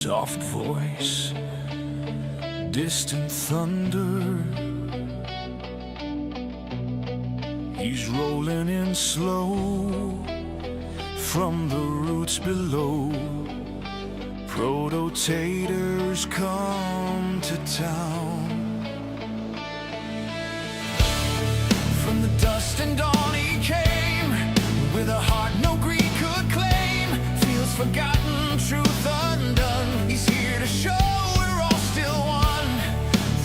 Soft voice, distant thunder. He's rolling in slow from the roots below. Prototators come to town. From the dust and dawn he came, with a heart no greed could claim. Feels forgotten, truth undone. He's here to show we're all still one.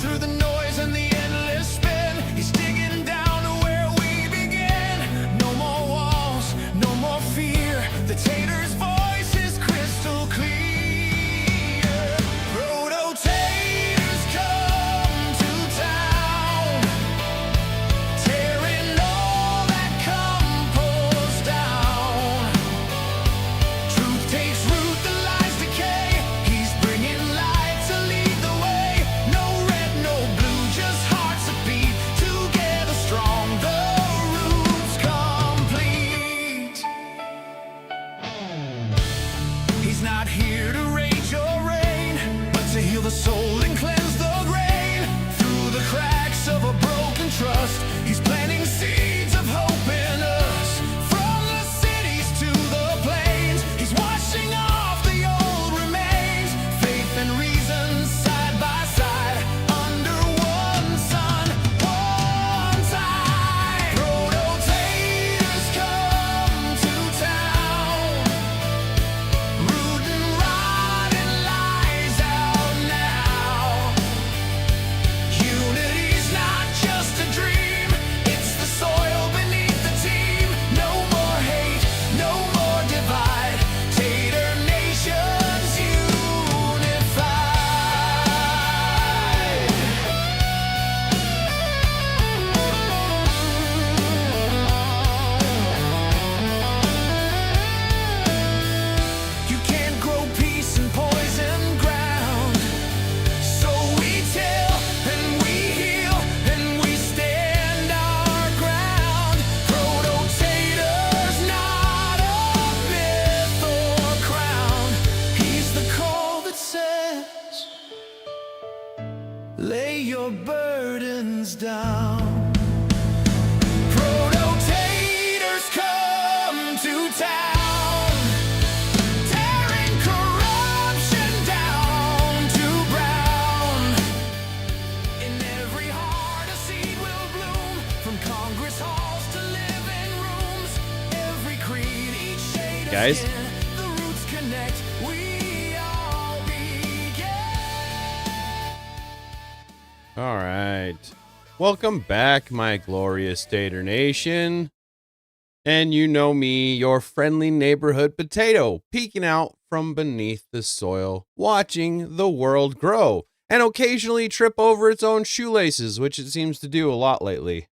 Through the noise and the endless spin, he's digging down to where we begin. No more walls, no more fear. The tater's voice is crystal clear. Prototators come to town, tearing all that compost down. Truth takes root, the lies decay. He's bringing light to lead the way. No red, no blue, just hearts that beat together strong. The roots complete. He's not here to rage or rain, but to heal the soul and cleanse the grain. Through the cracks of a broken trust, he's planting seeds of hope in us. From the cities to the plains, he's washing off the old remains. Faith and reason side by side, under one sun, one tide. Prototators come to town, rooting rotting lies out now. Unity's not just a dream, it's the soil beneath the team. No more hate, no more divide. Tater nations unified. You can't grow peace in poison ground. So we tell and we heal and we stand our ground. Prototators, not a myth or crown. He's the call that says, lay your burdens down. Prototators come to town, tearing corruption down to brown. In every heart a seed will bloom, from Congress halls to living rooms. Every creed, each shade of Guys? skin, the roots connect, we all begin. All right. Welcome back, my glorious Tater Nation. And you know me, your friendly neighborhood potato, peeking out from beneath the soil, watching the world grow, and occasionally trip over its own shoelaces, which it seems to do a lot lately.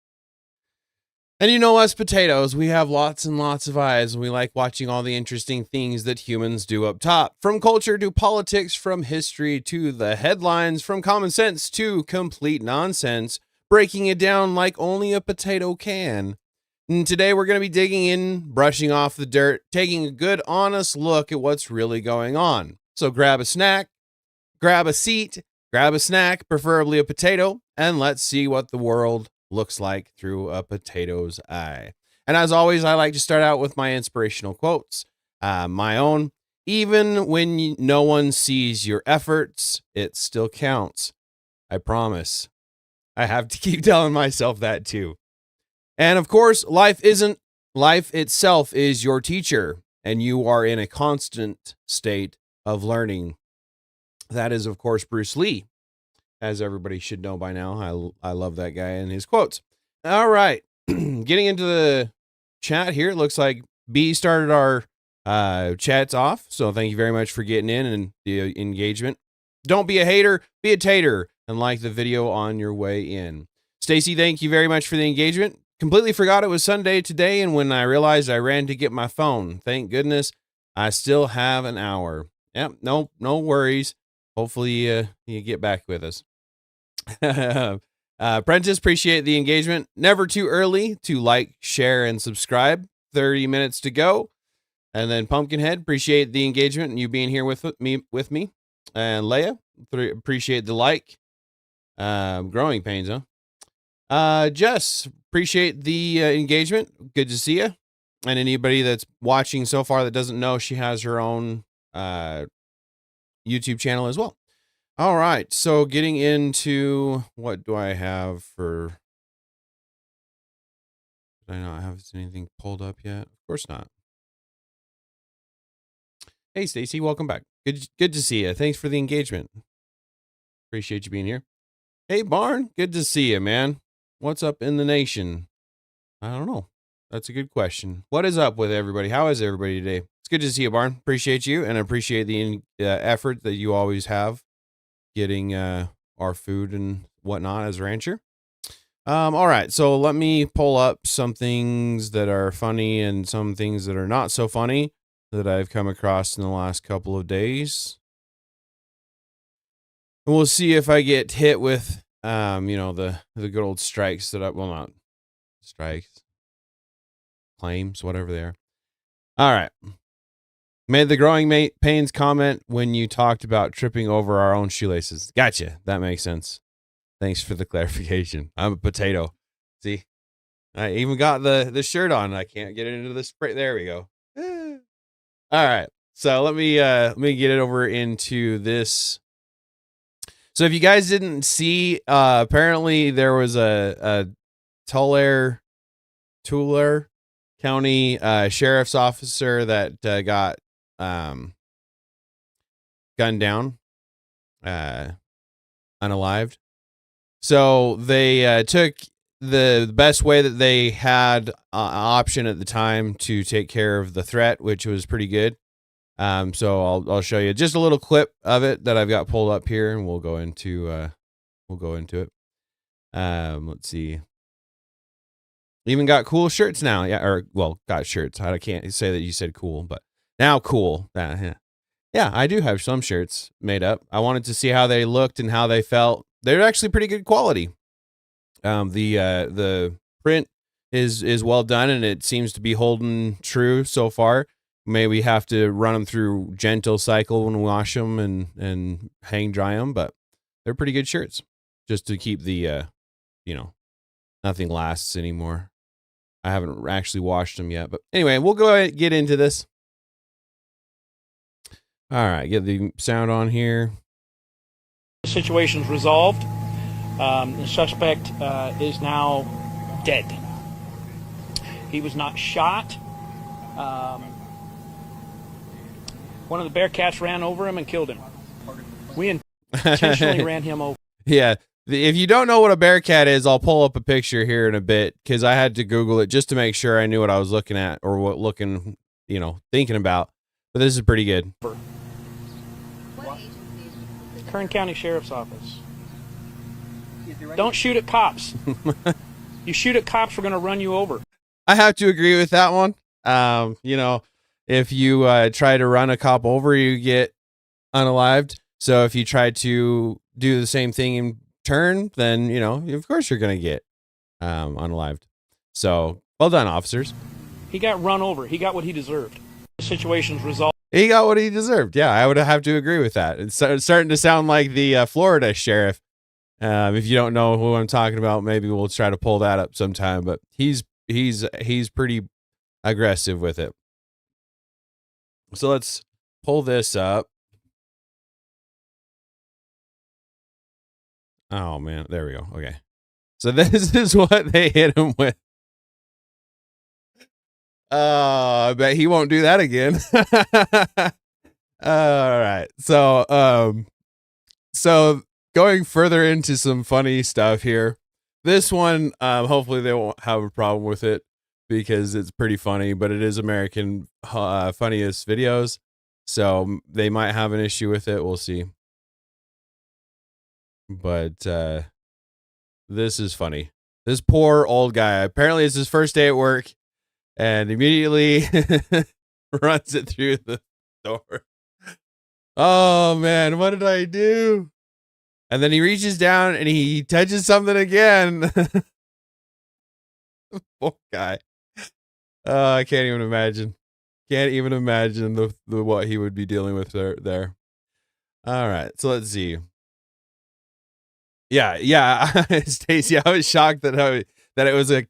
And you know us potatoes, we have lots and lots of eyes, and we like watching all the interesting things that humans do up top. From culture to politics, from history to the headlines, from common sense to complete nonsense, breaking it down like only a potato can. And today we're going to be digging in, brushing off the dirt, taking a good honest look at what's really going on. So grab a snack, grab a seat, grab a snack, preferably a potato, and let's see what the world looks like through a potato's eye. And as always, I like to start out with my inspirational quotes. My own, even when no one sees your efforts, it still counts. I promise. I have to keep telling myself that too. And of course, life itself is your teacher, and you are in a constant state of learning. That is, of course, Bruce Lee, as everybody should know by now. I love that guy and his quotes. All right, getting into the chat here. It looks like B started our chats off, so thank you very much for getting in and the engagement. Don't be a hater, be a tater, and like the video on your way in. Stacy, thank you very much for the engagement. Completely forgot it was Sunday today, and when I realized, I ran to get my phone. Thank goodness I still have an hour. Yep, no worries. Hopefully you get back with us. Prentice, appreciate the engagement. Never too early to like, share, and subscribe. 30 minutes to go. And then Pumpkinhead, appreciate the engagement and you being here with me. And Leia, appreciate the like. Growing pains, huh? Jess, appreciate the engagement. Good to see you. And anybody that's watching so far that doesn't know, she has her own YouTube channel as well. All right, so getting into what do I have for? Did I not have anything pulled up yet? Of course not. Hey, Stacy, welcome back. Good to see you. Thanks for the engagement. Appreciate you being here. Hey, Barn, good to see you, man. What's up in the nation? I don't know. That's a good question. What is up with everybody? How is everybody today? It's good to see you, Barn. Appreciate you, and appreciate the effort that you always have getting our food and whatnot as a rancher. All right, so let me pull up some things that are funny and some things that are not so funny that I've come across in the last couple of days. And we'll see if I get hit with the good old strikes that not strikes, claims, whatever they are. All right. Made the growing pains comment when you talked about tripping over our own shoelaces. Gotcha. That makes sense. Thanks for the clarification. I'm a potato. See, I even got the shirt on. I can't get it into the spray. There we go. All right. So let me get it over into this. So if you guys didn't see, apparently there was a Tulare County sheriff's officer that got gunned down, unalived. So they took the best way that they had option at the time to take care of the threat, which was pretty good. So I'll show you just a little clip of it that I've got pulled up here, and we'll go into it. Let's see. Even got cool shirts now. Yeah, got shirts. I can't say that you said cool, but now cool. Yeah, I do have some shirts made up. I wanted to see how they looked and how they felt. They're actually pretty good quality. The print is well done, and it seems to be holding true so far. Maybe have to run them through gentle cycle and wash them and hang dry them, but they're pretty good shirts just to keep the, nothing lasts anymore. I haven't actually washed them yet, but anyway, we'll go ahead and get into this. All right, get the sound on here. The situation's resolved. The suspect is now dead. He was not shot. One of the Bearcats ran over him and killed him. We intentionally ran him over. Yeah. If you don't know what a Bearcat is, I'll pull up a picture here in a bit because I had to Google it just to make sure I knew what I was looking at or thinking about. But this is pretty good. Kern County Sheriff's Office. Don't shoot at cops. You shoot at cops, we're going to run you over. I have to agree with that one. If you try to run a cop over, you get unalived. So if you try to do the same thing in turn, then, of course you're going to get unalived. So well done, officers. He got run over. He got what he deserved. The situation's resolved. He got what he deserved. Yeah, I would have to agree with that. It's starting to sound like the Florida sheriff. If you don't know who I'm talking about, maybe we'll try to pull that up sometime. But he's pretty aggressive with it. So let's pull this up. Oh man, there we go. Okay. So this is what they hit him with. I bet he won't do that again. All right. So going further into some funny stuff here. This one, hopefully they won't have a problem with it because it's pretty funny, but it is American funniest videos. So they might have an issue with it. We'll see. But this is funny. This poor old guy. Apparently it's his first day at work and immediately runs it through the door. Oh man, what did I do? And then he reaches down and he touches something again. Poor guy. I can't even imagine. Can't even imagine the what he would be dealing with there. All right, so let's see. Yeah, Stacy, I was shocked that it was a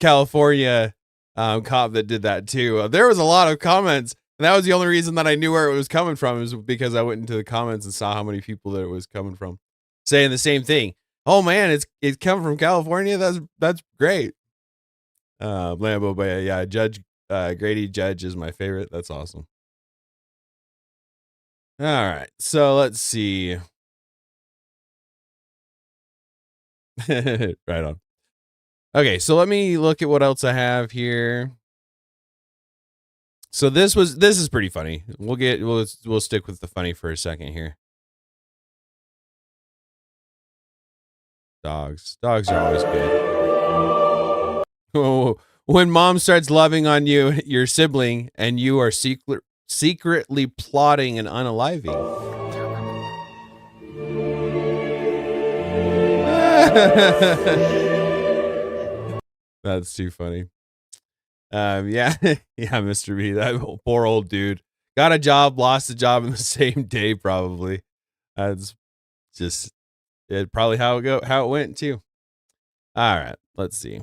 California cop that did that too. There was a lot of comments, and that was the only reason that I knew where it was coming from, is because I went into the comments and saw how many people that it was coming from, saying the same thing. Oh man, it's coming from California. That's great. Lambo, but yeah, Judge Grady Judge is my favorite. That's awesome. All right, so let's see. Right on. Okay, so let me look at what else I have here. So this is pretty funny. We'll stick with the funny for a second here. Dogs are always good. Oh, when mom starts loving on you, your sibling, and you are secretly plotting an unaliving. That's too funny. Yeah, Mr. B, that poor old dude got a job, lost a job in the same day, probably. That's just probably how it went too. All right, let's see.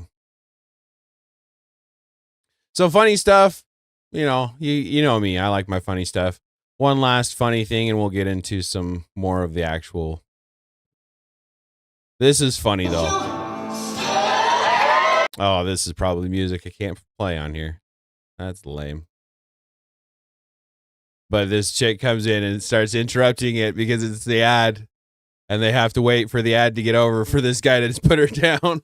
So funny stuff, you know me, I like my funny stuff. One last funny thing, and we'll get into some more of the actual. This is funny though. Oh, this is probably music I can't play on here. That's lame. But this chick comes in and starts interrupting it because it's the ad, and they have to wait for the ad to get over for this guy to just put her down.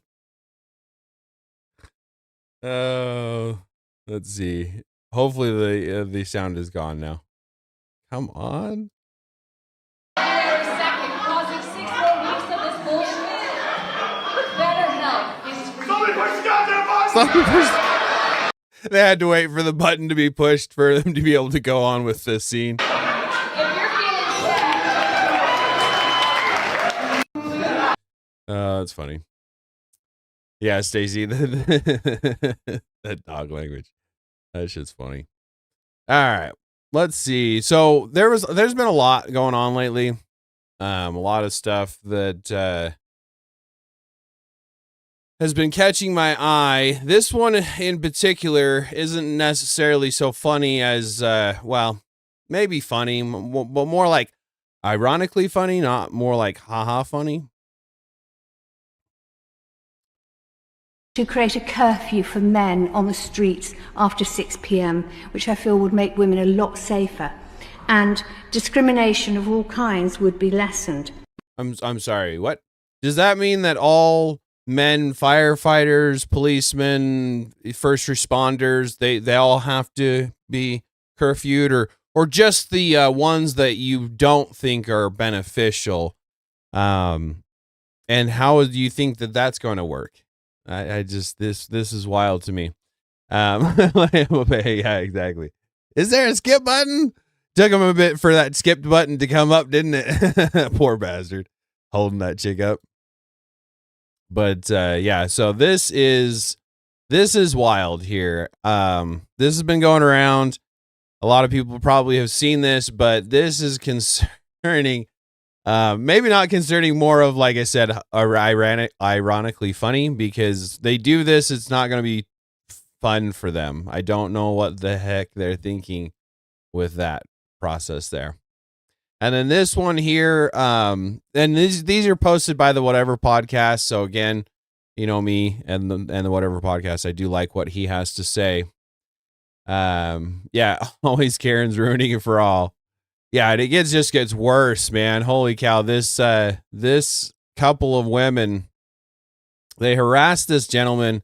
Oh, let's see. Hopefully the sound is gone now. Come on. They had to wait for the button to be pushed for them to be able to go on with this scene. That's funny. Yeah, Stacy, that dog language. That shit's funny. All right, let's see. So there's been a lot going on lately. A lot of stuff that has been catching my eye. This one in particular isn't necessarily so funny as, well, maybe funny, but more like ironically funny, not more like haha funny. To create a curfew for men on the streets after 6 p.m., which I feel would make women a lot safer, and discrimination of all kinds would be lessened. I'm sorry, what? Does that mean that all men, firefighters, policemen, first responders, they all have to be curfewed, or just the ones that you don't think are beneficial? And how do you think that that's going to work? I just this is wild to me. Yeah, exactly. Is there a skip button? Took him a bit for that skipped button to come up, didn't it? Poor bastard, holding that chick up. But yeah, so this is wild here. This has been going around. A lot of people probably have seen this, but this is concerning. Maybe not concerning, more of, like I said, ironically funny, because they do this. It's not going to be fun for them. I don't know what the heck they're thinking with that process there. And then this one here, and these are posted by the Whatever Podcast. So again, you know me and the Whatever Podcast. I do like what he has to say. Yeah, always Karen's ruining it for all. Yeah, it just gets worse, man. Holy cow! This couple of women, they harassed this gentleman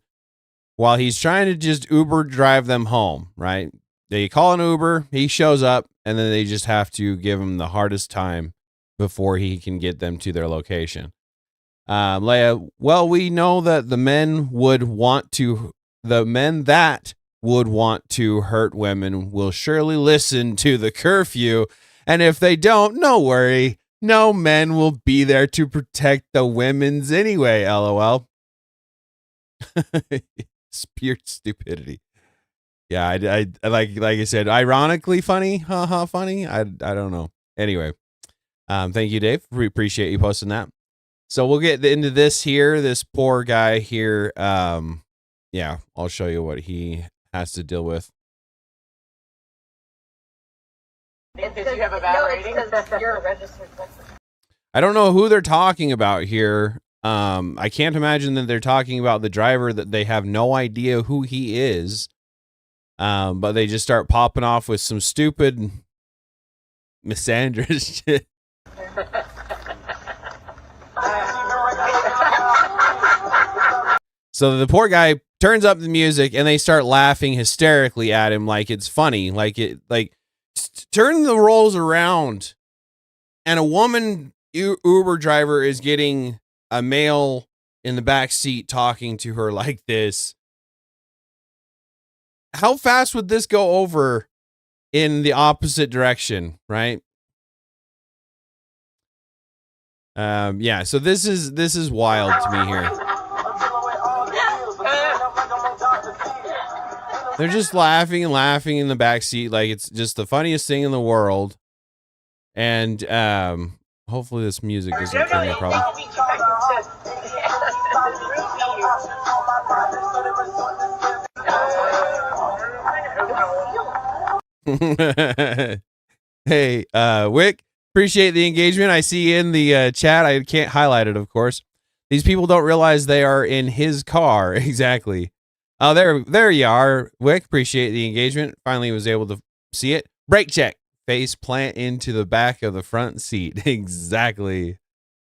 while he's trying to just Uber drive them home. Right? They call an Uber, he shows up, and then they just have to give him the hardest time before he can get them to their location. Leia, well, we know that the men that would want to hurt women will surely listen to the curfew. And if they don't, no worry. No men will be there to protect the women's anyway, LOL. Pure stupidity. Yeah, I like I said, ironically funny, haha funny. I don't know. Anyway, Thank you, Dave. We appreciate you posting that. So we'll get into this here. This poor guy here. Yeah, I'll show you what he has to deal with. Because you have a bad rating? Because you're a registered sex offender. I don't know who they're talking about here. I can't imagine that they're talking about the driver, that they have no idea who he is. But they just start popping off with some stupid misandrous shit. So the poor guy turns up the music and they start laughing hysterically at him like it's funny. Turn the roles around and a woman Uber driver is getting a male in the back seat talking to her like this. How fast would this go over in the opposite direction, right? Yeah, so this is wild to me here. They're just laughing and laughing in the back seat like it's just the funniest thing in the world. And hopefully this music doesn't kill me problem. Hey, Wick, appreciate the engagement. I see you in the chat. I can't highlight it, of course. These people don't realize they are in his car. Exactly. Oh, there you are, Wick. Appreciate the engagement. Finally was able to see it. Brake check. Face plant into the back of the front seat. Exactly.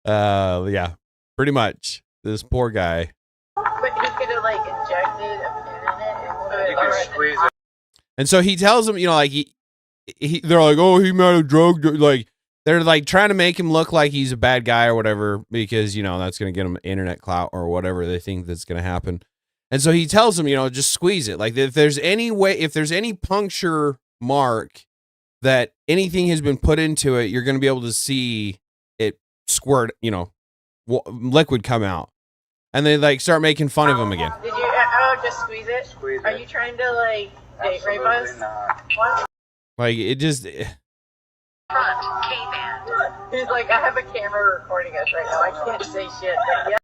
Yeah, pretty much. This poor guy. But he could have like injected a pin in it and put it. You can squeeze it. And so he tells him, you know, like they're like, oh, he might have drugged, like they're like trying to make him look like he's a bad guy or whatever, because, you know, that's going to get him internet clout or whatever they think that's going to happen. And so he tells him, you know, just squeeze it. Like if there's any puncture mark that anything has been put into it, you're going to be able to see it squirt, you know, liquid come out. And they like start making fun of him again. Did you just squeeze it? Squeeze Are it. you trying to like date rape us? Absolutely not. What? Like it just. Front K-band. He's like, I have a camera recording us right now. I can't say shit. But yeah.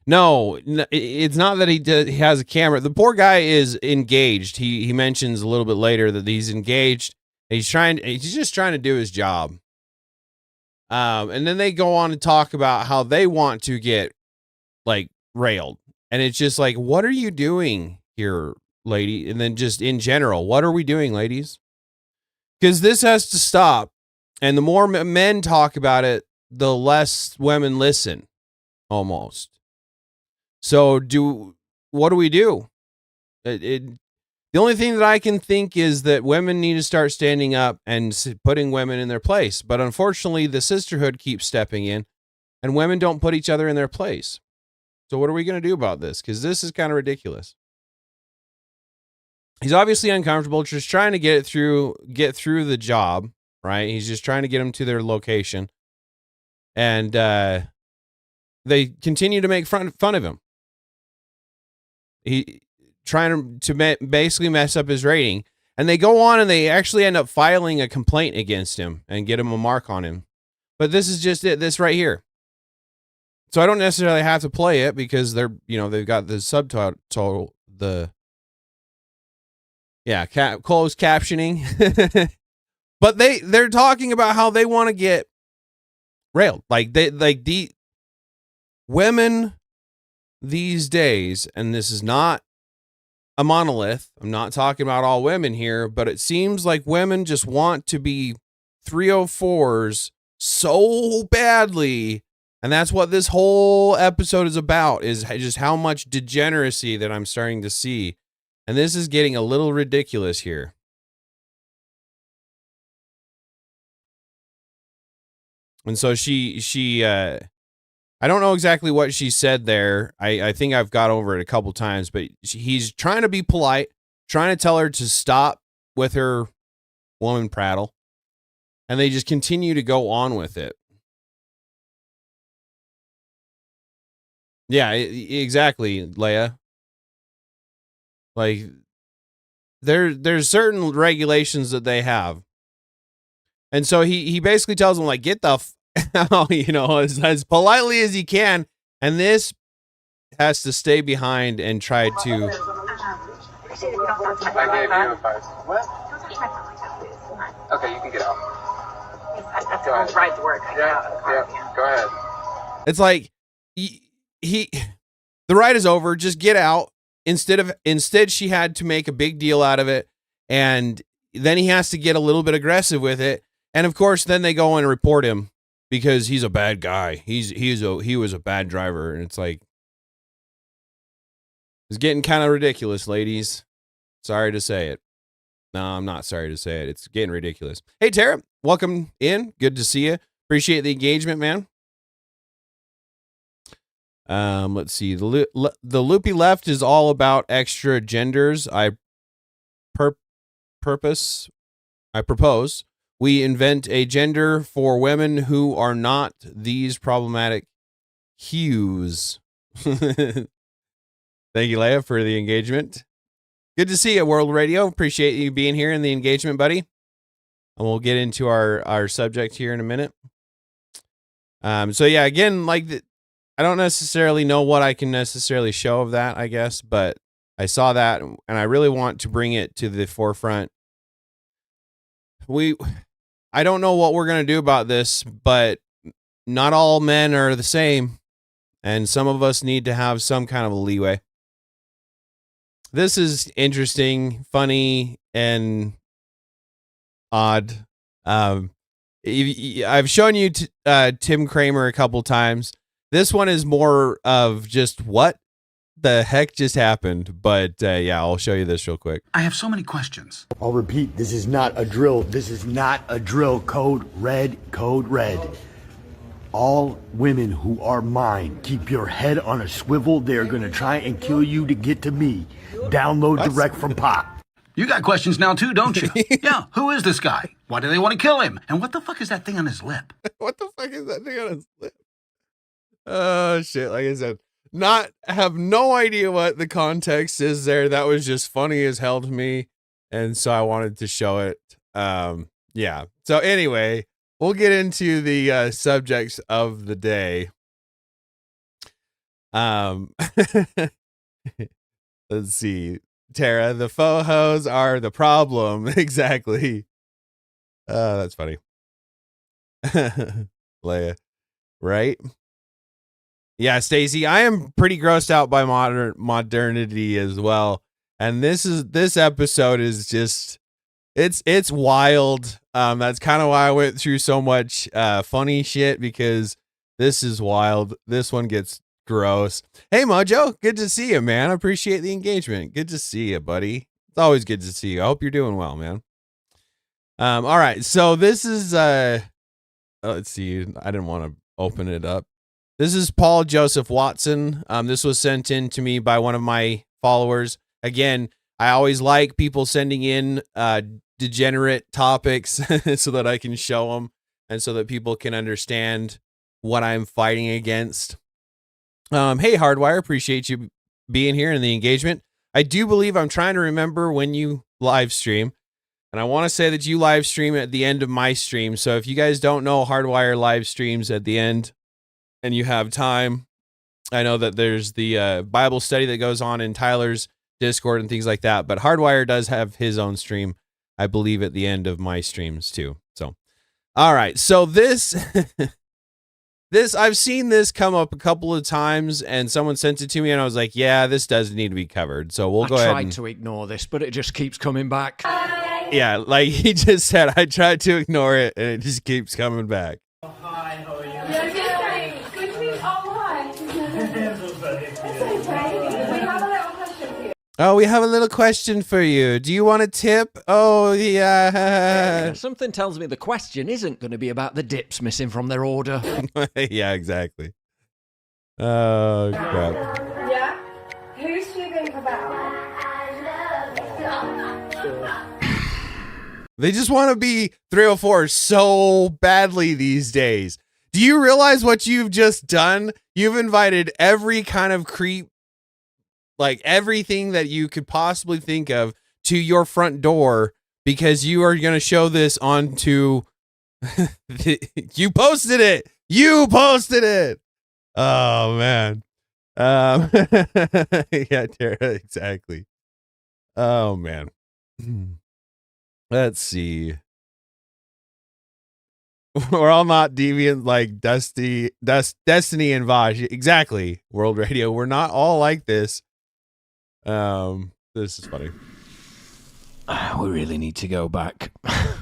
No, it's not that he has a camera. The poor guy is engaged. He mentions a little bit later that he's engaged. He's just trying to do his job. And then they go on to talk about how they want to get like railed. And it's just like, what are you doing here, lady? And then just in general, what are we doing, ladies? Because this has to stop. And the more men talk about it, the less women listen, almost. So what do we do? The only thing that I can think is that women need to start standing up and putting women in their place. But unfortunately, the sisterhood keeps stepping in and women don't put each other in their place. So what are we going to do about this? Because this is kind of ridiculous. He's obviously uncomfortable, just trying to get through the job, right? He's just trying to get them to their location. And they continue to make fun of him. He trying to basically mess up his rating. And they go on and they actually end up filing a complaint against him and get him a mark on him. But this is just it, this right here. So I don't necessarily have to play it because they're, you know, they've got the subtitle, closed captioning. But they're talking about how they want to get railed. The women these days, and this is not a monolith. I'm not talking about all women here, but it seems like women just want to be 304s so badly. And that's what this whole episode is about, is just how much degeneracy that I'm starting to see. And this is getting a little ridiculous here. And so she I don't know exactly what she said there. I think I've got over it a couple times, but he's trying to be polite, trying to tell her to stop with her woman prattle. And they just continue to go on with it. Yeah, exactly, Leia. Like, there's certain regulations that they have. And so he basically tells him, like, get the out, you know, as politely as he can. And this has to stay behind and try to. I gave you advice. What? Don't touch my phone like that, please. Okay, you can get out. That's a long ride to work. I get out of the car. Yeah, go ahead. It's like the ride is over. Just get out. Instead, she had to make a big deal out of it, and then he has to get a little bit aggressive with it. And of course, then they go and report him because he's a bad guy. He was a bad driver, and it's like it's getting kind of ridiculous, ladies. Sorry to say it. No, I'm not sorry to say it. It's getting ridiculous. Hey, Tara, welcome in. Good to see you. Appreciate the engagement, man. Let's see. The loopy left is all about extra genders. I propose we invent a gender for women who are not these problematic hues. Thank you, Leia, for the engagement. Good to see you, World Radio. Appreciate you being here in the engagement, buddy. And we'll get into our subject here in a minute. So yeah, again, like I don't necessarily know what I can necessarily show of that, I guess, but I saw that and I really want to bring it to the forefront. I don't know what we're going to do about this, but not all men are the same, and some of us need to have some kind of a leeway. This is interesting, funny, and odd. I've shown you Tim Kramer a couple times. This one is more of just what the heck just happened. But yeah, I'll show you this real quick. I have so many questions. I'll repeat, this is not a drill. This is not a drill. Code red, code red. All women who are mine, keep your head on a swivel. They're going to try and kill you to get to me. Download direct from Pop. You got questions now too, don't you? Yeah, who is this guy? Why do they want to kill him? And what the fuck is that thing on his lip? What the fuck is that thing on his lip? Oh, shit. Like I said, have no idea what the context is there. That was just funny as hell to me. And so I wanted to show it. Yeah. So anyway, we'll get into the subjects of the day. Let's see. Tara, the faux hoes are the problem. Exactly. That's funny. Leia. Right? Yeah, Stacy, I am pretty grossed out by modernity as well. And this episode is just it's wild. That's kind of why I went through so much funny shit, because this is wild. This one gets gross. Hey Mojo, good to see you, man. I appreciate the engagement. Good to see you, buddy. It's always good to see you. I hope you're doing well, man. All right, so this is let's see. I didn't want to open it up. This is Paul Joseph Watson. This was sent in to me by one of my followers. Again, I always like people sending in degenerate topics so that I can show them and so that people can understand what I'm fighting against. Hey, Hardwire, appreciate you being here in the engagement. I do believe I'm trying to remember when you live stream, and I want to say that you live stream at the end of my stream. So if you guys don't know, Hardwire live streams at the end and you have time. I know that there's the Bible study that goes on in Tyler's Discord and things like that, but Hardwire does have his own stream, I believe, at the end of my streams too. So, all right. So this I've seen this come up a couple of times, and someone sent it to me, and I was like, yeah, this does need to be covered. So we'll go ahead. I tried to ignore this, but it just keeps coming back. Yeah, like he just said, I tried to ignore it, and it just keeps coming back. Oh, hi, how are you? Good to meet you. Oh, hi. It's okay. We have a little question for you. Oh, we have a little question for you. Do you want a tip? Oh, yeah. Something tells me the question isn't going to be about the dips missing from their order. Yeah, exactly. Oh, crap. Yeah? Who's feeling about? They just want to be 304 so badly these days. Do you realize what you've just done? You've invited every kind of creep, like everything that you could possibly think of, to your front door because you are going to show this onto You posted it. You posted it. Oh man. Yeah, Tara, exactly. Oh man. Let's see. We're all not deviant like Destiny and Vaj. Exactly. World Radio. We're not all like this. This is funny. We really need to go back.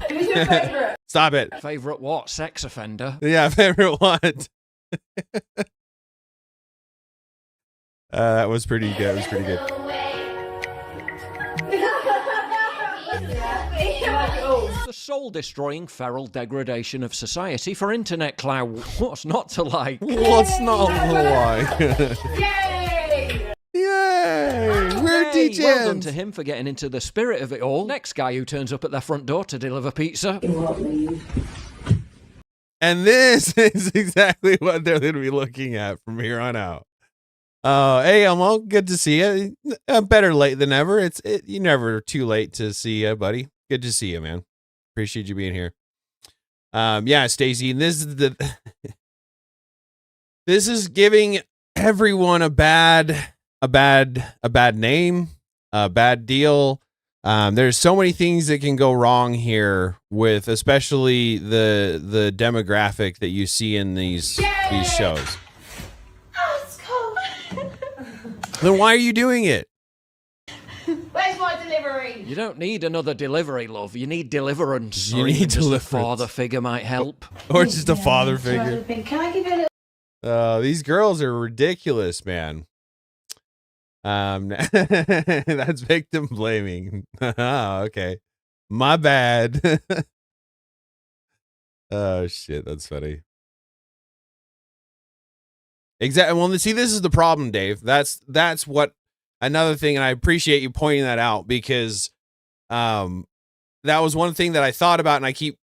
Who's your favourite? Stop it. Favorite what? Sex offender? Yeah, favorite what? That was pretty good. It was pretty good. The soul-destroying feral degradation of society for internet clout. What's not to like? What's not to like? Yay! Yay! We're Yay, DJs. well done to him for getting into the spirit of it all. Next guy who turns up at their front door to deliver pizza. And this is exactly what they're going to be looking at from here on out. Hey, Elmo, good to see you. Better late than never. You're never too late to see you, buddy. Good to see you, man. Appreciate you being here. Yeah, Stacy, this is this is giving everyone a bad name, a bad deal. There's so many things that can go wrong here with especially the demographic that you see in these shows. Oh, it's cold. Then why are you doing it? Where's my delivery? You don't need another delivery, love. You need deliverance. You Or need even just a deliverance. father figure might help. Or just a father figure. Can I give you a little? These girls are ridiculous, man. That's victim blaming. Okay. My bad. Oh shit, that's funny. Exactly. Well, see, this is the problem, Dave. That's what another thing, and I appreciate you pointing that out because that was one thing that I thought about, and I keep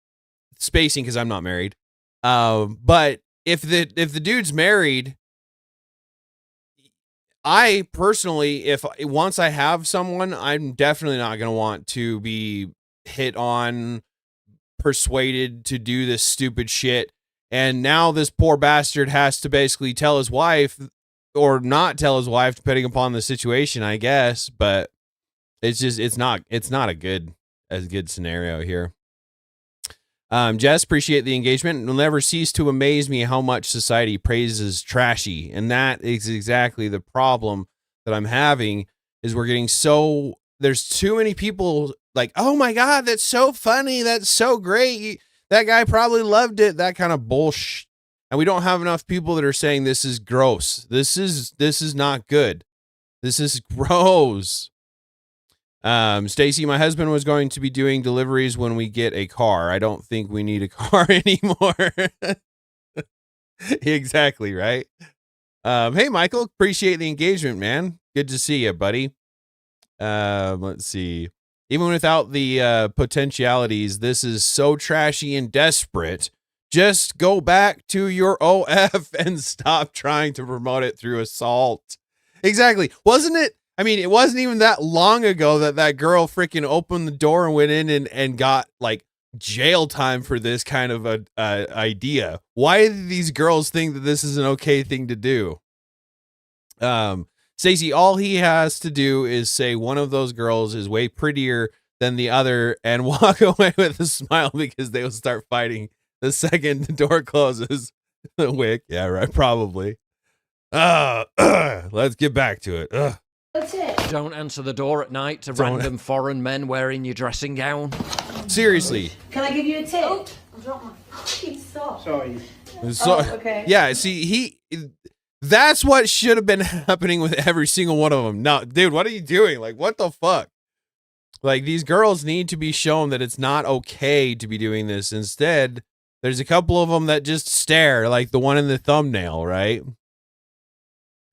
spacing because I'm not married. But if the dude's married, I personally, once I have someone, I'm definitely not going to want to be hit on, persuaded to do this stupid shit. And now this poor bastard has to basically tell his wife or not tell his wife, depending upon the situation, I guess. But it's not a good scenario here. Jess, appreciate the engagement. It'll never cease to amaze me how much society praises trashy. And that is exactly the problem that I'm having is we're getting there's too many people like, oh my God, that's so funny. That's so great. That guy probably loved it. That kind of bullshit. And we don't have enough people that are saying this is gross. This is not good. This is gross. Stacy, my husband was going to be doing deliveries when we get a car. I don't think we need a car anymore. Exactly, right? Hey, Michael, appreciate the engagement, man. Good to see you, buddy. Let's see. Even without the potentialities, this is so trashy and desperate. Just go back to your OF and stop trying to promote it through assault. Exactly. Wasn't it? I mean, it wasn't even that long ago that girl freaking opened the door and went in and got like jail time for this kind of a idea. Why do these girls think that this is an okay thing to do? Stacey, all he has to do is say one of those girls is way prettier than the other and walk away with a smile because they will start fighting the second the door closes. The wick. Yeah, right. Probably. Let's get back to it. That's it. Don't answer the door at night to random foreign men wearing your dressing gown. Seriously. Can I give you a tip? Oh, I dropped my fucking sock. Sorry. So, okay. Yeah, see, that's what should have been happening with every single one of them. No, dude, what are you doing? Like, what the fuck? Like, these girls need to be shown that it's not okay to be doing this. Instead, there's a couple of them that just stare, like the one in the thumbnail, right?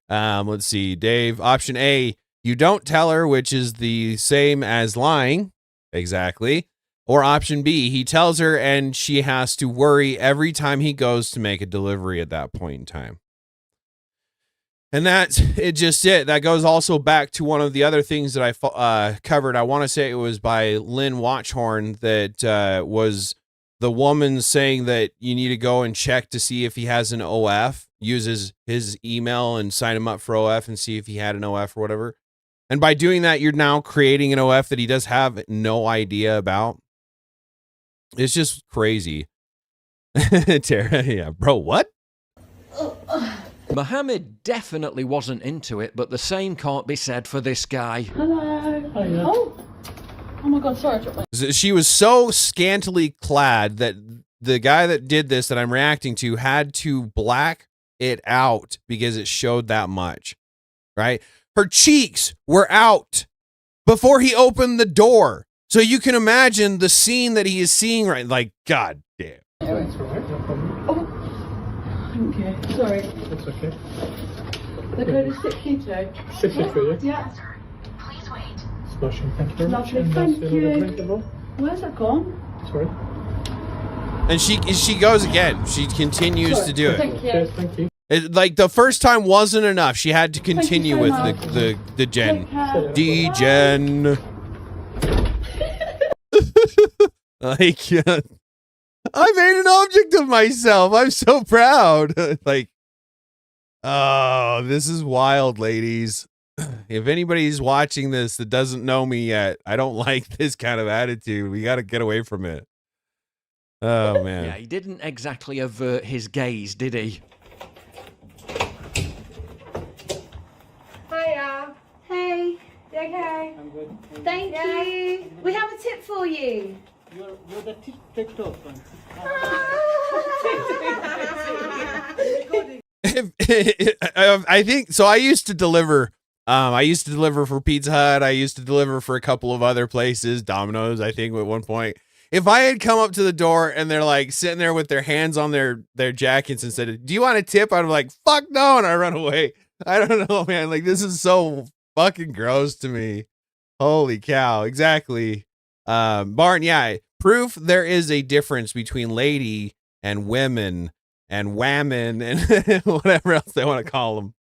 Let's see, Dave. Option A, you don't tell her, which is the same as lying. Exactly. Or option B, he tells her and she has to worry every time he goes to make a delivery at that point in time. And that's it. Just it. That goes also back to one of the other things that I covered. I want to say it was by Lynn Watchhorn that was the woman saying that you need to go and check to see if he has an OF, uses his email and sign him up for OF and see if he had an OF or whatever. And by doing that, you're now creating an OF that he does have no idea about. It's just crazy. Tara, yeah, bro, what? Mohammed definitely wasn't into it, but the same can't be said for this guy. Hello. Oh my God, sorry. She was so scantily clad that the guy that did this that I'm reacting to had to black it out because it showed that much, right? Her cheeks were out before he opened the door. So you can imagine the scene that he is seeing right, like, God damn. Thank you. Sorry. That's okay. The code is 6Q2. 6Q2, yeah? Yeah. Please wait. Smashing, thank you very much. Lovely, And thank that's you. another drink as well. Where's that gone? Sorry. And she goes again. She continues to do it. Thank you. Cheers, thank you. Like the first time wasn't enough. She had to Thank you continue so with much. the gen. Take care. D-gen. Like, I made an object of myself. I'm so proud. Like, oh, this is wild, ladies. If anybody's watching this that doesn't know me yet, I don't like this kind of attitude. We got to get away from it. Oh, man. Yeah, he didn't exactly avert his gaze, did he? Hiya. Hey. You okay? I'm good. Thank you. We have a tip for you. You're the TikTok one. I think so. I used to deliver. I used to deliver for Pizza Hut. I used to deliver for a couple of other places, Domino's, I think, at one point. If I had come up to the door and they're like sitting there with their hands on their jackets and said, "Do you want a tip?" I'd be like, "Fuck no," and I run away. I don't know, man. Like, this is so fucking gross to me. Holy cow! Exactly. Barn, yeah. Proof there is a difference between lady and women and whammon and whatever else they want to call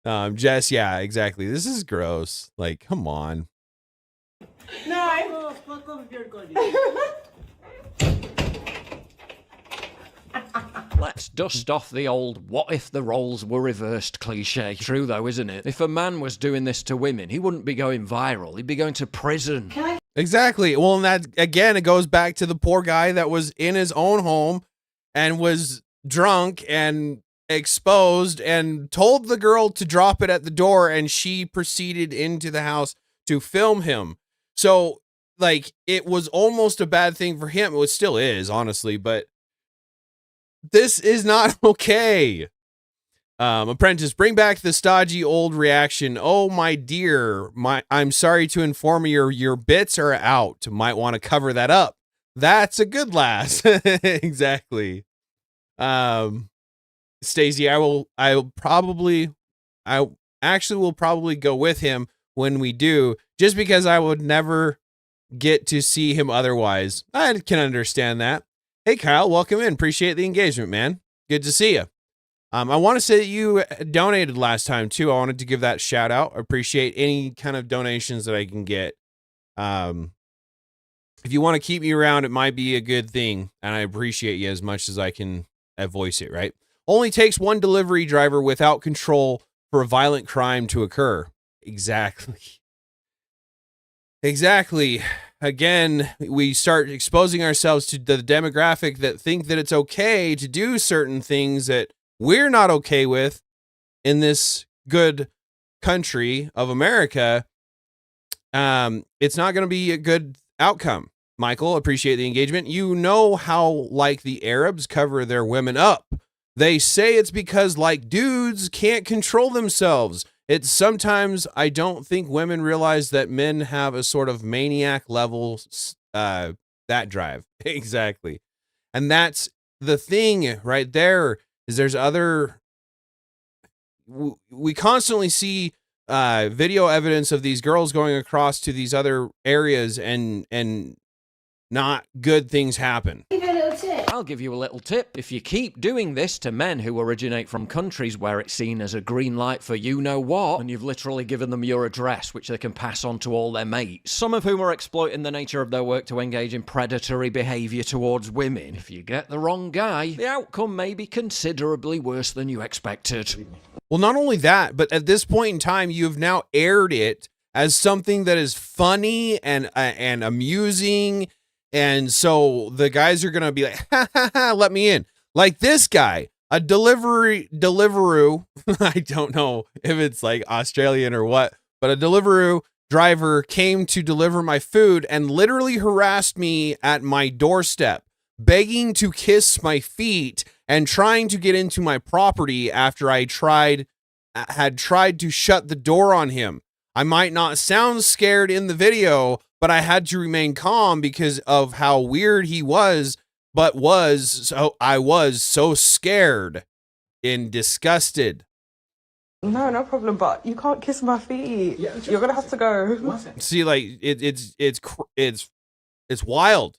them. Jess, yeah, exactly. This is gross. Like, come on. No. Fuck off if you're going. Let's dust off the old what if the roles were reversed cliche. True though, isn't it? If a man was doing this to women, he wouldn't be going viral. He'd be going to prison. Exactly. Well, and that, again, it goes back to the poor guy that was in his own home and was drunk and exposed and told the girl to drop it at the door, and she proceeded into the house to film him. So, like, it was almost a bad thing for him. It still is, honestly, but this is not okay. Apprentice, bring back the stodgy old reaction. Oh, my dear, I'm sorry to inform you, your bits are out. Might want to cover that up. That's a good lass. Exactly. Stacey, I actually will probably go with him when we do, just because I would never get to see him otherwise. I can understand that. Hey, Kyle, welcome in. Appreciate the engagement, man. Good to see you. I want to say that you donated last time too. I wanted to give that shout out. I appreciate any kind of donations that I can get. If you want to keep me around, it might be a good thing, and I appreciate you as much as I can voice it, right? Only takes one delivery driver without control for a violent crime to occur. Exactly. Exactly. Again, we start exposing ourselves to the demographic that think that it's okay to do certain things that we're not okay with in this good country of America. It's not going to be a good outcome. Michael, appreciate the engagement. You know how, like, the Arabs cover their women up. They say it's because, like, dudes can't control themselves. It's sometimes I don't think women realize that men have a sort of maniac level, that drive. Exactly. And that's the thing right there, is there's other, we constantly see video evidence of these girls going across to these other areas and not good things happen. While I'll give you a little tip. If you keep doing this to men who originate from countries where it's seen as a green light for you-know-what, and you've literally given them your address, which they can pass on to all their mates, some of whom are exploiting the nature of their work to engage in predatory behaviour towards women, if you get the wrong guy, the outcome may be considerably worse than you expected. Well, not only that, but at this point in time, you've now aired it as something that is funny and amusing. And so the guys are going to be like, ha, ha, ha, let me in. Like this guy, a Deliveroo, I don't know if it's like Australian or what, but a Deliveroo driver came to deliver my food and literally harassed me at my doorstep, begging to kiss my feet and trying to get into my property after I had tried to shut the door on him. I might not sound scared in the video, but I had to remain calm because of how weird he was, but I was so scared and disgusted. No problem, but you can't kiss my feet. Yeah, you're gonna have to go. See, like it's wild.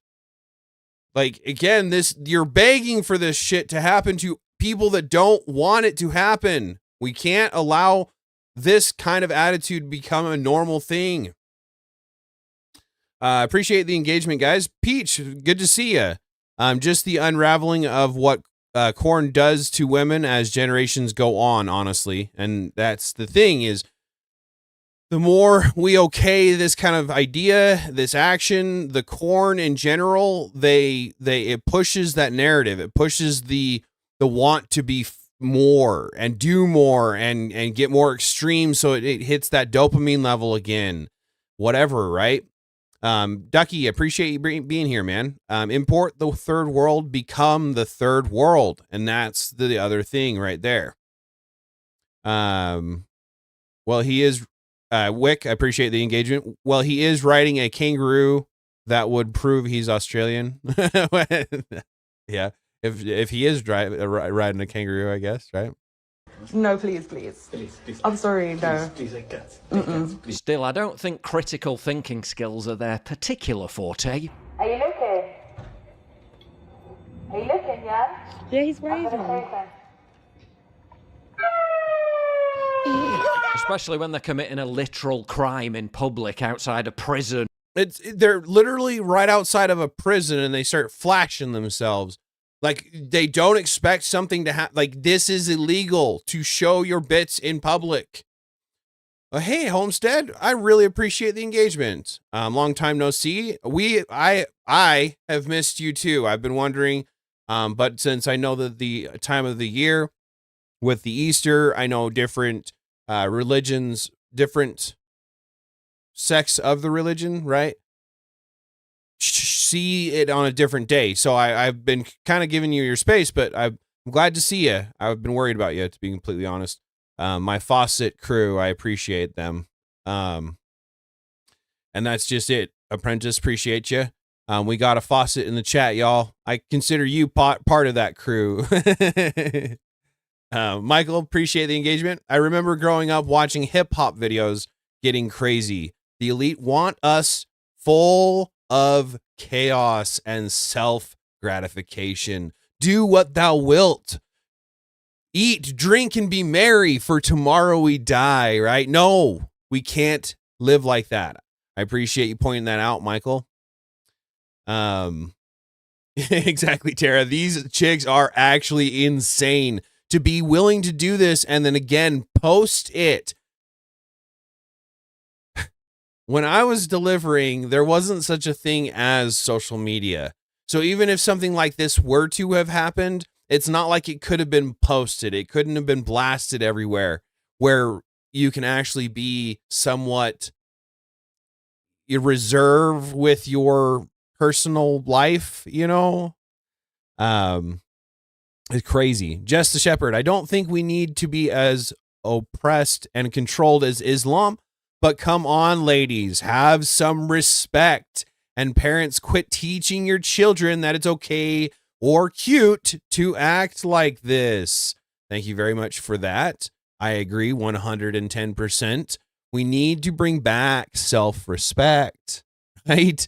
Like again, you're begging for this shit to happen to people that don't want it to happen. We can't allow this kind of attitude become a normal thing. Appreciate the engagement, guys. Peach, good to see you. Just the unraveling of what corn does to women as generations go on, honestly. And that's the thing is, the more we okay this kind of idea, this action, the corn in general, it pushes that narrative. It pushes the want to be more and do more and get more extreme. So it hits that dopamine level again, whatever. Right. Ducky, appreciate you being here, man. Import the third world, become the third world. And that's the other thing right there. Well, he is, Wick, I appreciate the engagement. Well, he is riding a kangaroo. That would prove he's Australian. Yeah. If he is riding a kangaroo, I guess, right? No, please. I'm sorry, no. Still, I don't think critical thinking skills are their particular forte. Are you looking? Are you looking, yeah? Yeah, he's waving. Especially when they're committing a literal crime in public outside a prison. They're literally right outside of a prison and they start flashing themselves. Like, they don't expect something to happen. Like, this is illegal to show your bits in public. Hey, Homestead, I really appreciate the engagement. Long time no see. I have missed you too. I've been wondering, but since I know that the time of the year with the Easter, I know different religions, different sects of the religion, right? See it on a different day. So I've been kind of giving you your space, but I'm glad to see you. I've been worried about you, to be completely honest. My faucet crew, I appreciate them. And that's just it. Apprentice, appreciate you. We got a faucet in the chat, y'all. I consider you part of that crew. Michael, appreciate the engagement. I remember growing up watching hip hop videos getting crazy. The elite want us full of chaos and self-gratification. Do what thou wilt. Eat, drink, and be merry, for tomorrow we die, right? No, we can't live like that. I appreciate you pointing that out, Michael. Exactly, Tara. These chicks are actually insane to be willing to do this and then again post it. When I was delivering, there wasn't such a thing as social media. So even if something like this were to have happened, it's not like it could have been posted. It couldn't have been blasted everywhere where you can actually be somewhat reserved with your personal life, you know? It's crazy. Just the Shepherd. I don't think we need to be as oppressed and controlled as Islam. But come on, ladies, have some respect. And parents, quit teaching your children that it's okay or cute to act like this. Thank you very much for that. I agree 110%. We need to bring back self-respect, right?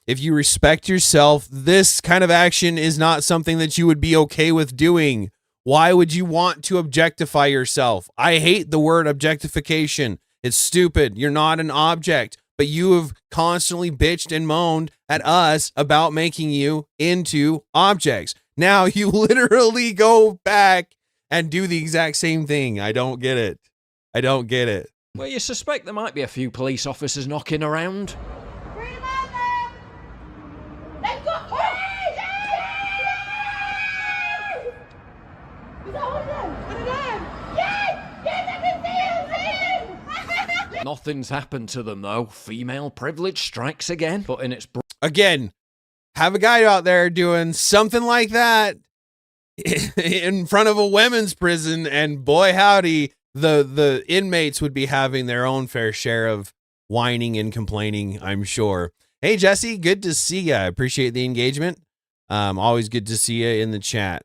If you respect yourself, this kind of action is not something that you would be okay with doing. Why would you want to objectify yourself? I hate the word objectification. It's stupid. You're not an object, but you have constantly bitched and moaned at us about making you into objects. Now you literally go back and do the exact same thing. I don't get it. I don't get it. Well, you suspect there might be a few police officers knocking around. Nothing's happened to them, though. Female privilege strikes again, but in its... Again, have a guy out there doing something like that in front of a women's prison, and boy howdy, the inmates would be having their own fair share of whining and complaining, I'm sure. Hey, Jesse, good to see you. I appreciate the engagement. Always good to see you in the chat,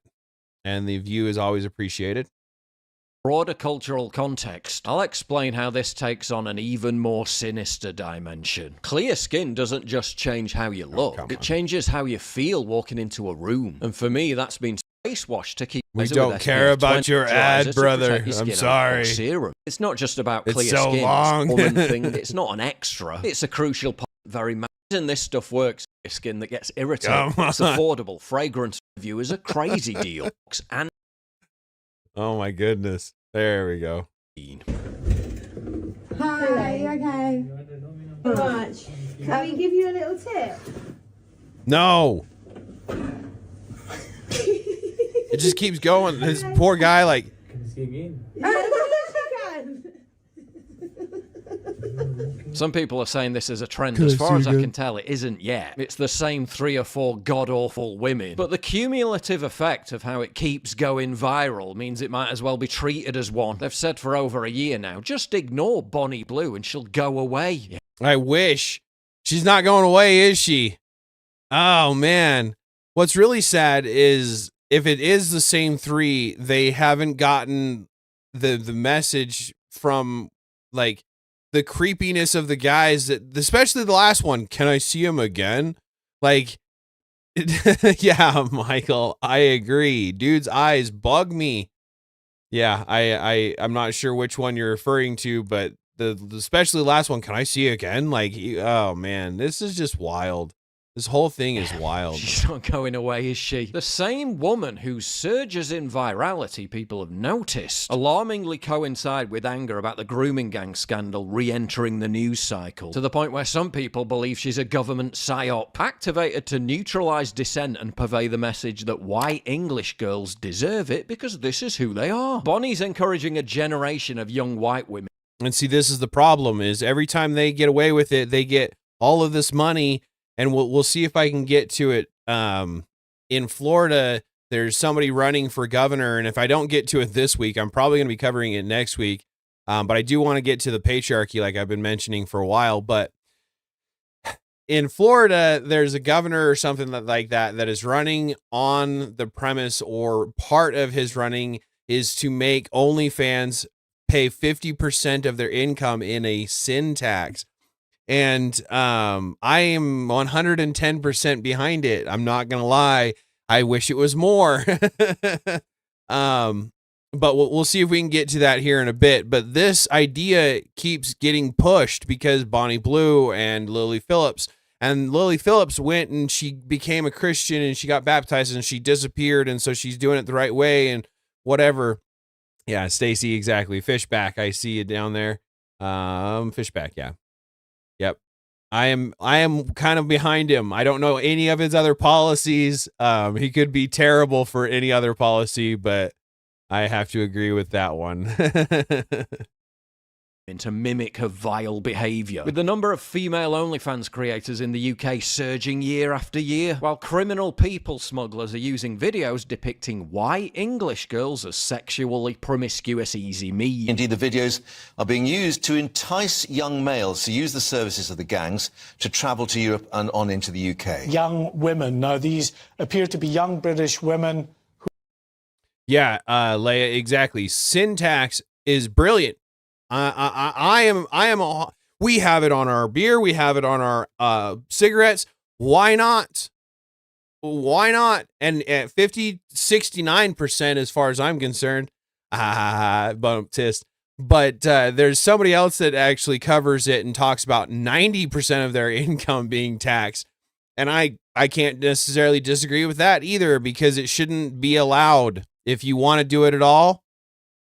and the view is always appreciated. Broader cultural context, I'll explain how this takes on an even more sinister dimension. Clear skin doesn't just change how you look, it changes how you feel walking into a room. And for me, that's been face wash to keep... We don't care about your ad, brother. I'm sorry. Serum. It's not just about clear it's so skin. long. It's a woman thing. It's not an extra. It's a crucial part. Very much. And this stuff works. Skin that gets irritated. It's affordable. Fragrance review is a crazy deal. And oh my goodness. There we go. Hi, you okay? How much? Can we give you a little tip? No. It just keeps going. This poor guy, like... Can I see again? Some people are saying this is a trend. As far as I can tell, it isn't yet. It's the same 3 or 4 god-awful women. But the cumulative effect of how it keeps going viral means it might as well be treated as one. They've said for over a year now, just ignore Bonnie Blue and she'll go away. I wish. She's not going away, is she? Oh, man. What's really sad is if it is the same 3, they haven't gotten the message from, like, the creepiness of the guys, that, especially the last one. Can I see him again? Like, yeah, Michael, I agree. Dude's eyes bug me. Yeah, I'm not sure which one you're referring to, but the especially the last one. Can I see again? Like, oh man, this is just wild. This whole thing is wild. She's not going away, is she? The same woman whose surges in virality people have noticed alarmingly coincide with anger about the grooming gang scandal re-entering the news cycle, to the point where some people believe she's a government psyop activated to neutralize dissent and purvey the message that white English girls deserve it because this is who they are. Bonnie's encouraging a generation of young white women. And see, this is the problem, is every time they get away with it, they get all of this money. And we'll see if I can get to it. In Florida, there's somebody running for governor, and if I don't get to it this week, I'm probably going to be covering it next week. But I do want to get to the patriarchy, like I've been mentioning for a while. But in Florida, there's a governor or something like that is running on the premise, or part of his running is to make OnlyFans pay 50% of their income in a sin tax. And I am 110% behind it. I'm not gonna lie. I wish it was more. But we'll see if we can get to that here in a bit. But this idea keeps getting pushed because Bonnie Blue and Lily Phillips. And Lily Phillips went and she became a Christian and she got baptized and she disappeared. And so she's doing it the right way and whatever. Yeah, Stacy, exactly. Fishback, I see you down there. Fishback, yeah. Yep. I am kind of behind him. I don't know any of his other policies. He could be terrible for any other policy, but I have to agree with that one. To mimic her vile behaviour, with the number of female OnlyFans creators in the UK surging year after year, while criminal people smugglers are using videos depicting white English girls as sexually promiscuous easy meat. Indeed, the videos are being used to entice young males to use the services of the gangs to travel to Europe and on into the UK. Young women. Now, these appear to be young British women. Yeah, Leia, exactly. Syntax is brilliant. We have it on our beer. We have it on our cigarettes. Why not? Why not? And at 69%, as far as I'm concerned, bump tist. But there's somebody else that actually covers it and talks about 90% of their income being taxed. And I can't necessarily disagree with that either, because it shouldn't be allowed. If you want to do it at all,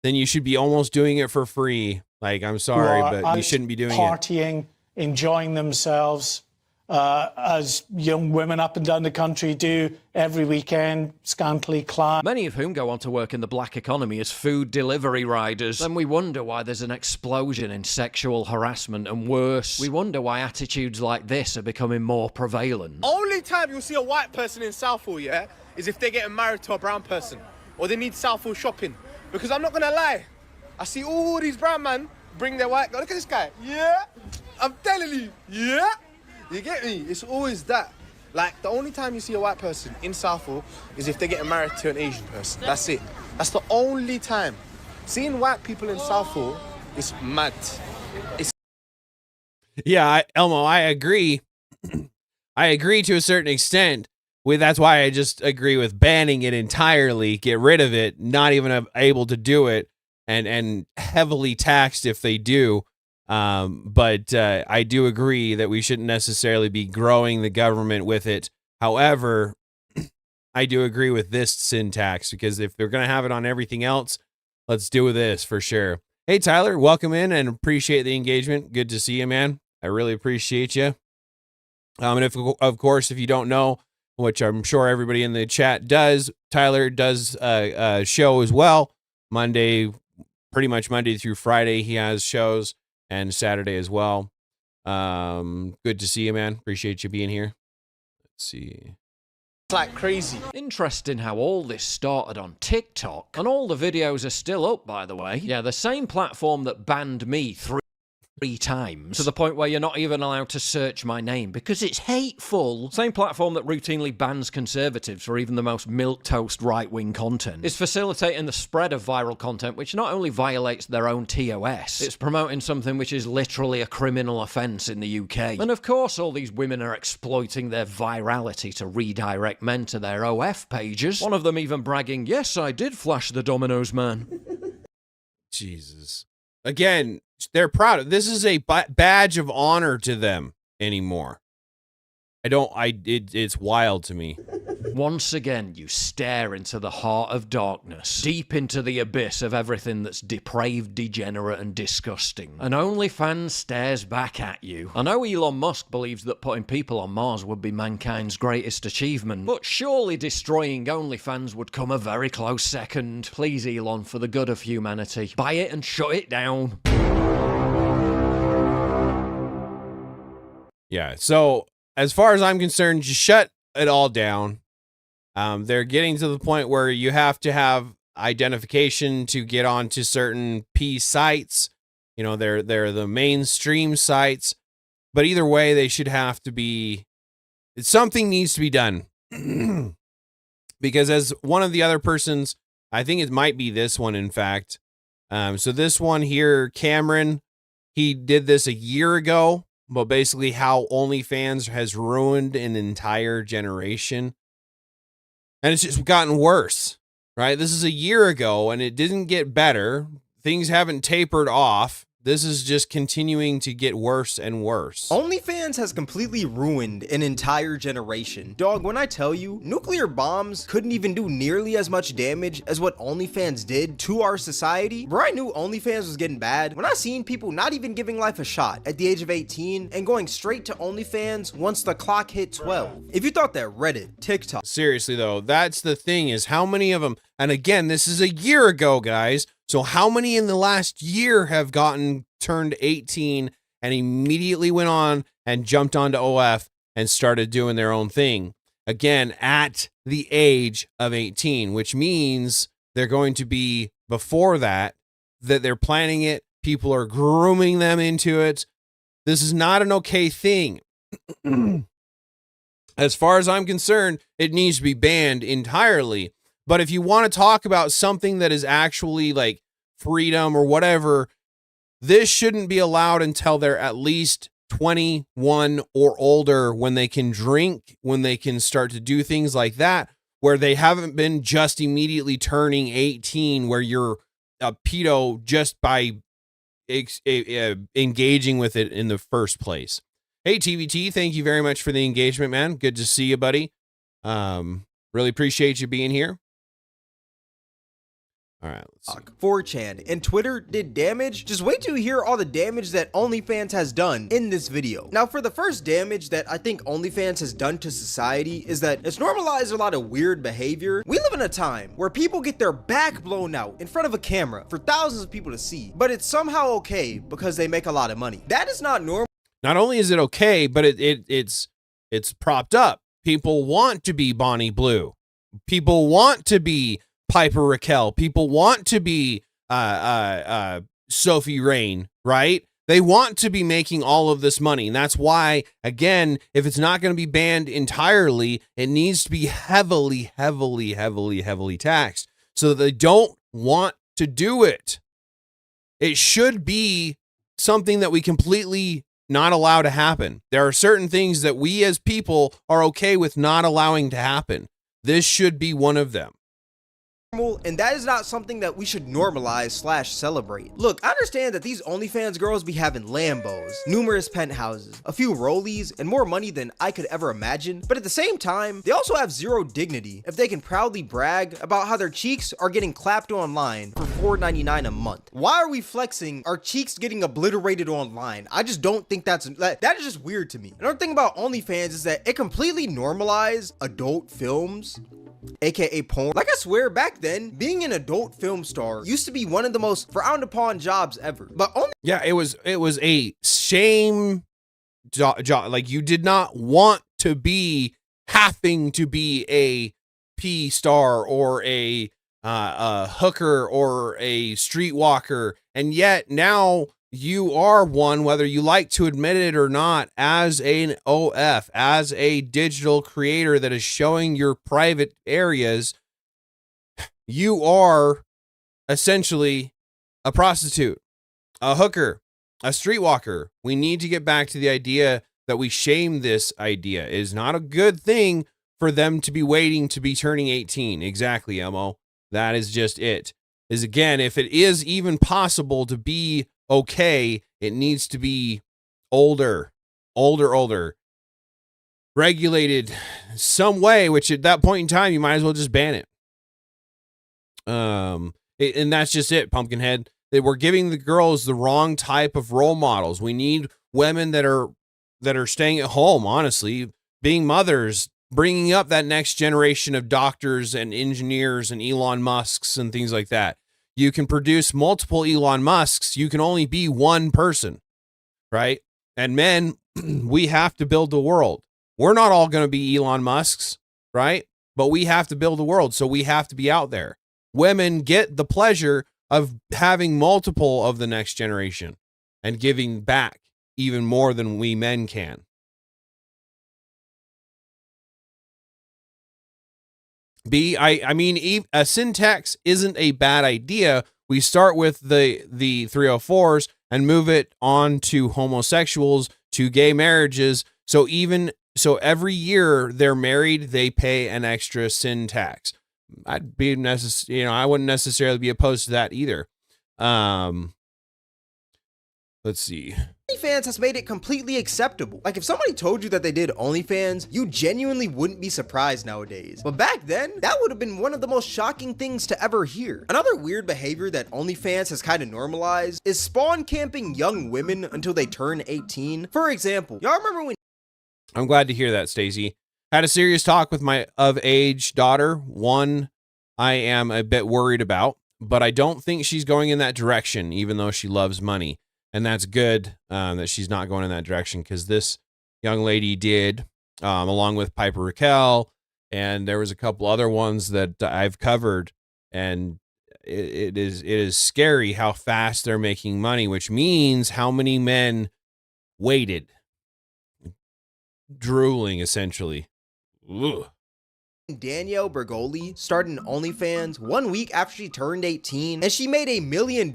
then you should be almost doing it for free. Like, I'm sorry, but you shouldn't be doing partying, enjoying themselves, as young women up and down the country do every weekend, scantily clad. Many of whom go on to work in the black economy as food delivery riders. Then we wonder why there's an explosion in sexual harassment, and worse, we wonder why attitudes like this are becoming more prevalent. Only time you'll see a white person in Southall, yeah, is if they're getting married to a brown person, or they need Southall shopping. Because I'm not gonna lie, I see all these brown men bring their white. Look at this guy. Yeah, I'm telling you. Yeah. You get me? It's always that. Like, the only time you see a white person in Southall is if they're getting married to an Asian person. That's it. That's the only time. Seeing white people in Southall is mad. Yeah, Elmo, I agree. I agree to a certain extent. That's why I just agree with banning it entirely. Get rid of it. Not even able to do it, and heavily taxed if they do. But I do agree that we shouldn't necessarily be growing the government with it. However, I do agree with this syntax, because if they're going to have it on everything else, let's do this for sure. Hey, Tyler, welcome in and appreciate the engagement. Good to see you, man. I really appreciate you. And if, of course, if you don't know, which I'm sure everybody in the chat does, Tyler does a show as well. Pretty much Monday through Friday, he has shows. And Saturday as well. Good to see you, man. Appreciate you being here. Let's see. It's like crazy. Interesting how all this started on TikTok. And all the videos are still up, by the way. Yeah, the same platform that banned me three times, to the point where you're not even allowed to search my name because it's hateful. Same platform that routinely bans conservatives for even the most milquetoast right-wing content is facilitating the spread of viral content which not only violates their own TOS, it's promoting something which is literally a criminal offence in the UK. And of course all these women are exploiting their virality to redirect men to their OF pages, one of them even bragging, "Yes, I did flash the Domino's man." Jesus. Again, they're proud of this. Is a badge of honor to them anymore. It's wild to me. Once again, you stare into the heart of darkness, deep into the abyss of everything that's depraved, degenerate, and disgusting. And OnlyFans stares back at you. I know Elon Musk believes that putting people on Mars would be mankind's greatest achievement, but surely destroying OnlyFans would come a very close second. Please, Elon, for the good of humanity, buy it and shut it down. Yeah, so as far as I'm concerned, just shut it all down. They're getting to the point where you have to have identification to get onto certain P sites. You know, they're the mainstream sites. But either way, they should have to be... Something needs to be done. Because as one of the other persons, I think it might be this one, in fact. So this one here, Cameron, he did this a year ago. But basically how OnlyFans has ruined an entire generation. And it's just gotten worse, right? This is a year ago and it didn't get better. Things haven't tapered off. This is just continuing to get worse and worse. OnlyFans has completely ruined an entire generation. Dog, when I tell you, nuclear bombs couldn't even do nearly as much damage as what OnlyFans did to our society. Bro, I knew OnlyFans was getting bad when I seen people not even giving life a shot at the age of 18 and going straight to OnlyFans once the clock hit 12. If you thought that Reddit, TikTok... Seriously though, that's the thing, is how many of them, and again, this is a year ago, guys, so how many in the last year have turned 18 and immediately went on and jumped onto OF and started doing their own thing? Again, at the age of 18, which means they're going to be before that they're planning it. People are grooming them into it. This is not an okay thing. As far as I'm concerned, it needs to be banned entirely. But if you want to talk about something that is actually like freedom or whatever, this shouldn't be allowed until they're at least 21 or older, when they can drink, when they can start to do things like that, where they haven't been just immediately turning 18, where you're a pedo just by engaging with it in the first place. Hey, TVT, thank you very much for the engagement, man. Good to see you, buddy. Really appreciate you being here. All right, let's see. 4chan and Twitter did damage. Just wait till you hear all the damage that OnlyFans has done in this video. Now, for the first damage that I think OnlyFans has done to society is that it's normalized a lot of weird behavior. We live in a time where people get their back blown out in front of a camera for thousands of people to see, but it's somehow okay because they make a lot of money. That is not normal. Not only is it okay, but it's propped up. People want to be Bonnie Blue. People want to be Piper Raquel. People want to be Sophie Rain, right? They want to be making all of this money. And that's why, again, if it's not going to be banned entirely, it needs to be heavily taxed so that they don't want to do it. It should be something that we completely not allow to happen. There are certain things that we as people are okay with not allowing to happen. This should be one of them. And that is not something that we should normalize / celebrate. Look, I understand that these OnlyFans girls be having Lambos, numerous penthouses, a few rollies, and more money than I could ever imagine, but at the same time, they also have zero dignity if they can proudly brag about how their cheeks are getting clapped online for $4.99 a month. Why are we flexing our cheeks getting obliterated online? I just don't think that is just weird to me. Another thing about OnlyFans is that it completely normalized adult films, aka porn. Like, I swear back then, being an adult film star used to be one of the most frowned upon jobs ever. But only it was a shame job. Like, you did not want to be having to be a P star or a hooker or a streetwalker, and yet now you are one, whether you like to admit it or not, as an OF, as a digital creator that is showing your private areas. You are essentially a prostitute, a hooker, a streetwalker. We need to get back to the idea that we shame this idea. It is not a good thing for them to be waiting to be turning 18. Exactly, Emo. That is just it. Is, again, if it is even possible to be okay, it needs to be older, regulated some way, which at that point in time, you might as well just ban it. And that's just it, Pumpkinhead. They were giving the girls the wrong type of role models. We need women that are staying at home, honestly, being mothers, bringing up that next generation of doctors and engineers and Elon Musks and things like that. You can produce multiple Elon Musks. You can only be one person, right? And men, we have to build the world. We're not all going to be Elon Musks, right? But we have to build the world, so we have to be out there. Women get the pleasure of having multiple of the next generation and giving back even more than we men can. I mean, a sin tax isn't a bad idea. We start with the 304s and move it on to homosexuals, to gay marriages. So every year they're married, they pay an extra sin tax. I wouldn't necessarily be opposed to that either. Let's see. OnlyFans has made it completely acceptable. Like, if somebody told you that they did OnlyFans, you genuinely wouldn't be surprised nowadays. But back then, that would have been one of the most shocking things to ever hear. Another weird behavior that OnlyFans has kind of normalized is spawn camping young women until they turn 18. For example, y'all remember when... I'm glad to hear that, Stacey. Had a serious talk with my of-age daughter. One I am a bit worried about, but I don't think she's going in that direction, even though she loves money. And that's good that she's not going in that direction, because this young lady did, along with Piper Raquel, and there was a couple other ones that I've covered, and it is scary how fast they're making money, which means how many men waited, drooling essentially. Ugh. Danielle Bergoli started an OnlyFans 1 week after she turned 18, and she made $1 million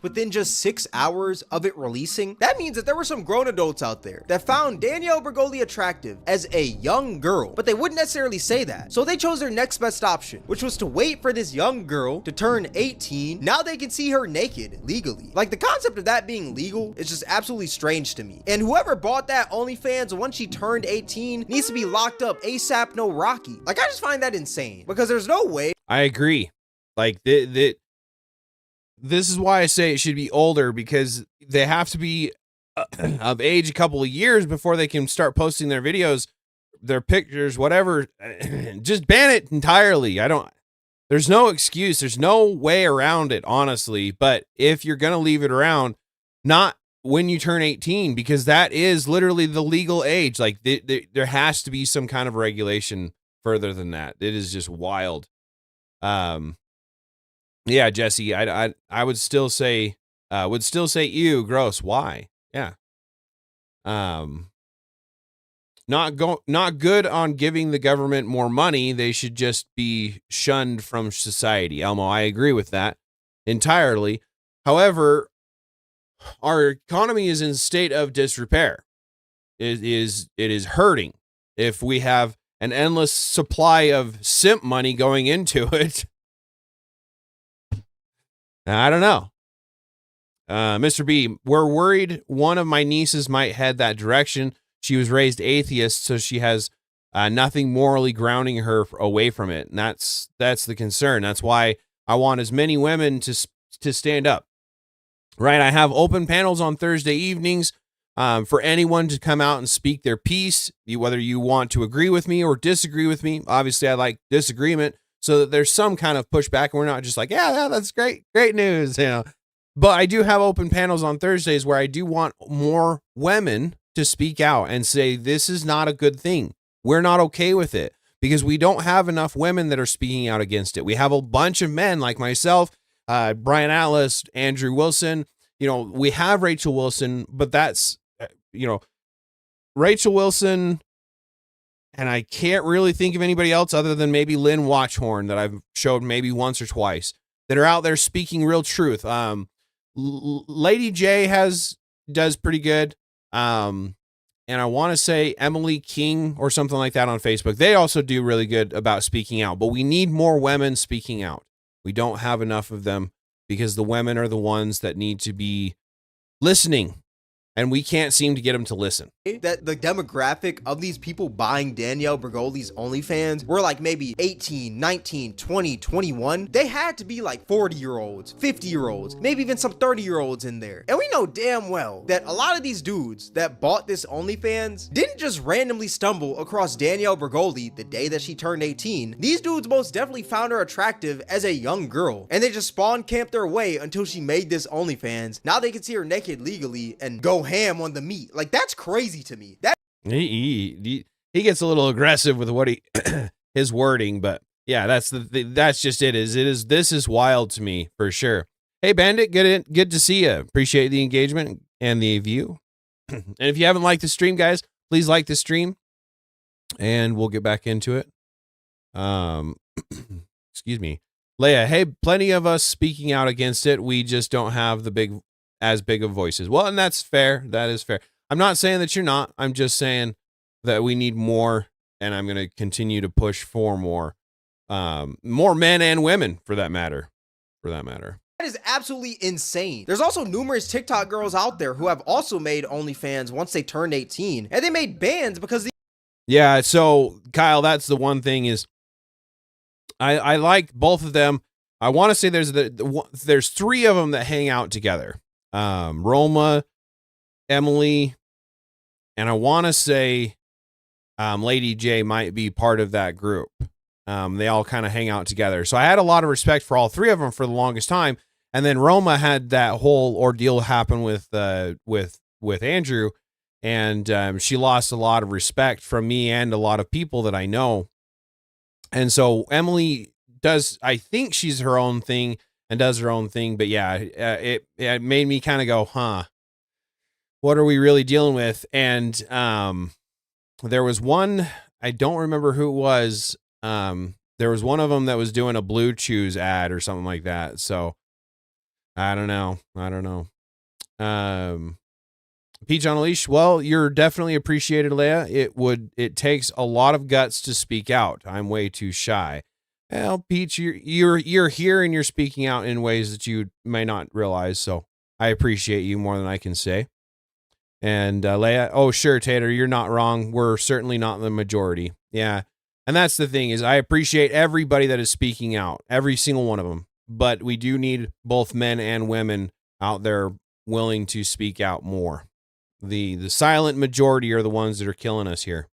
within just 6 hours of it releasing. That means that there were some grown adults out there that found Danielle Bergoli attractive as a young girl, but they wouldn't necessarily say that. So they chose their next best option, which was to wait for this young girl to turn 18. Now they can see her naked legally. Like, the concept of that being legal is just absolutely strange to me. And whoever bought that OnlyFans once she turned 18 needs to be locked up ASAP no Rocky. Like, I just find that insane, because there's no way. I agree. Like, this is why I say it should be older, because they have to be of age a couple of years before they can start posting their videos, their pictures, whatever. Just ban it entirely. There's no excuse. There's no way around it, honestly. But if you're going to leave it around, not when you turn 18, because that is literally the legal age. Like, there has to be some kind of regulation further than that. It is just wild. Yeah, Jesse, I would still say ew, gross. Why? Yeah. Not good on giving the government more money. They should just be shunned from society. Elmo, I agree with that entirely. However, our economy is in a state of disrepair. It is hurting. If we have an endless supply of simp money going into it, I don't know. Mr. B, we're worried one of my nieces might head that direction. She was raised atheist, so she has nothing morally grounding her away from it. And that's the concern. That's why I want as many women to stand up. Right? I have open panels on Thursday evenings for anyone to come out and speak their piece, whether you want to agree with me or disagree with me. Obviously, I like disagreement, so that there's some kind of pushback, and we're not just like, yeah, that's great news, you know. But I do have open panels on Thursdays where I do want more women to speak out and say, this is not a good thing. We're not okay with it, because we don't have enough women that are speaking out against it. We have a bunch of men like myself, Brian Atlas, Andrew Wilson. You know, we have Rachel Wilson, but that's, Rachel Wilson, and I can't really think of anybody else other than maybe Lynn Watchhorn that I've showed maybe once or twice that are out there speaking real truth. Lady J does pretty good. And I want to say Emily King or something like that on Facebook. They also do really good about speaking out, but we need more women speaking out. We don't have enough of them, because the women are the ones that need to be listening, and we can't seem to get them to listen. That the demographic of these people buying Danielle Bergoli's OnlyFans were like maybe 18, 19, 20, 21. They had to be like 40-year-olds, 50-year-olds, maybe even some 30-year-olds in there. And we know damn well that a lot of these dudes that bought this OnlyFans didn't just randomly stumble across Danielle Bergoli the day that she turned 18. These dudes most definitely found her attractive as a young girl, and they just spawn camped their way until she made this OnlyFans. Now they can see her naked legally and go ham on the meat. Like, that's crazy to me. That he gets a little aggressive with what his wording, but yeah, that's just it. This is wild to me for sure. Hey Bandit, good to see you. Appreciate the engagement and the view. And if you haven't liked the stream, guys, please like the stream, and we'll get back into it. Excuse me, Leia. Hey, plenty of us speaking out against it. We just don't have as big of voices. Well, and that's fair. That is fair. I'm not saying that you're not. I'm just saying that we need more, and I'm going to continue to push for more men and women for that matter. That is absolutely insane. There's also numerous TikTok girls out there who have also made OnlyFans once they turned 18, and they made bans because yeah. So Kyle, that's the one thing is I like both of them. I want to say there's three of them that hang out together. Roma, Emily, and I want to say Lady J might be part of that group. They all kind of hang out together. So I had a lot of respect for all three of them for the longest time. And then Roma had that whole ordeal happen with Andrew, and she lost a lot of respect from me and a lot of people that I know. And so Emily I think she's her own thing and does her own thing. But yeah, it made me kind of go, huh, what are we really dealing with? And there was one, I don't remember who it was, There was one of them that was doing a Blue Chews ad or something like that. So I don't know. Peach on a Leash. Well, you're definitely appreciated, Leia. It takes a lot of guts to speak out. I'm way too shy. Well, Peach, you're here and you're speaking out in ways that you may not realize. So I appreciate you more than I can say. And Leia, oh sure, Tater, you're not wrong. We're certainly not the majority. Yeah, and that's the thing is I appreciate everybody that is speaking out, every single one of them. But we do need both men and women out there willing to speak out more. The silent majority are the ones that are killing us here.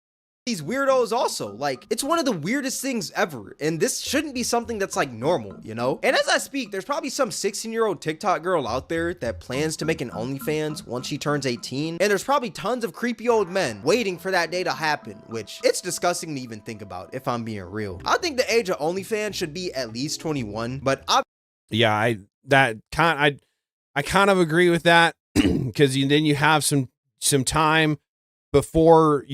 These weirdos also, like, it's one of the weirdest things ever, and this shouldn't be something that's like normal, you know? And as I speak, there's probably some 16-year-old TikTok girl out there that plans to make an OnlyFans once she turns 18, and there's probably tons of creepy old men waiting for that day to happen, which it's disgusting to even think about, if I'm being real. I think the age of OnlyFans should be at least 21, but yeah, I kind of agree with that, because then you have some time before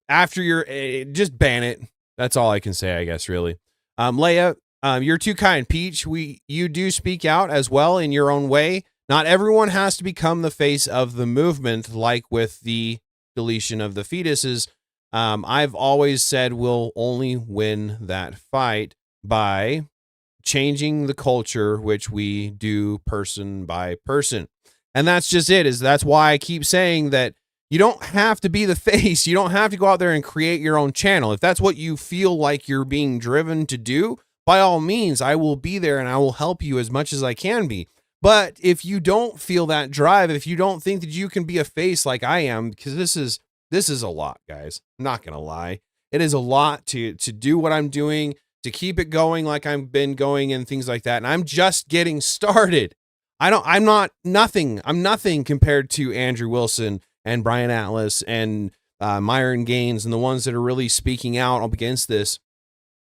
after you're just ban it. That's all I can say, I guess, really. Leia, you're too kind. Peach, you do speak out as well in your own way. Not everyone has to become the face of the movement, like with the deletion of the fetuses. I've always said we'll only win that fight by changing the culture, which we do person by person. And that's just it. That's why I keep saying that you don't have to be the face. You don't have to go out there and create your own channel. If that's what you feel like you're being driven to do, by all means, I will be there and I will help you as much as I can be. But if you don't feel that drive, if you don't think that you can be a face like I am, because this is a lot, guys. I'm not going to lie. It is a lot to do what I'm doing, to keep it going like I've been going and things like that. And I'm just getting started. I'm nothing compared to Andrew Wilson and Brian Atlas and Myron Gaines and the ones that are really speaking out up against this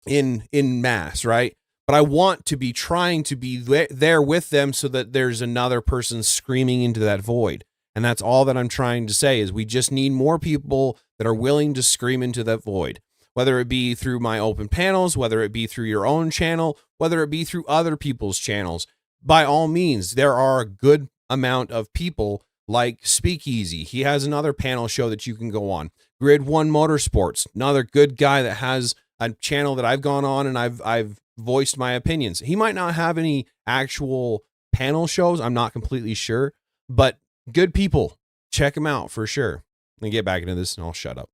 in mass, right? But I want to be trying to be there with them so that there's another person screaming into that void. And that's all that I'm trying to say is we just need more people that are willing to scream into that void, whether it be through my open panels, whether it be through your own channel, whether it be through other people's channels. By all means, there are a good amount of people like Speakeasy. He has another panel show that you can go on. Grid One Motorsports, another good guy that has a channel that I've gone on and I've voiced my opinions. He might not have any actual panel shows. I'm not completely sure, but good people. Check him out for sure. Let me get back into this and I'll shut up.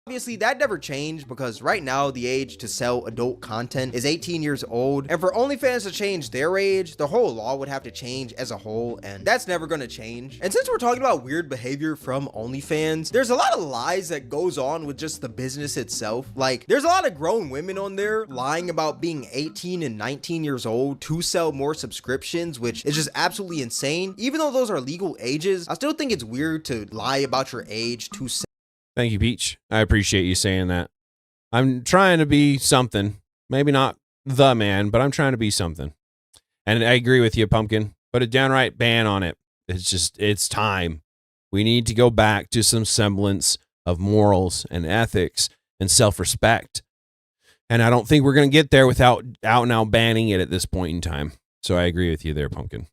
Obviously, that never changed because right now the age to sell adult content is 18 years old, and for OnlyFans to change their age, the whole law would have to change as a whole, and that's never going to change. And since we're talking about weird behavior from OnlyFans, there's a lot of lies that goes on with just the business itself. Like, there's a lot of grown women on there lying about being 18 and 19 years old to sell more subscriptions, which is just absolutely insane. Even though those are legal ages, I still think it's weird to lie about your age to sell. Thank you, Peach. I appreciate you saying that. I'm trying to be something. Maybe not the man, but I'm trying to be something. And I agree with you, Pumpkin. Put a downright ban on it. It's time. We need to go back to some semblance of morals and ethics and self-respect. And I don't think we're going to get there without out and out banning it at this point in time. So I agree with you there, Pumpkin.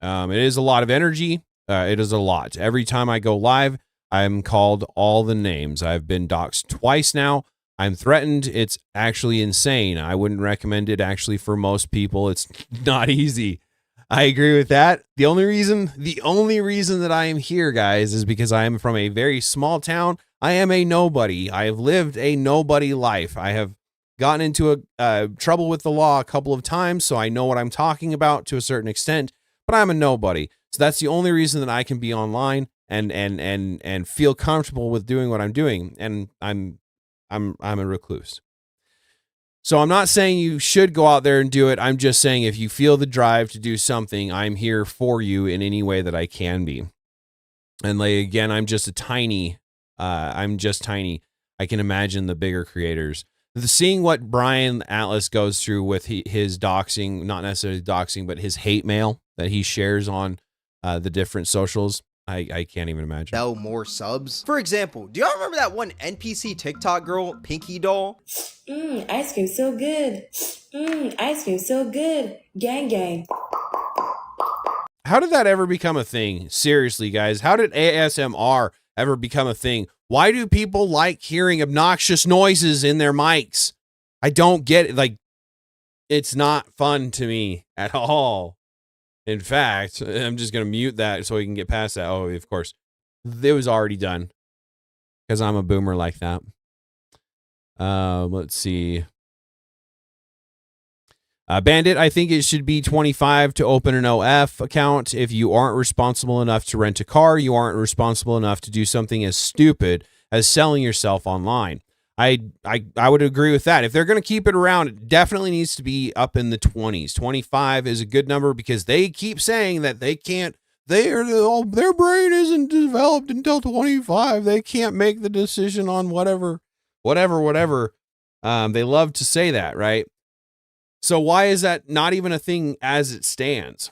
It is a lot of energy. It is a lot. Every time I go live, I'm called all the names. I've been doxxed twice now. I'm threatened. It's actually insane. I wouldn't recommend it actually for most people. It's not easy. I agree with that. The only reason that I am here, guys, is because I am from a very small town. I am a nobody. I have lived a nobody life. I have gotten into a trouble with the law a couple of times, so I know what I'm talking about to a certain extent, but I'm a nobody. So that's the only reason that I can be online and feel comfortable with doing what I'm doing. And I'm a recluse. So I'm not saying you should go out there and do it. I'm just saying if you feel the drive to do something, I'm here for you in any way that I can be. And like, again, I'm just tiny. I can imagine the bigger creators. Seeing what Brian Atlas goes through with his doxing, not necessarily doxing, but his hate mail that he shares on the different socials. I can't even imagine. Sell more subs. For example, do y'all remember that one NPC TikTok girl, Pinky Doll? Ice cream so good. Ice cream so good. Gang gang. How did that ever become a thing? Seriously, guys, how did ASMR ever become a thing? Why do people like hearing obnoxious noises in their mics? I don't get it. Like, it's not fun to me at all. In fact, I'm just going to mute that so we can get past that. Oh, of course. It was already done because I'm a boomer like that. Let's see. Bandit, I think it should be 25 to open an OF account. If you aren't responsible enough to rent a car, you aren't responsible enough to do something as stupid as selling yourself online. I would agree with that. If they're going to keep it around, it definitely needs to be up in the 20s. 25 is a good number because they keep saying that they can't, their brain isn't developed until 25. They can't make the decision on whatever. They love to say that, right? So why is that not even a thing as it stands?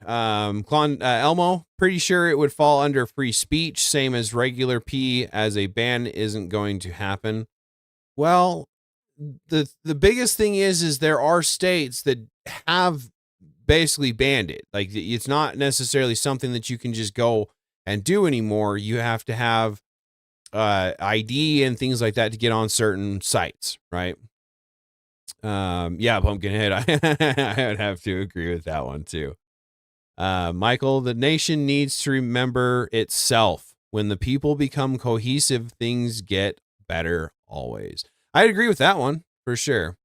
Elmo, pretty sure it would fall under free speech, same as regular P, as a ban isn't going to happen. Well, the biggest thing is there are states that have basically banned it. Like, it's not necessarily something that you can just go and do anymore. You have to have ID and things like that to get on certain sites, right? Yeah, Pumpkinhead, I would have to agree with that one too. Michael, the nation needs to remember itself. When the people become cohesive, things get better always. I'd agree with that one for sure.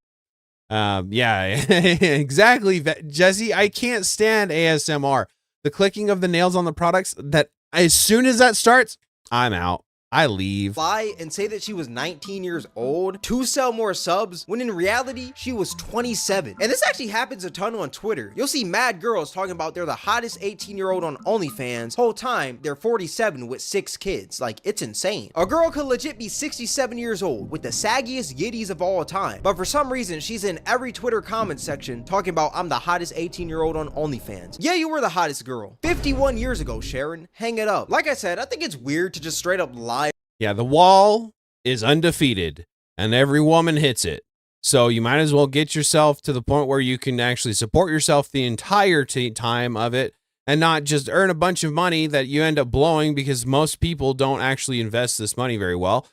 Yeah, exactly. Jesse, I can't stand ASMR. The clicking of the nails on the products, that as soon as that starts, I'm out. I leave. Lie and say that she was 19 years old to sell more subs when in reality she was 27. And this actually happens a ton on Twitter. You'll see mad girls talking about they're the hottest 18-year-old on OnlyFans. Whole time they're 47 with 6 kids. Like, it's insane. A girl could legit be 67 years old with the saggiest yitties of all time, but for some reason she's in every Twitter comment section talking about I'm the hottest 18-year-old on OnlyFans. Yeah, you were the hottest girl 51 years ago, Sharon. Hang it up. Like I said, I think it's weird to just straight up lie. Yeah, the wall is undefeated and every woman hits it. So you might as well get yourself to the point where you can actually support yourself the entire time of it and not just earn a bunch of money that you end up blowing because most people don't actually invest this money very well.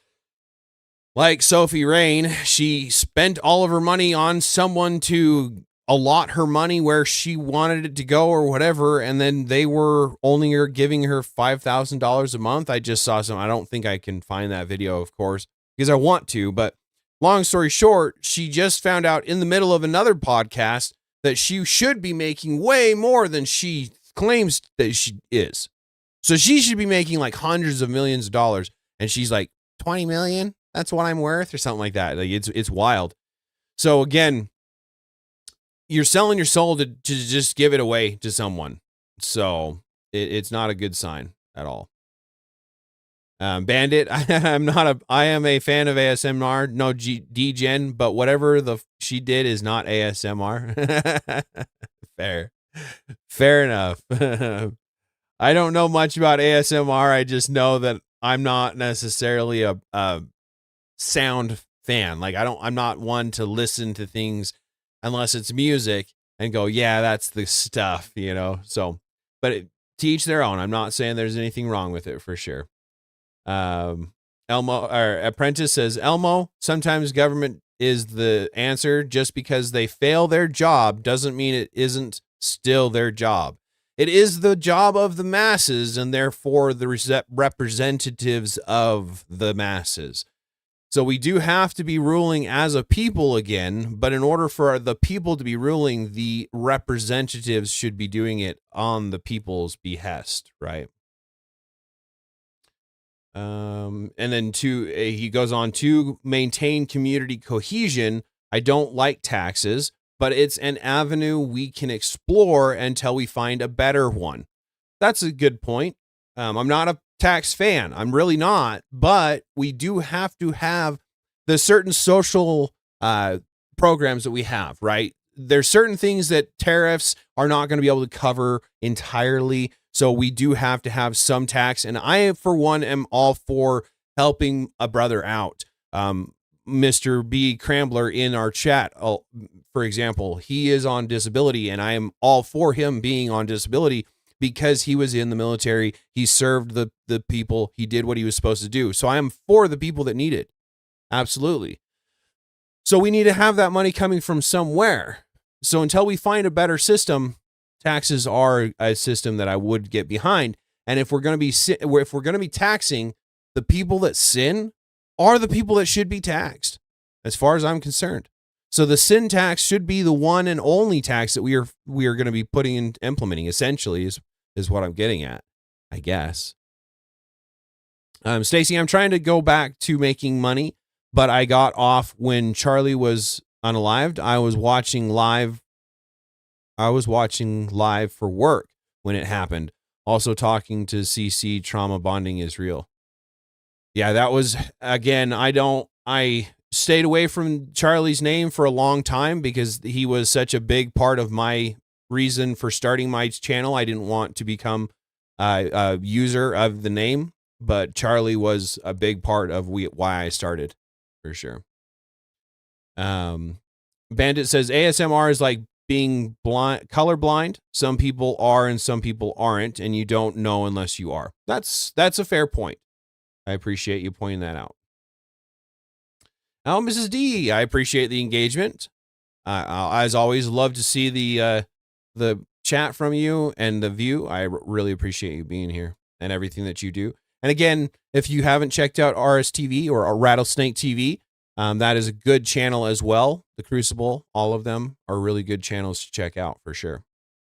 Like Sophie Rain, she spent all of her money on someone to allot her money where she wanted it to go or whatever, and then they were only giving her $5,000 a month. I just saw some. I don't think I can find that video, of course, because I want to, but long story short, she just found out in the middle of another podcast that she should be making way more than she claims that she is. So she should be making like hundreds of millions of dollars, and she's like, 20 million? That's what I'm worth, or something like that. Like, it's wild. So again, you're selling your soul to just give it away to someone. So it's not a good sign at all. Bandit, I am a fan of ASMR, no D-Gen, but whatever she did is not ASMR. Fair enough. I don't know much about ASMR. I just know that I'm not necessarily a sound fan. Like, I'm not one to listen to things unless it's music and go, yeah, that's the stuff, you know? So, but to each their own. I'm not saying there's anything wrong with it for sure. Elmo, or Apprentice says, Elmo, sometimes government is the answer. Just because they fail their job doesn't mean it isn't still their job. It is the job of the masses and therefore the representatives of the masses. So we do have to be ruling as a people again, but in order for the people to be ruling, the representatives should be doing it on the people's behest, right? And then he goes on to maintain community cohesion. I don't like taxes, but it's an avenue we can explore until we find a better one. That's a good point. I'm not a tax fan. I'm really not, but we do have to have the certain social programs that we have, right? there's certain things that tariffs are not going to be able to cover entirely. So we do have to have some tax. And I, for one, am all for helping a brother out. Mr. B. Crambler in our chat, for example, he is on disability, and I am all for him being on disability because he was in the military. He served the people. He did what he was supposed to do. So I am for the people that need it. Absolutely. So we need to have that money coming from somewhere. So until we find a better system, taxes are a system that I would get behind. And if we're going to be taxing, the people that sin are the people that should be taxed, as far as I'm concerned. So the sin tax should be the one and only tax that we are going to be putting and implementing, essentially, is what I'm getting at, I guess. Stacy, I'm trying to go back to making money, but I got off when Charlie was unalived. I was watching live for work when it happened. Also talking to CC, trauma bonding is real. Yeah, that was, again, I stayed away from Charlie's name for a long time because he was such a big part of my reason for starting my channel. I didn't want to become a user of the name, but Charlie was a big part of why I started, for sure. Bandit says ASMR is like being colorblind. Some people are and some people aren't, and you don't know unless you are. That's a fair point. I appreciate you pointing that out. Mrs. D, I appreciate the engagement. As always, love to see the chat from you and the view. I really appreciate you being here and everything that you do. And again, if you haven't checked out RSTV or Rattlesnake TV, that is a good channel as well. The Crucible, all of them are really good channels to check out for sure.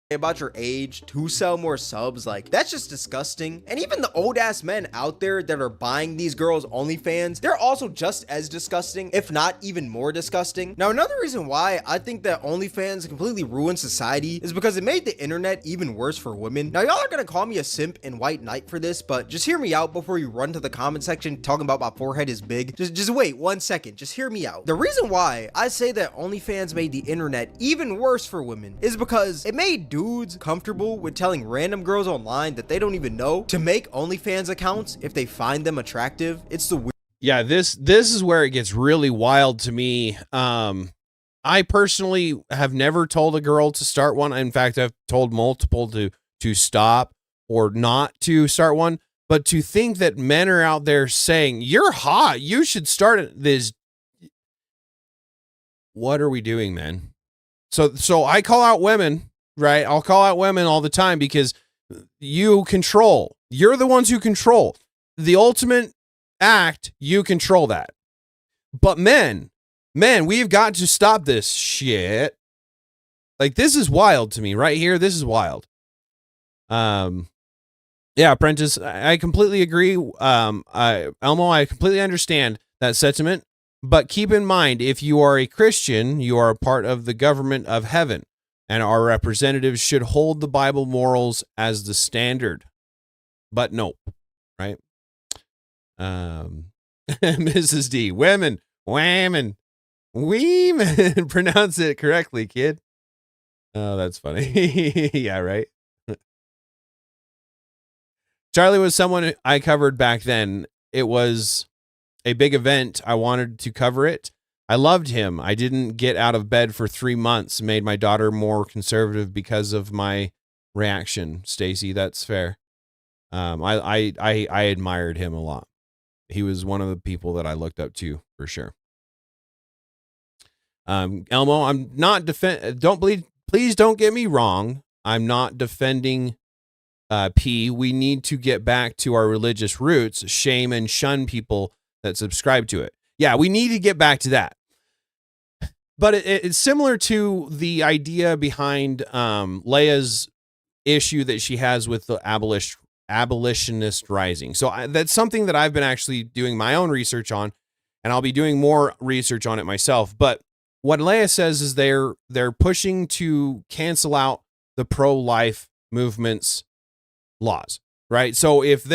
About your age to sell more subs, like, that's just disgusting. And even the old ass men out there that are buying these girls OnlyFans, they're also just as disgusting, if not even more disgusting. Now, another reason why I think that OnlyFans completely ruined society is because it made the internet even worse for women. Now, y'all are gonna call me a simp and white knight for this, but just hear me out before you run to the comment section talking about my forehead is big. Just wait 1 second, just hear me out. The reason why I say that OnlyFans made the internet even worse for women is because it made dudes comfortable with telling random girls online that they don't even know to make OnlyFans accounts if they find them attractive. It's the weird. Yeah, this is where it gets really wild to me. I personally have never told a girl to start one. In fact, I've told multiple to stop or not to start one. But to think that men are out there saying, you're hot, you should start this. What are we doing, man? So I call out women. Right. I'll call out women all the time because you control. You're the ones who control. The ultimate act, you control that. But men, we've got to stop this shit. Like, this is wild to me right here. This is wild. Yeah, Apprentice, I completely agree. Elmo, I completely understand that sentiment. But keep in mind, if you are a Christian, you are a part of the government of heaven. And our representatives should hold the Bible morals as the standard. But nope, right? Mrs. D, women, whammon, weeman. Pronounce it correctly, kid. Oh, that's funny. Yeah, right? Charlie was someone I covered back then. It was a big event. I wanted to cover it. I loved him. I didn't get out of bed for 3 months, made my daughter more conservative because of my reaction. Stacy, that's fair. I admired him a lot. He was one of the people that I looked up to for sure. Elmo, I'm not please don't get me wrong. I'm not defending P. We need to get back to our religious roots, shame and shun people that subscribe to it. Yeah, we need to get back to that. But it's similar to the idea behind Leia's issue that she has with the abolitionist rising. So that's something that I've been actually doing my own research on, and I'll be doing more research on it myself. But what Leia says is they're pushing to cancel out the pro-life movement's laws, right? So if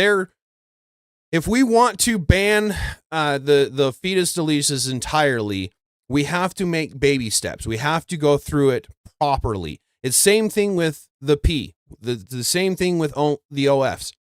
we want to ban the fetus deletions entirely, we have to make baby steps. We have to go through it properly. It's same thing with the P, the same thing with the OFs.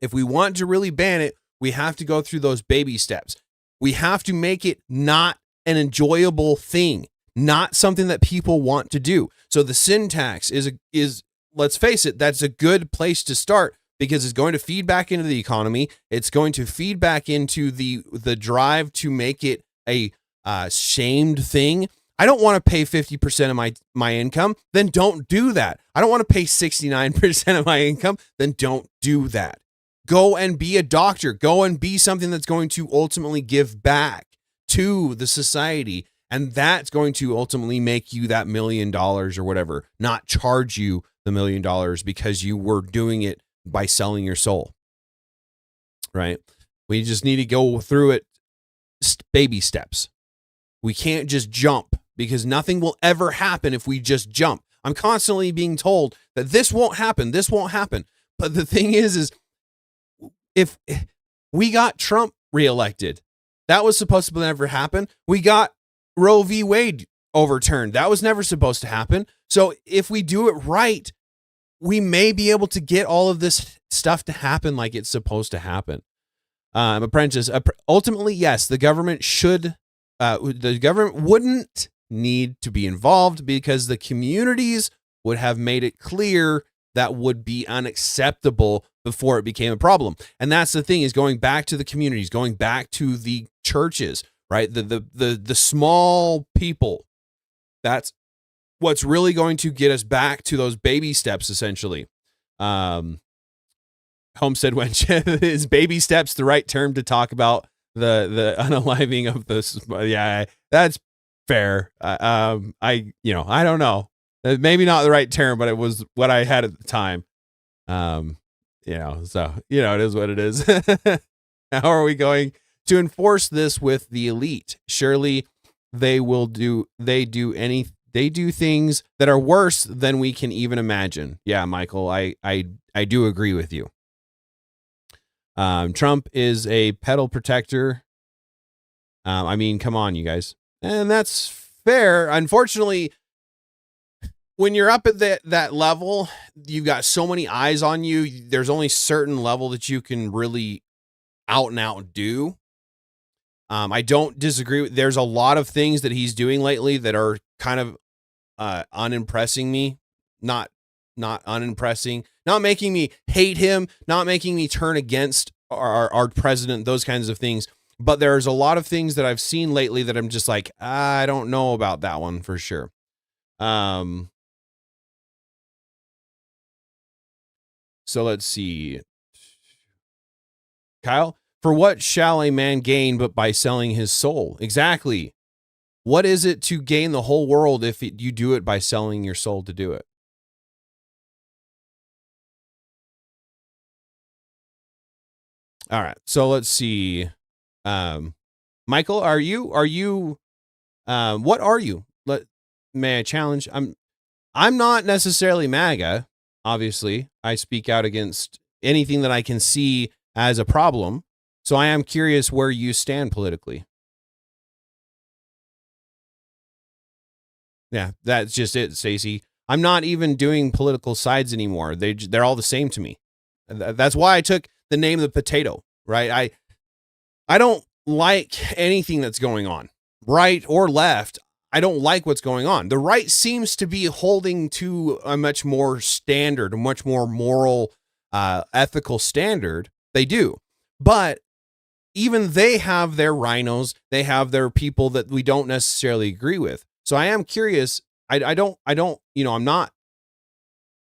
If we want to really ban it, we have to go through those baby steps. We have to make it not an enjoyable thing, not something that people want to do. So the sin tax is let's face it, that's a good place to start because it's going to feed back into the economy. It's going to feed back into the drive to make it a shamed thing. I don't want to pay 50% of my income, then don't do that. I don't want to pay 69% of my income, then don't do that. Go and be a doctor. Go and be something that's going to ultimately give back to the society. And that's going to ultimately make you that $1 million or whatever, not charge you the $1 million because you were doing it by selling your soul. Right? We just need to go through it baby steps. We can't just jump because nothing will ever happen if we just jump. I'm constantly being told that this won't happen. This won't happen. But the thing is if we got Trump reelected, that was supposed to never happen. We got Roe v. Wade overturned. That was never supposed to happen. So if we do it right, we may be able to get all of this stuff to happen like it's supposed to happen. Apprentice, ultimately, yes, the government wouldn't need to be involved because the communities would have made it clear that would be unacceptable before it became a problem. And that's the thing, is going back to the communities, going back to the churches, right? The small people. That's what's really going to get us back to those baby steps, essentially. Homestead Wench, is baby steps the right term to talk about the unaliving of this? Yeah, that's fair. I don't know. Maybe not the right term, but it was what I had at the time. So it is what it is. How are we going to enforce this with the elite? Surely they do things that are worse than we can even imagine. Yeah, Michael, I do agree with you. Trump is a pedal protector. I mean, come on, you guys. And that's fair. Unfortunately, when you're up at that level, you've got so many eyes on you. There's only certain level that you can really out and out do. I don't disagree with, there's a lot of things that he's doing lately that are kind of unimpressing me. Not unimpressing, not making me hate him, not making me turn against our president, those kinds of things. But there's a lot of things that I've seen lately that I'm just like, I don't know about that one for sure. So let's see. Kyle, for what shall a man gain but by selling his soul? Exactly. What is it to gain the whole world if you do it by selling your soul to do it? All right. So let's see. Michael, are you, what are you? May I challenge? I'm not necessarily MAGA. Obviously, I speak out against anything that I can see as a problem. So I am curious where you stand politically. Yeah, that's just it, Stacey. I'm not even doing political sides anymore. They're all the same to me. That's why I took the name of the potato, right? I don't like anything that's going on, right or left. I don't like what's going on. The right seems to be holding to a much more standard, a much more moral, ethical standard. They do. But even they have their rhinos. They have their people that we don't necessarily agree with. So I am curious. I'm not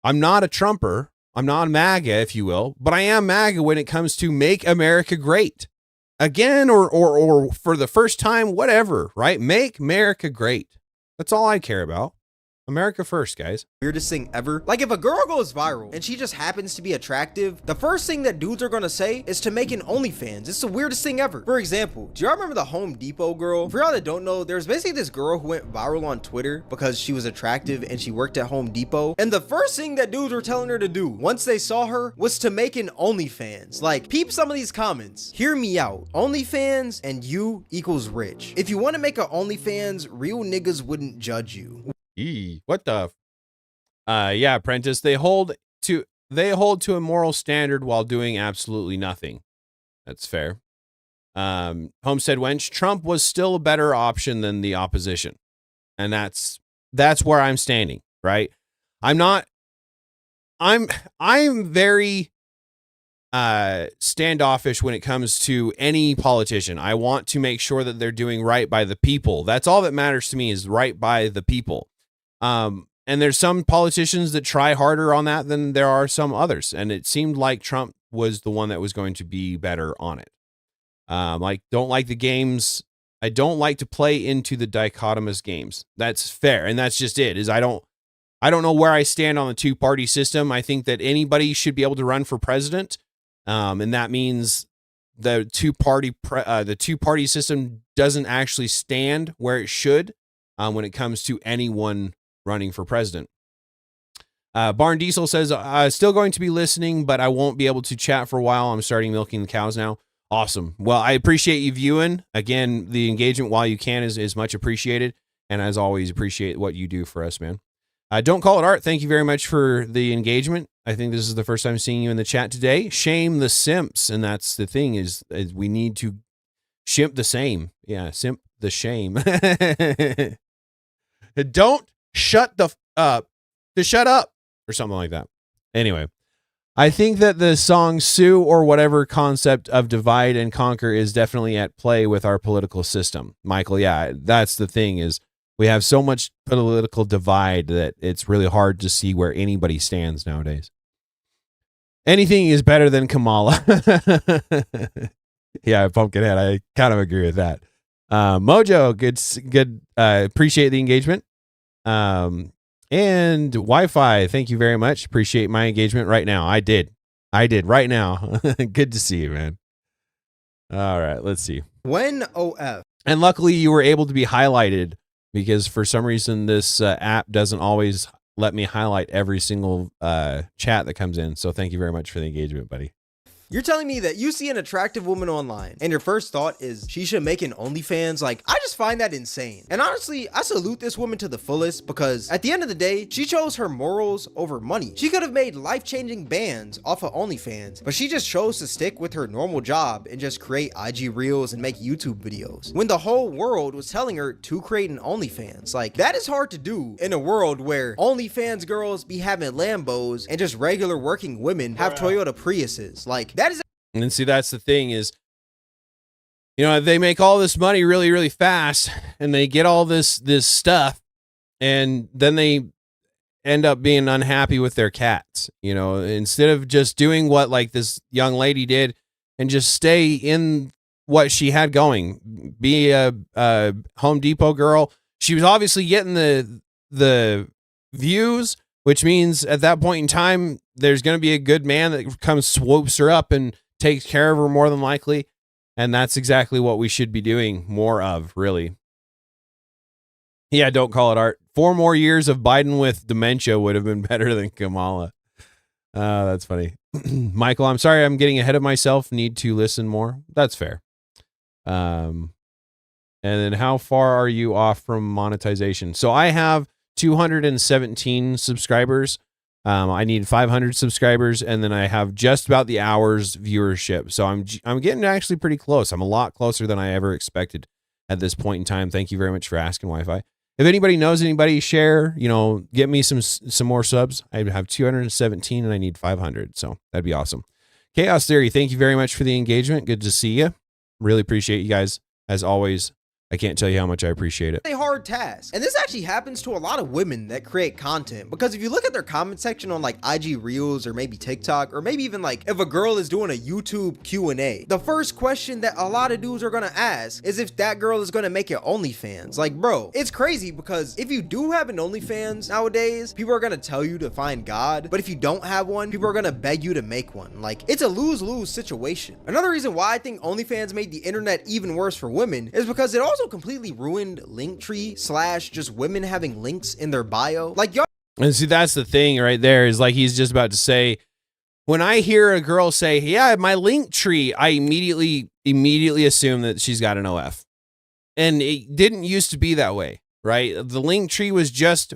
a Trumper. I'm not a MAGA, if you will, but I am MAGA when it comes to make America great again, or for the first time, whatever, right? Make America great. That's all I care about. America first, guys. Weirdest thing ever. Like, if a girl goes viral and she just happens to be attractive, the first thing that dudes are gonna say is to make an OnlyFans. It's the weirdest thing ever. For example, do y'all remember the Home Depot girl? For y'all that don't know, there's basically this girl who went viral on Twitter because she was attractive and she worked at Home Depot. And the first thing that dudes were telling her to do once they saw her was to make an OnlyFans. Like, peep some of these comments. Hear me out. OnlyFans and you equals rich. If you want to make an OnlyFans, real niggas wouldn't judge you. What the? Yeah, Apprentice. They hold to a moral standard while doing absolutely nothing. That's fair. Homestead Wench. Trump was still a better option than the opposition, and that's where I'm standing. Right. I'm very standoffish when it comes to any politician. I want to make sure that they're doing right by the people. That's all that matters to me, is right by the people. And there's some politicians that try harder on that than there are some others. And it seemed like Trump was the one that was going to be better on it. Don't like the games. I don't like to play into the dichotomous games. That's fair. And that's just it, is I don't know where I stand on the two-party system. I think that anybody should be able to run for president. And that means the two-party system doesn't actually stand where it should when it comes to anyone running for president. Barn Diesel says, still going to be listening, but I won't be able to chat for a while. I'm starting milking the cows now. Awesome. Well, I appreciate you viewing. Again, the engagement while you can is much appreciated. And as always, appreciate what you do for us, man. Don't Call It Art. Thank you very much for the engagement. I think this is the first time seeing you in the chat today. Shame the simps. And that's the thing is we need to shimp the same. Yeah, simp the shame. Don't shut the up to shut up or something like that. Anyway, I think that the song Sue or whatever concept of divide and conquer is definitely at play with our political system. Michael, yeah, that's the thing is we have so much political divide that it's really hard to see where anybody stands nowadays. Anything is better than Kamala. Yeah, Pumpkinhead, I kind of agree with that. Mojo, good. Appreciate the engagement. And Wi-Fi, thank you very much. Appreciate my engagement right now. I did right now. Good to see you, man. All right, let's see. When OF. And luckily you were able to be highlighted because for some reason this app doesn't always let me highlight every single chat that comes in. So thank you very much for the engagement, buddy. You're telling me that you see an attractive woman online and your first thought is she should make an OnlyFans? Like, I just find that insane. And honestly, I salute this woman to the fullest because at the end of the day, she chose her morals over money. She could have made life-changing bands off of OnlyFans, but she just chose to stick with her normal job and just create IG Reels and make YouTube videos when the whole world was telling her to create an OnlyFans. Like, that is hard to do in a world where OnlyFans girls be having Lambos and just regular working women have Toyota Priuses. Like, that is. And see, that's the thing is, they make all this money really, really fast and they get all this stuff and then they end up being unhappy with their cats, instead of just doing what like this young lady did and just stay in what she had going, be a Home Depot girl. She was obviously getting the views, which means at that point in time, there's going to be a good man that comes, swoops her up and takes care of her more than likely. And that's exactly what we should be doing more of, really. Yeah, don't call it art. 4 more years of Biden with dementia would have been better than Kamala. That's funny. Michael, I'm sorry I'm getting ahead of myself. Need to listen more. That's fair. And then how far are you off from monetization? So I have 217 subscribers. I need 500 subscribers, and then I have just about the hour's viewership. So I'm getting actually pretty close. I'm a lot closer than I ever expected at this point in time. Thank you very much for asking, Wi-Fi. If anybody knows anybody, share. Get me some more subs. I have 217, and I need 500. So that'd be awesome. Chaos Theory, thank you very much for the engagement. Good to see you. Really appreciate you guys as always. I can't tell you how much I appreciate it. A hard task. And this actually happens to a lot of women that create content, because if you look at their comment section on like IG Reels or maybe TikTok, or maybe even like if a girl is doing a YouTube Q&A, the first question that a lot of dudes are gonna ask is if that girl is gonna make it OnlyFans. Like, bro, it's crazy, because if you do have an OnlyFans nowadays, people are gonna tell you to find God, but if you don't have one, people are gonna beg you to make one. Like, it's a lose-lose situation. Another reason why I think OnlyFans made the internet even worse for women is because it also completely ruined Linktree / just women having links in their bio. Like, y'all. And see, that's the thing right there, is like he's just about to say, when I hear a girl say, yeah, my Linktree, I immediately assume that she's got an OF. And it didn't used to be that way, right? The Linktree was just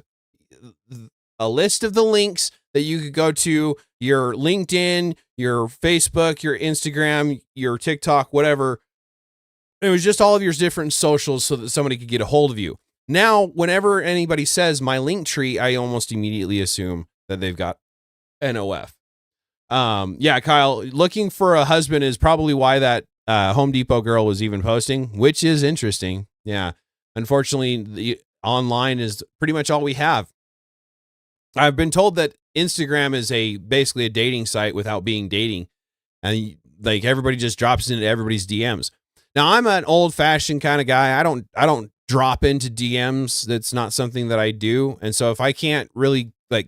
a list of the links that you could go to your LinkedIn, your Facebook, your Instagram, your TikTok, whatever. It was just all of your different socials so that somebody could get a hold of you. Now, whenever anybody says my Linktree, I almost immediately assume that they've got an OF. Yeah, Kyle, looking for a husband is probably why that Home Depot girl was even posting, which is interesting. Yeah, unfortunately, the online is pretty much all we have. I've been told that Instagram is basically a dating site without being dating, and like everybody just drops into everybody's DMs. Now, I'm an old-fashioned kind of guy. I don't drop into DMs. That's not something that I do. And so if I can't really like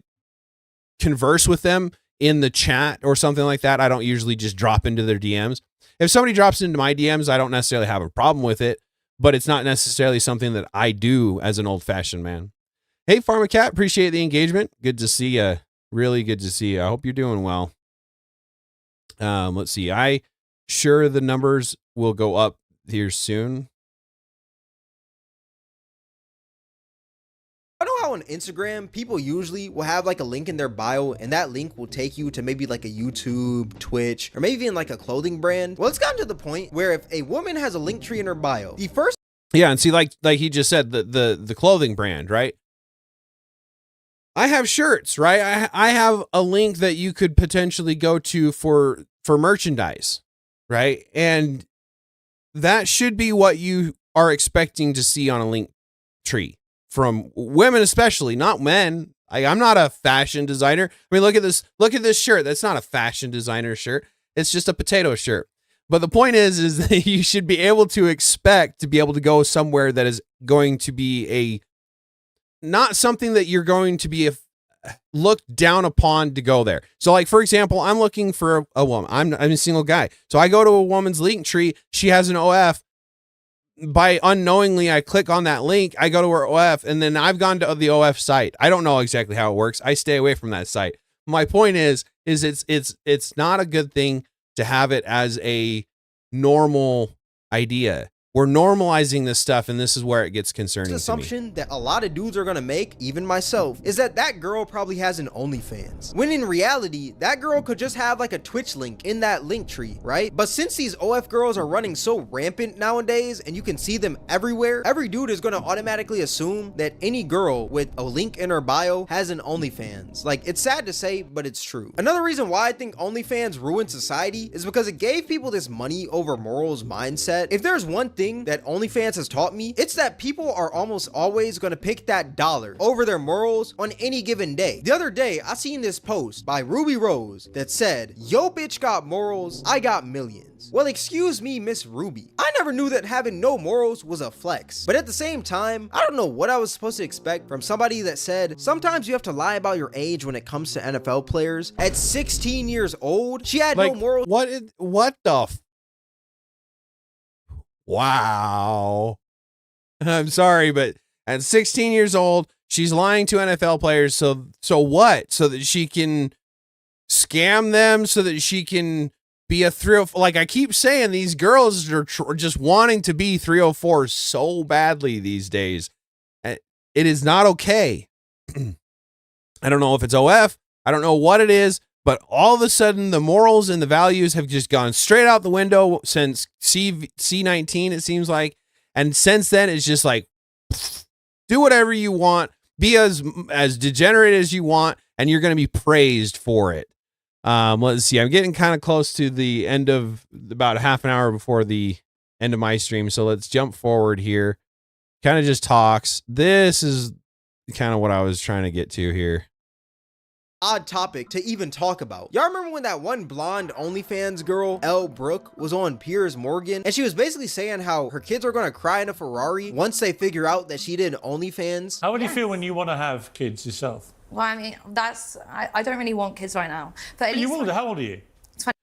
converse with them in the chat or something like that, I don't usually just drop into their DMs. If somebody drops into my DMs, I don't necessarily have a problem with it, but it's not necessarily something that I do as an old-fashioned man. Hey, Pharmacat, appreciate the engagement. Good to see you. Really good to see you. I hope you're doing well. Let's see. Sure the numbers will go up here soon. I know how on Instagram, people usually will have like a link in their bio, and that link will take you to maybe like a YouTube, Twitch, or maybe even like a clothing brand. Well, it's gotten to the point where if a woman has a link tree in her bio, the first... Yeah, and see, like he just said, the clothing brand, right? I have shirts, right? I have a link that you could potentially go to for merchandise, right? And that should be what you are expecting to see on a link tree from women, especially, not men. I'm not a fashion designer. I mean, look at this shirt. That's not a fashion designer shirt. It's just a potato shirt. But the point is that you should be able to expect to be able to go somewhere that is going to be not something that you're going to be looked down upon to go there. So like, for example, I'm looking for a woman. I'm a single guy. So I go to a woman's link tree. She has an OF. By unknowingly, I click on that link. I go to her OF, and then I've gone to the OF site. I don't know exactly how it works. I stay away from that site. My point is it's not a good thing to have it as a normal idea. We're normalizing this stuff, and this is where it gets concerning. The assumption that a lot of dudes are gonna make, even myself, is that that girl probably has an OnlyFans. When in reality, that girl could just have like a Twitch link in that link tree, right? But since these OF girls are running so rampant nowadays, and you can see them everywhere, every dude is gonna automatically assume that any girl with a link in her bio has an OnlyFans. Like, it's sad to say, but it's true. Another reason why I think OnlyFans ruined society is because it gave people this money over morals mindset. If there's one thing that OnlyFans has taught me, it's that people are almost always going to pick that dollar over their morals on any given day. The other day, I seen this post by Ruby Rose that said, "Yo bitch got morals, I got millions." Well, excuse me, Miss Ruby. I never knew that having no morals was a flex. But at the same time, I don't know what I was supposed to expect from somebody that said, sometimes you have to lie about your age when it comes to NFL players. At 16 years old, she had no morals. What the wow. I'm sorry, but at 16 years old, she's lying to NFL players. So what? So that she can scam them, so that she can be a 304. Like I keep saying, these girls are just wanting to be 304 so badly these days. It is not okay. I don't know if it's OF. I don't know what it is. But all of a sudden, the morals and the values have just gone straight out the window since C19, it seems like. And since then, it's just like, do whatever you want, be as degenerate as you want, and you're going to be praised for it. Let's see. I'm getting kind of close to the end of about half an hour before the end of my stream. So let's jump forward here. Kind of just talks. This is kind of what I was trying to get to here. Odd topic to even talk about. Y'all remember when that one blonde OnlyFans girl, Elle Brooke, was on Piers Morgan, and she was basically saying how her kids are gonna cry in a Ferrari once they figure out that she did OnlyFans? How would you feel when you want to have kids yourself? Well, I mean, I don't really want kids right now. But at You least will. How old are you?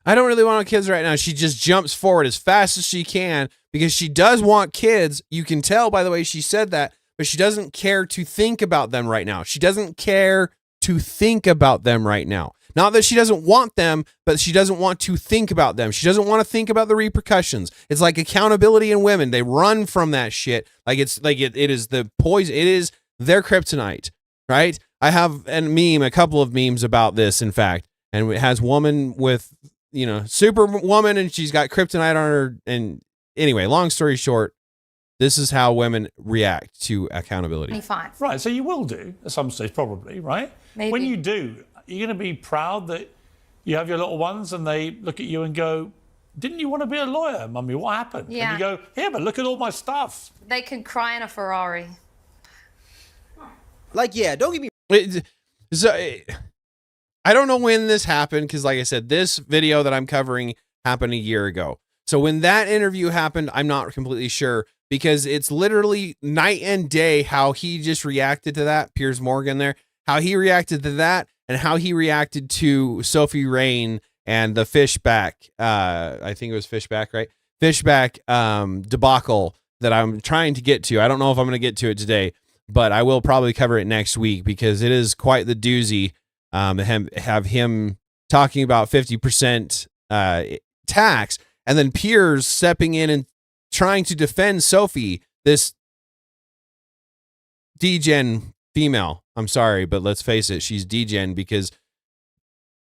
I don't really want kids right now. She just jumps forward as fast as she can because she does want kids. You can tell by the way she said that, but she doesn't care to think about them right now. She doesn't care to think about them right now. Not that she doesn't want them, but she doesn't want to think about them. She doesn't want to think about the repercussions. It's like accountability in women. They run from that shit. Like it is the poison. It is their kryptonite, right? I have a couple of memes about this, in fact, and it has woman with, superwoman, and she's got kryptonite on her. And anyway, long story short, this is how women react to accountability. 25. Right, so you will do at some stage, probably, right? Maybe. When you do, you're going to be proud that you have your little ones and they look at you and go, didn't you want to be a lawyer, Mummy? What happened? Yeah. And you go, yeah, but look at all my stuff. They can cry in a Ferrari. Like, yeah, don't get me. I don't know when this happened because, like I said, this video that I'm covering happened a year ago. So when that interview happened, I'm not completely sure because it's literally night and day how he just reacted to that. Piers Morgan there, how he reacted to that and how he reacted to Sophie Rain and the Fishback. I think it was Fishback, right? Fishback debacle that I'm trying to get to. I don't know if I'm going to get to it today, but I will probably cover it next week because it is quite the doozy. Have him talking about 50% tax, and then Piers stepping in and trying to defend Sophie, this degen female. I'm sorry, but let's face it, she's degen because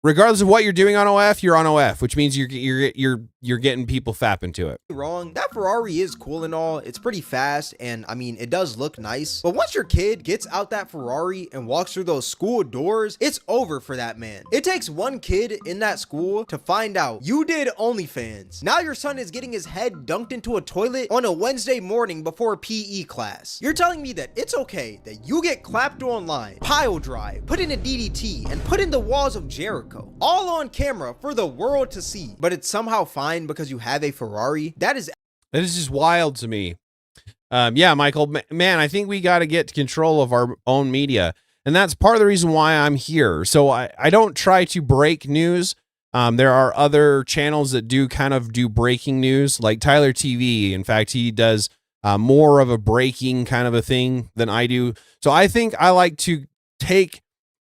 regardless of what you're doing on OF, you're on OF, which means you're getting people fapping to it. Wrong. That Ferrari is cool and all. It's pretty fast, and I mean, it does look nice. But once your kid gets out that Ferrari and walks through those school doors, it's over for that man. It takes one kid in that school to find out you did OnlyFans. Now your son is getting his head dunked into a toilet on a Wednesday morning before PE class. You're telling me that it's okay that you get clapped online, pile drive, put in a DDT, and put in the walls of Jericho, all on camera for the world to see, but it's somehow fine because you have a Ferrari? That is just wild to me. Yeah, Michael, man, I think we got to get control of our own media, and that's part of the reason why I'm here. So I don't try to break news. There are other channels that do breaking news, like Tyler TV. In fact, he does more of a breaking kind of a thing than I do. So I think I like to take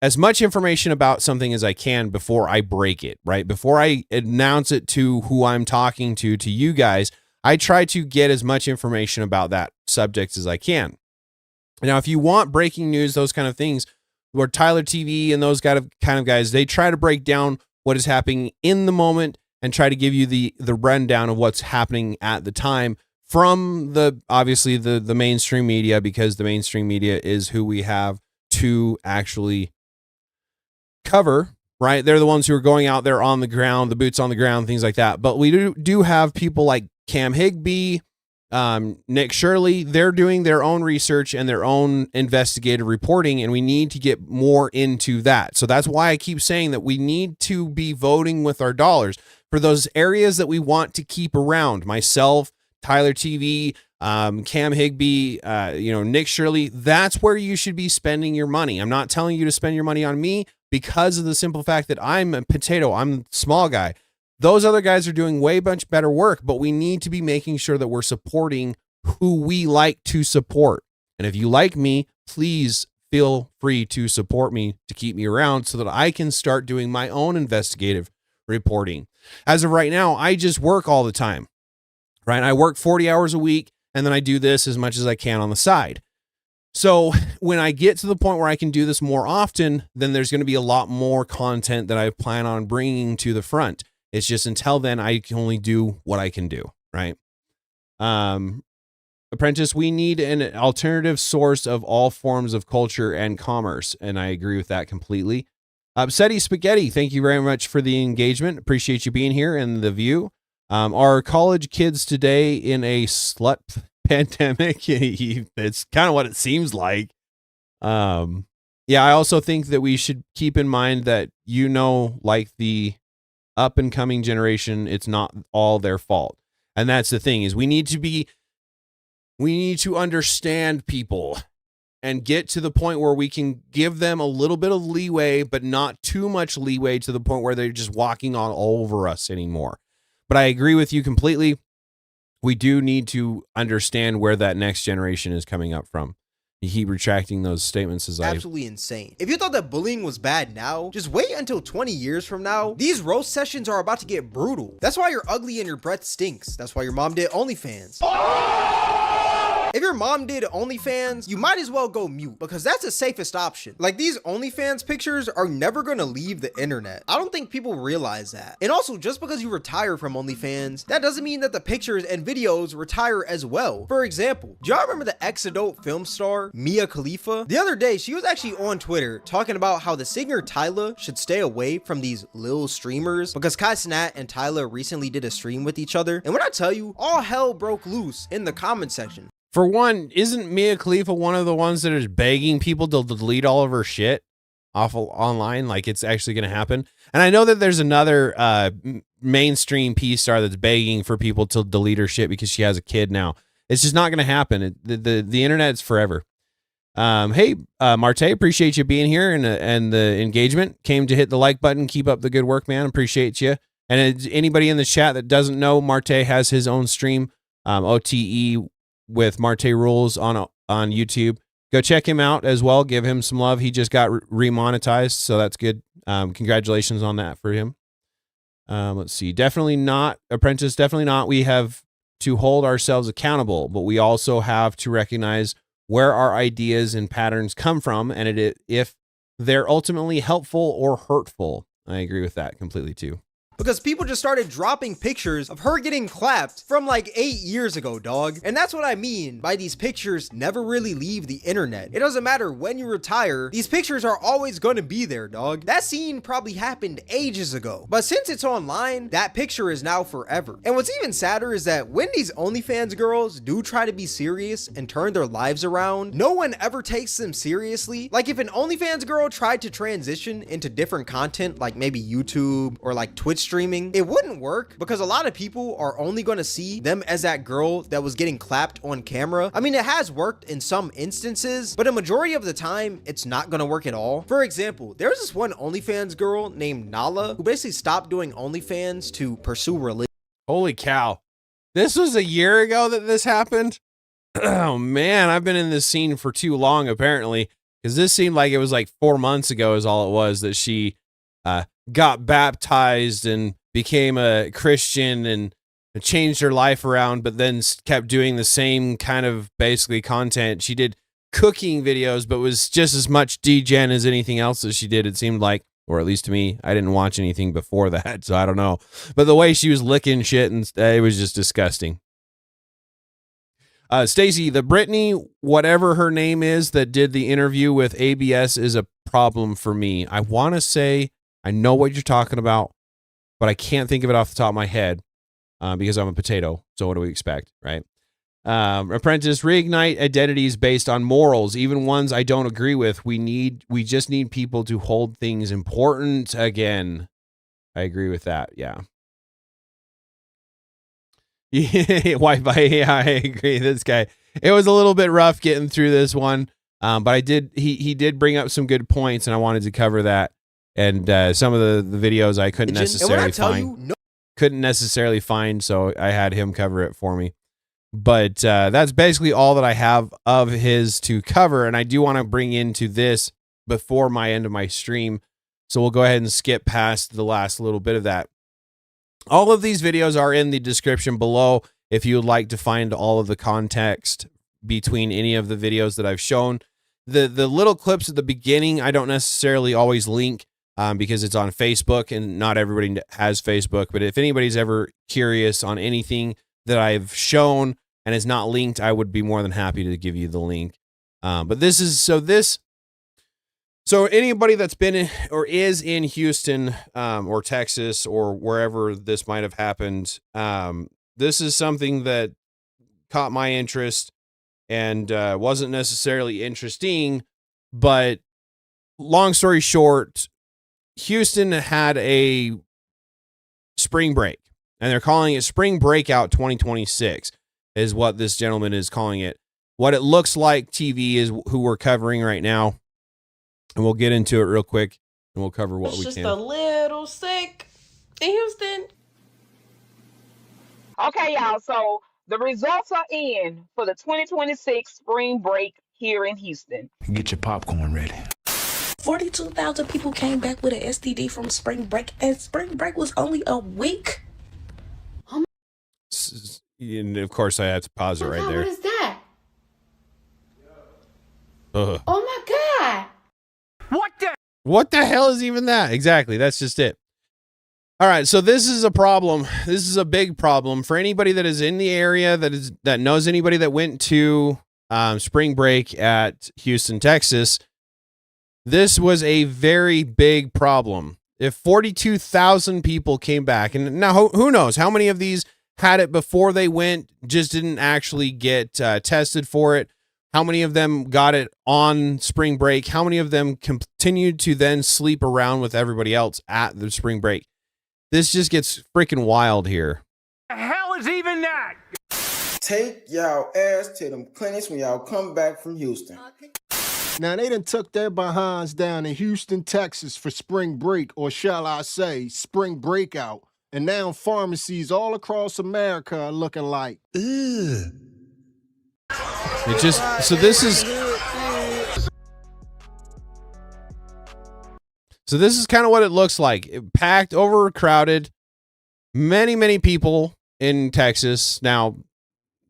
as much information about something as I can before I break it, right? Before I announce it to who I'm talking to you guys, I try to get as much information about that subject as I can. Now, if you want breaking news, those kind of things, where Tyler TV and those kind of guys, they try to break down what is happening in the moment and try to give you the rundown of what's happening at the time from obviously the mainstream media, because the mainstream media is who we have to actually cover, right? They're the ones who are going out there on the ground, the boots on the ground, things like that. But we do have people like Cam Higbee, Nick Shirley. They're doing their own research and their own investigative reporting, and we need to get more into that. So that's why I keep saying that we need to be voting with our dollars for those areas that we want to keep around. Myself, Tyler TV, Cam Higbee, Nick Shirley. That's where you should be spending your money. I'm not telling you to spend your money on me because of the simple fact that I'm a potato. I'm a small guy. Those other guys are doing way much better work, but we need to be making sure that we're supporting who we like to support. And if you like me, please feel free to support me to keep me around so that I can start doing my own investigative reporting. As of right now, I just work all the time, right? I work 40 hours a week, and then I do this as much as I can on the side. So when I get to the point where I can do this more often, then there's going to be a lot more content that I plan on bringing to the front. It's just until then, I can only do what I can do, right? Apprentice, we need an alternative source of all forms of culture and commerce, and I agree with that completely. Seti Spaghetti, thank you very much for the engagement. Appreciate you being here and the view. Are college kids today in a slut pandemic? It's kind of what it seems like. Yeah, I also think that we should keep in mind that, like the up and coming generation, it's not all their fault. And that's the thing, is we need to understand people and get to the point where we can give them a little bit of leeway, but not too much leeway to the point where they're just walking all over us anymore. But I agree with you completely. We do need to understand where that next generation is coming up from. You keep retracting those statements as absolutely insane. If you thought that bullying was bad now, just wait until 20 years from now. These roast sessions are about to get brutal. That's why you're ugly and your breath stinks. That's why your mom did OnlyFans. If your mom did OnlyFans, you might as well go mute, because that's the safest option. Like, these OnlyFans pictures are never gonna leave the internet. I don't think people realize that. And also, just because you retire from OnlyFans, that doesn't mean that the pictures and videos retire as well. For example, do y'all remember the ex-adult film star Mia Khalifa? The other day, she was actually on Twitter talking about how the singer Tyla should stay away from these lil streamers, because Kai Cenat and Tyla recently did a stream with each other. And when I tell you, all hell broke loose in the comment section. For one, isn't Mia Khalifa one of the ones that is begging people to delete all of her shit off online? Like, it's actually going to happen. And I know that there's another mainstream P-star that's begging for people to delete her shit because she has a kid now. It's just not going to happen. The internet's forever. Hey, Marte, appreciate you being here and the engagement. Came to hit the like button. Keep up the good work, man. Appreciate you. And anybody in the chat that doesn't know, Marte has his own stream, OTE with Marte Rules on YouTube. Go check him out as well. Give him some love. He just got remonetized, so that's good. Congratulations on that for him. Let's see. Definitely not, Apprentice, definitely not. We have to hold ourselves accountable, but we also have to recognize where our ideas and patterns come from, and if they're ultimately helpful or hurtful. I agree with that completely too. Because people just started dropping pictures of her getting clapped from like 8 years ago, dog. And that's what I mean by these pictures never really leave the internet. It doesn't matter when you retire, these pictures are always going to be there, dog. That scene probably happened ages ago, but since it's online, that picture is now forever. And what's even sadder is that when these OnlyFans girls do try to be serious and turn their lives around, no one ever takes them seriously. Like, if an OnlyFans girl tried to transition into different content, like maybe YouTube or like Twitch streaming, it wouldn't work, because a lot of people are only going to see them as that girl that was getting clapped on camera. I mean, it has worked in some instances, but a majority of the time, it's not going to work at all. For example, there's this one OnlyFans girl named Nala who basically stopped doing OnlyFans to pursue religion. Holy cow. This was a year ago that this happened? Oh man, I've been in this scene for too long apparently, because this seemed like it was like 4 months ago is all it was that she got baptized and became a Christian and changed her life around, but then kept doing the same kind of basically content. She did cooking videos, but was just as much degen as anything else that she did, it seemed like, or at least to me. I didn't watch anything before that, so I don't know. But the way she was licking shit, and it was just disgusting. Stacy, the Brittany, whatever her name is, that did the interview with ABS is a problem for me. I want to say I know what you're talking about, but I can't think of it off the top of my head because I'm a potato. So what do we expect, right? Apprentice, reignite identities based on morals, even ones I don't agree with. We just need people to hold things important again. I agree with that. Yeah. Yeah, I agree. This guy, it was a little bit rough getting through this one. But he did bring up some good points, and I wanted to cover that. And some of the videos I couldn't necessarily find, so I had him cover it for me. But that's basically all that I have of his to cover, and I do want to bring into this before my end of my stream, so we'll go ahead and skip past the last little bit of that. All of these videos are in the description below if you would like to find all of the context between any of the videos that I've shown. The little clips at the beginning I don't necessarily always link, because it's on Facebook and not everybody has Facebook. But if anybody's ever curious on anything that I've shown and is not linked, I would be more than happy to give you the link. But this So anybody that's been in or is in Houston or Texas or wherever this might have happened, this is something that caught my interest and wasn't necessarily interesting, but long story short, Houston had a spring break, and they're calling it Spring Breakout 2026 is what this gentleman is calling it. What it looks like TV is who we're covering right now, and we'll get into it real quick, and we'll cover what we Just can. a little sick in Houston. Okay, y'all. So the results are in for the 2026 spring break here in Houston. Get your popcorn ready. 42,000 people came back with an STD from spring break, and spring break was only a week. And of course, I had to pause it right there. What is that? Ugh. Oh my God. What the hell is even that? Exactly. That's just it. All right. So this is a problem. This is a big problem for anybody that is in the area that knows anybody that went to spring break at Houston, Texas. This was a very big problem. If 42,000 people came back, and now who knows how many of these had it before they went, just didn't actually get tested for it. How many of them got it on spring break? How many of them continued to then sleep around with everybody else at the spring break? This just gets freaking wild here. The hell is even that? Take y'all ass to them clinics when y'all come back from Houston. Now, they done took their behinds down in Houston, Texas for spring break, or shall I say, spring breakout. And now pharmacies all across America are looking like, ugh. It just, so this is kind of what it looks like. Packed, overcrowded, many people in Texas. Now,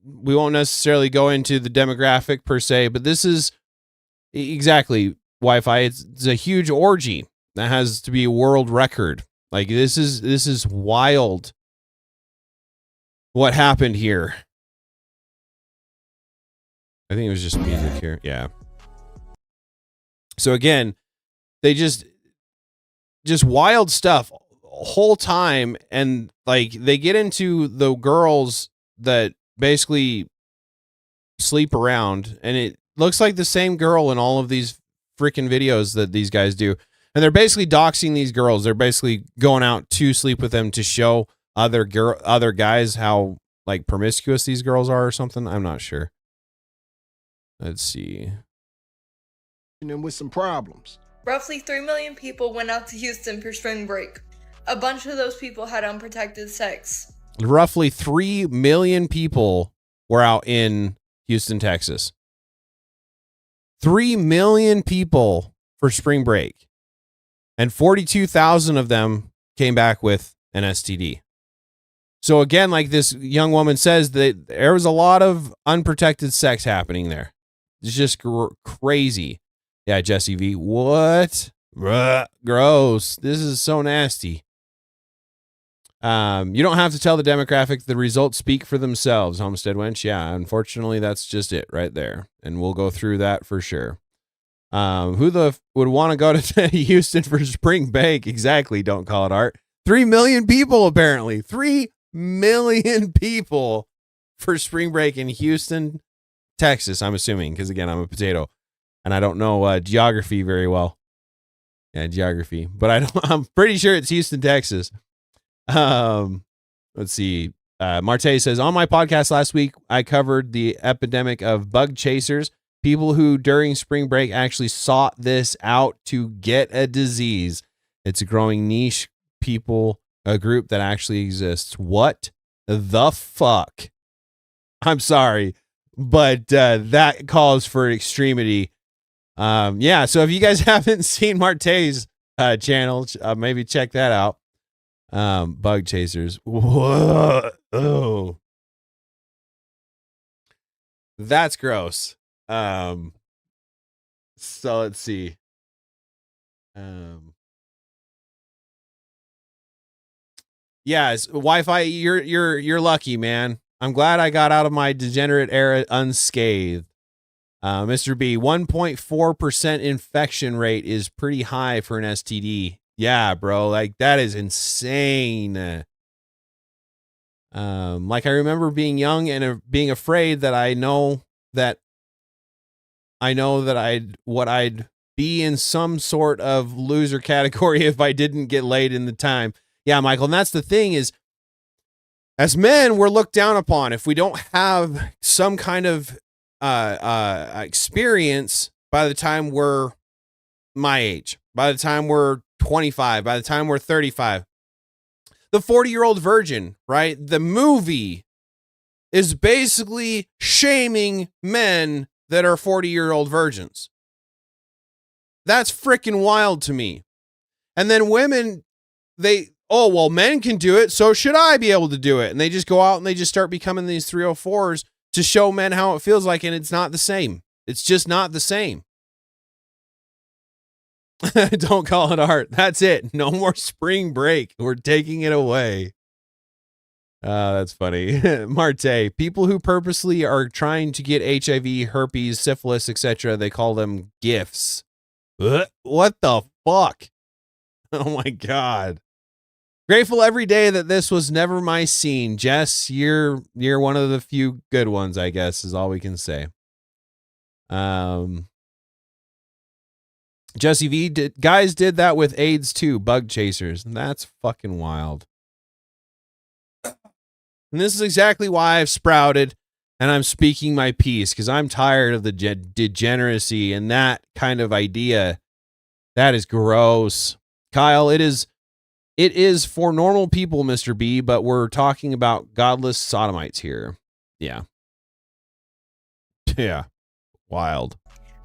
we won't necessarily go into the demographic per se, but this is exactly Wi-Fi. It's a huge orgy that has to be a world record. Like this is wild what happened here. I think it was just music here. Yeah. So again, they just wild stuff whole time. And like they get into the girls that basically sleep around, and it looks like the same girl in all of these freaking videos that these guys do. And they're basically doxing these girls. They're basically going out to sleep with them to show other guys how like promiscuous these girls are or something. I'm not sure. Let's see. And with some problems. Roughly 3 million people went out to Houston for spring break. A bunch of those people had unprotected sex. Roughly 3 million people were out in Houston, Texas. 3 million people for spring break. And 42,000 of them came back with an STD. So again, like this young woman says, that there was a lot of unprotected sex happening there. It's just crazy. Yeah, Jesse V. What? Gross. This is so nasty. You don't have to tell the demographic. The results speak for themselves, Homestead Wench. Yeah, unfortunately, that's just it right there. And we'll go through that for sure. Who would want to go to Houston for spring break? Exactly. Don't call it art. 3 million people, apparently. 3 million people for spring break in Houston, Texas, I'm assuming, because again, I'm a potato and I don't know geography very well. Yeah, geography, but I'm pretty sure it's Houston, Texas. Let's see. Marte says, on my podcast last week, I covered the epidemic of bug chasers, people who during spring break actually sought this out to get a disease. It's a growing niche a group that actually exists. What the fuck? I'm sorry, but that calls for extremity. Yeah, so if you guys haven't seen Marte's channel, maybe check that out. Bug chasers. Whoa. Oh. That's gross. So let's see. Yes, Wi-Fi, you're lucky, man. I'm glad I got out of my degenerate era unscathed. Mr. B, 1.4% infection rate is pretty high for an STD. Yeah, bro, like that is insane. Like I remember being young and being afraid that I'd be in some sort of loser category if I didn't get laid in the time. Yeah, Michael, and that's the thing is, as men, we're looked down upon if we don't have some kind of experience by the time we're my age, by the time we're 25, by the time we're 35. The 40-year-old virgin, right? The movie is basically shaming men that are 40-year-old virgins. That's freaking wild to me. And then women, men can do it, so should I be able to do it? And they just go out and they just start becoming these 304s to show men how it feels like, and it's not the same. It's just not the same. Don't call it art. That's it. No more spring break. We're taking it away. That's funny. Marte, people who purposely are trying to get HIV, herpes, syphilis, etc., they call them gifts. What the fuck? Oh my God. Grateful every day that this was never my scene. Jess, you're one of the few good ones, I guess, is all we can say. Jesse V, guys did that with AIDS too, bug chasers. And that's fucking wild. And this is exactly why I've sprouted and I'm speaking my piece, because I'm tired of the degeneracy and that kind of idea. That is gross. Kyle, it is for normal people, Mr. B, but we're talking about godless sodomites here. Yeah. Yeah. Wild.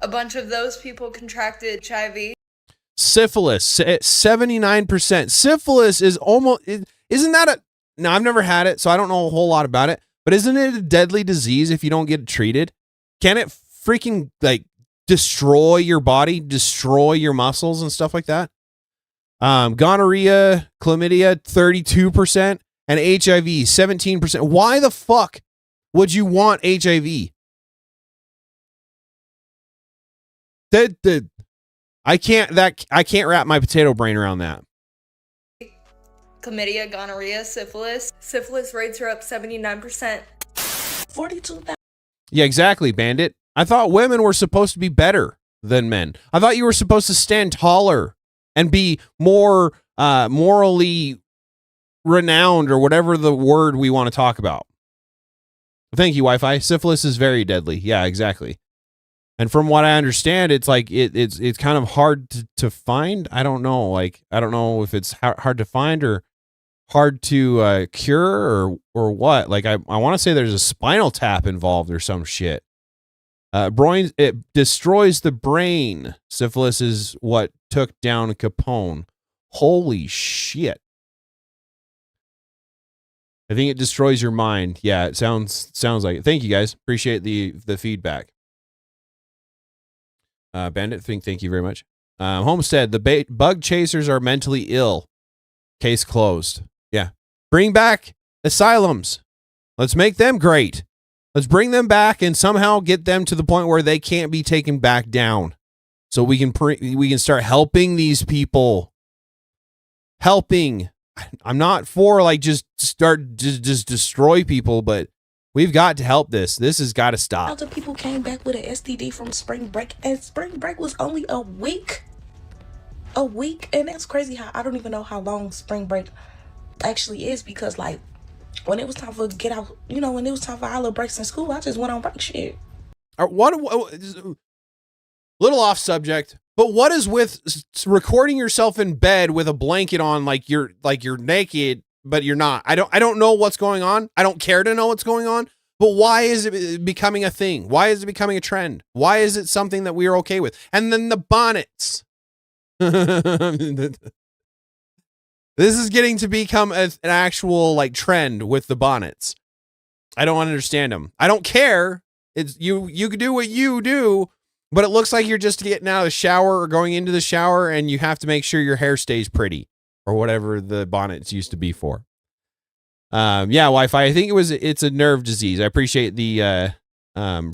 A bunch of those people contracted HIV. Syphilis, 79%. Syphilis is almost, isn't that a, no, I've never had it, so I don't know a whole lot about it, but isn't it a deadly disease if you don't get it treated? Can it freaking like destroy your body, destroy your muscles and stuff like that? Gonorrhea, chlamydia, 32%, and HIV, 17%. Why the fuck would you want HIV? I can't wrap my potato brain around that. Chlamydia, gonorrhea, syphilis. Syphilis rates are up 79%. 42,000. Yeah, exactly, Bandit. I thought women were supposed to be better than men. I thought you were supposed to stand taller and be more morally renowned, or whatever the word we want to talk about. Thank you, Wi-Fi. Syphilis is very deadly. Yeah, exactly. And from what I understand, it's like it's kind of hard to find. I don't know. Like, I don't know if it's hard to find or hard to cure or what. Like, I want to say there's a spinal tap involved or some shit. It destroys the brain. Syphilis is what took down Capone. Holy shit. I think it destroys your mind. Yeah, it sounds like it. Thank you guys. Appreciate the feedback. Bandit, thank you very much. Homestead, the bug chasers are mentally ill. Case closed. Yeah. Bring back asylums. Let's make them great. Let's bring them back and somehow get them to the point where they can't be taken back down. So we can start helping these people. Helping. I'm not for like just destroy people, but we've got to help this. This has got to stop. Lots of people came back with an STD from spring break, and spring break was only a week. A week, and that's crazy how I don't even know how long spring break actually is, because like when it was time for get out, when it was time for our little breaks in school, I just went on break shit. Little off subject, but what is with recording yourself in bed with a blanket on, like you're naked, but you're not? I don't know what's going on. I don't care to know what's going on. But why is it becoming a thing? Why is it becoming a trend? Why is it something that we are okay with? And then the bonnets. This is getting to become an actual like trend with the bonnets. I don't understand them. I don't care. It's you can do what you do, but it looks like you're just getting out of the shower or going into the shower, and you have to make sure your hair stays pretty or whatever the bonnets used to be for. Yeah, Wi-Fi. I think it's a nerve disease. I appreciate the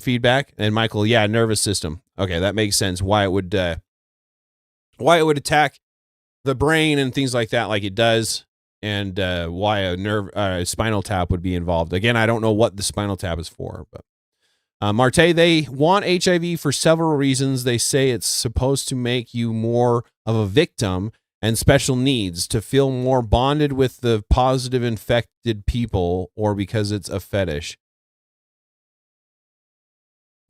feedback. And Michael, yeah, nervous system. Okay, that makes sense. Why it would attack the brain and things like that, like it does, and why a spinal tap would be involved. Again, I don't know what the spinal tap is for, but Marte, they want HIV for several reasons. They say it's supposed to make you more of a victim and special needs, to feel more bonded with the positive infected people, or because it's a fetish.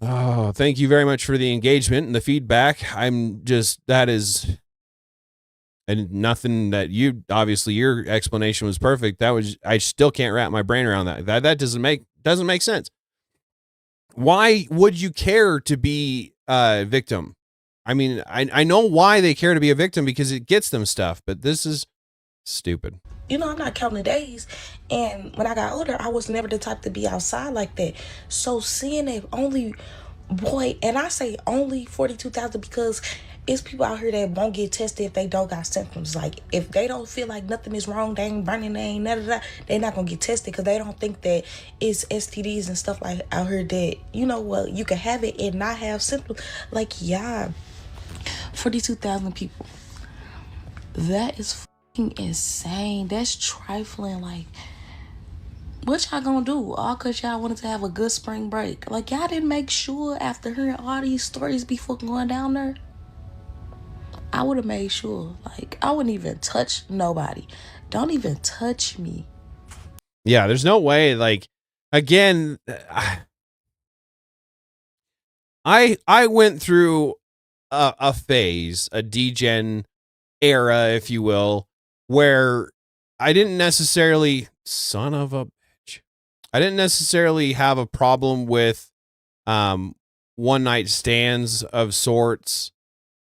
Oh, thank you very much for the engagement and the feedback. That is, and nothing that obviously your explanation was perfect. I still can't wrap my brain around that. That doesn't make sense. Why would you care to be a victim? I mean, I know why they care to be a victim, because it gets them stuff, but this is stupid. You know, I'm not counting the days. And when I got older, I was never the type to be outside like that. So seeing that only, boy, and I say only 42,000 because it's people out here that won't get tested if they don't got symptoms. Like, if they don't feel like nothing is wrong, they ain't burning, they ain't none of that, they're not going to get tested because they don't think that it's STDs and stuff like out here that, you know what, you can have it and not have symptoms. Like, yeah, 42,000 people. That is fucking insane. That's trifling. Like, what y'all gonna do? All because y'all wanted to have a good spring break. Like, y'all didn't make sure after hearing all these stories before going down there. I would have made sure. Like, I wouldn't even touch nobody. Don't even touch me. Yeah, there's no way. Like, again, I went through a phase, a degen era, if you will, where I didn't necessarily, son of a bitch, I didn't necessarily have a problem with one night stands of sorts.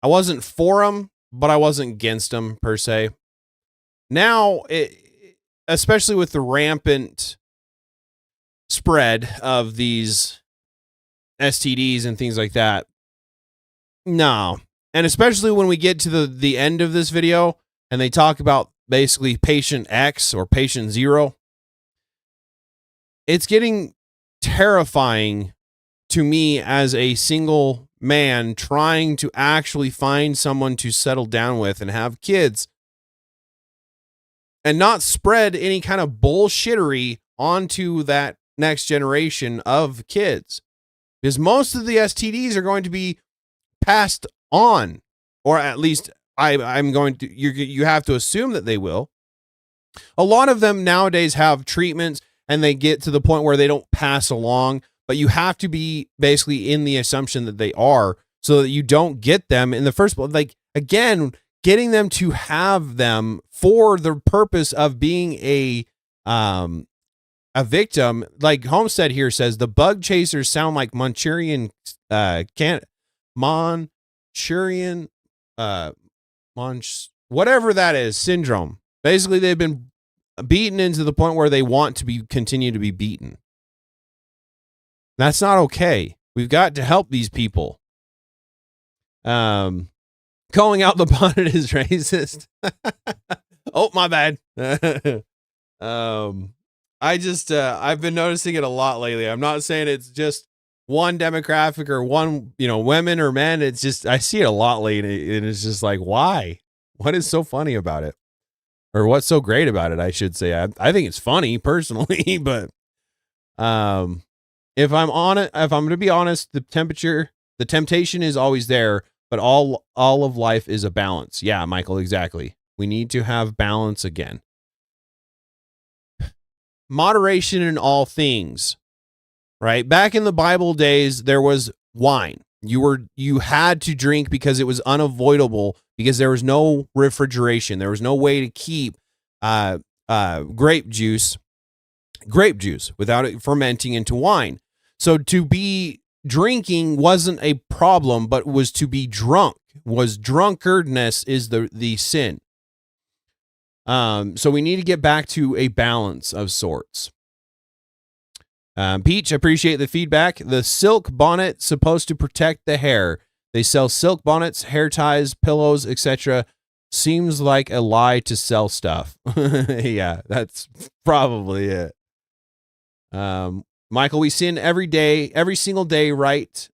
I wasn't for them, but I wasn't against them per se. Now, especially with the rampant spread of these STDs and things like that, no. And especially when we get to the end of this video and they talk about basically patient X or patient 0, it's getting terrifying to me as a single man trying to actually find someone to settle down with and have kids and not spread any kind of bullshittery onto that next generation of kids, because most of the STDs are going to be passed on, or at least I'm going to, you have to assume that they will. A lot of them nowadays have treatments and they get to the point where they don't pass along, but you have to be basically in the assumption that they are, so that you don't get them in the first place. Like, again, getting them to have them for the purpose of being a victim. Like Homestead here says, the bug chasers sound like Manchurian whatever that is, syndrome. Basically, they've been beaten into the point where they want to continue to be beaten. That's not okay. We've got to help these people. Calling out the bonnet is racist. Oh, my bad. I've been noticing it a lot lately. I'm not saying it's just one demographic or one, women or men. It's just, I see it a lot lately, and it's just like, why? What is so funny about it? Or what's so great about it, I should say. I think it's funny personally, but if I'm going to be honest, the temptation is always there, but all of life is a balance. Yeah, Michael, exactly. We need to have balance again. Moderation in all things, right? Back in the Bible days, there was wine. You had to drink because it was unavoidable, because there was no refrigeration. There was no way to keep grape juice without it fermenting into wine. So to be drinking wasn't a problem, but was to be drunk. Drunkardness is the sin. So we need to get back to a balance of sorts. Peach, appreciate the feedback. The silk bonnet supposed to protect the hair. They sell silk bonnets, hair ties, pillows, etc. Seems like a lie to sell stuff. Yeah, that's probably it. Michael, we sin every day, every single day, right?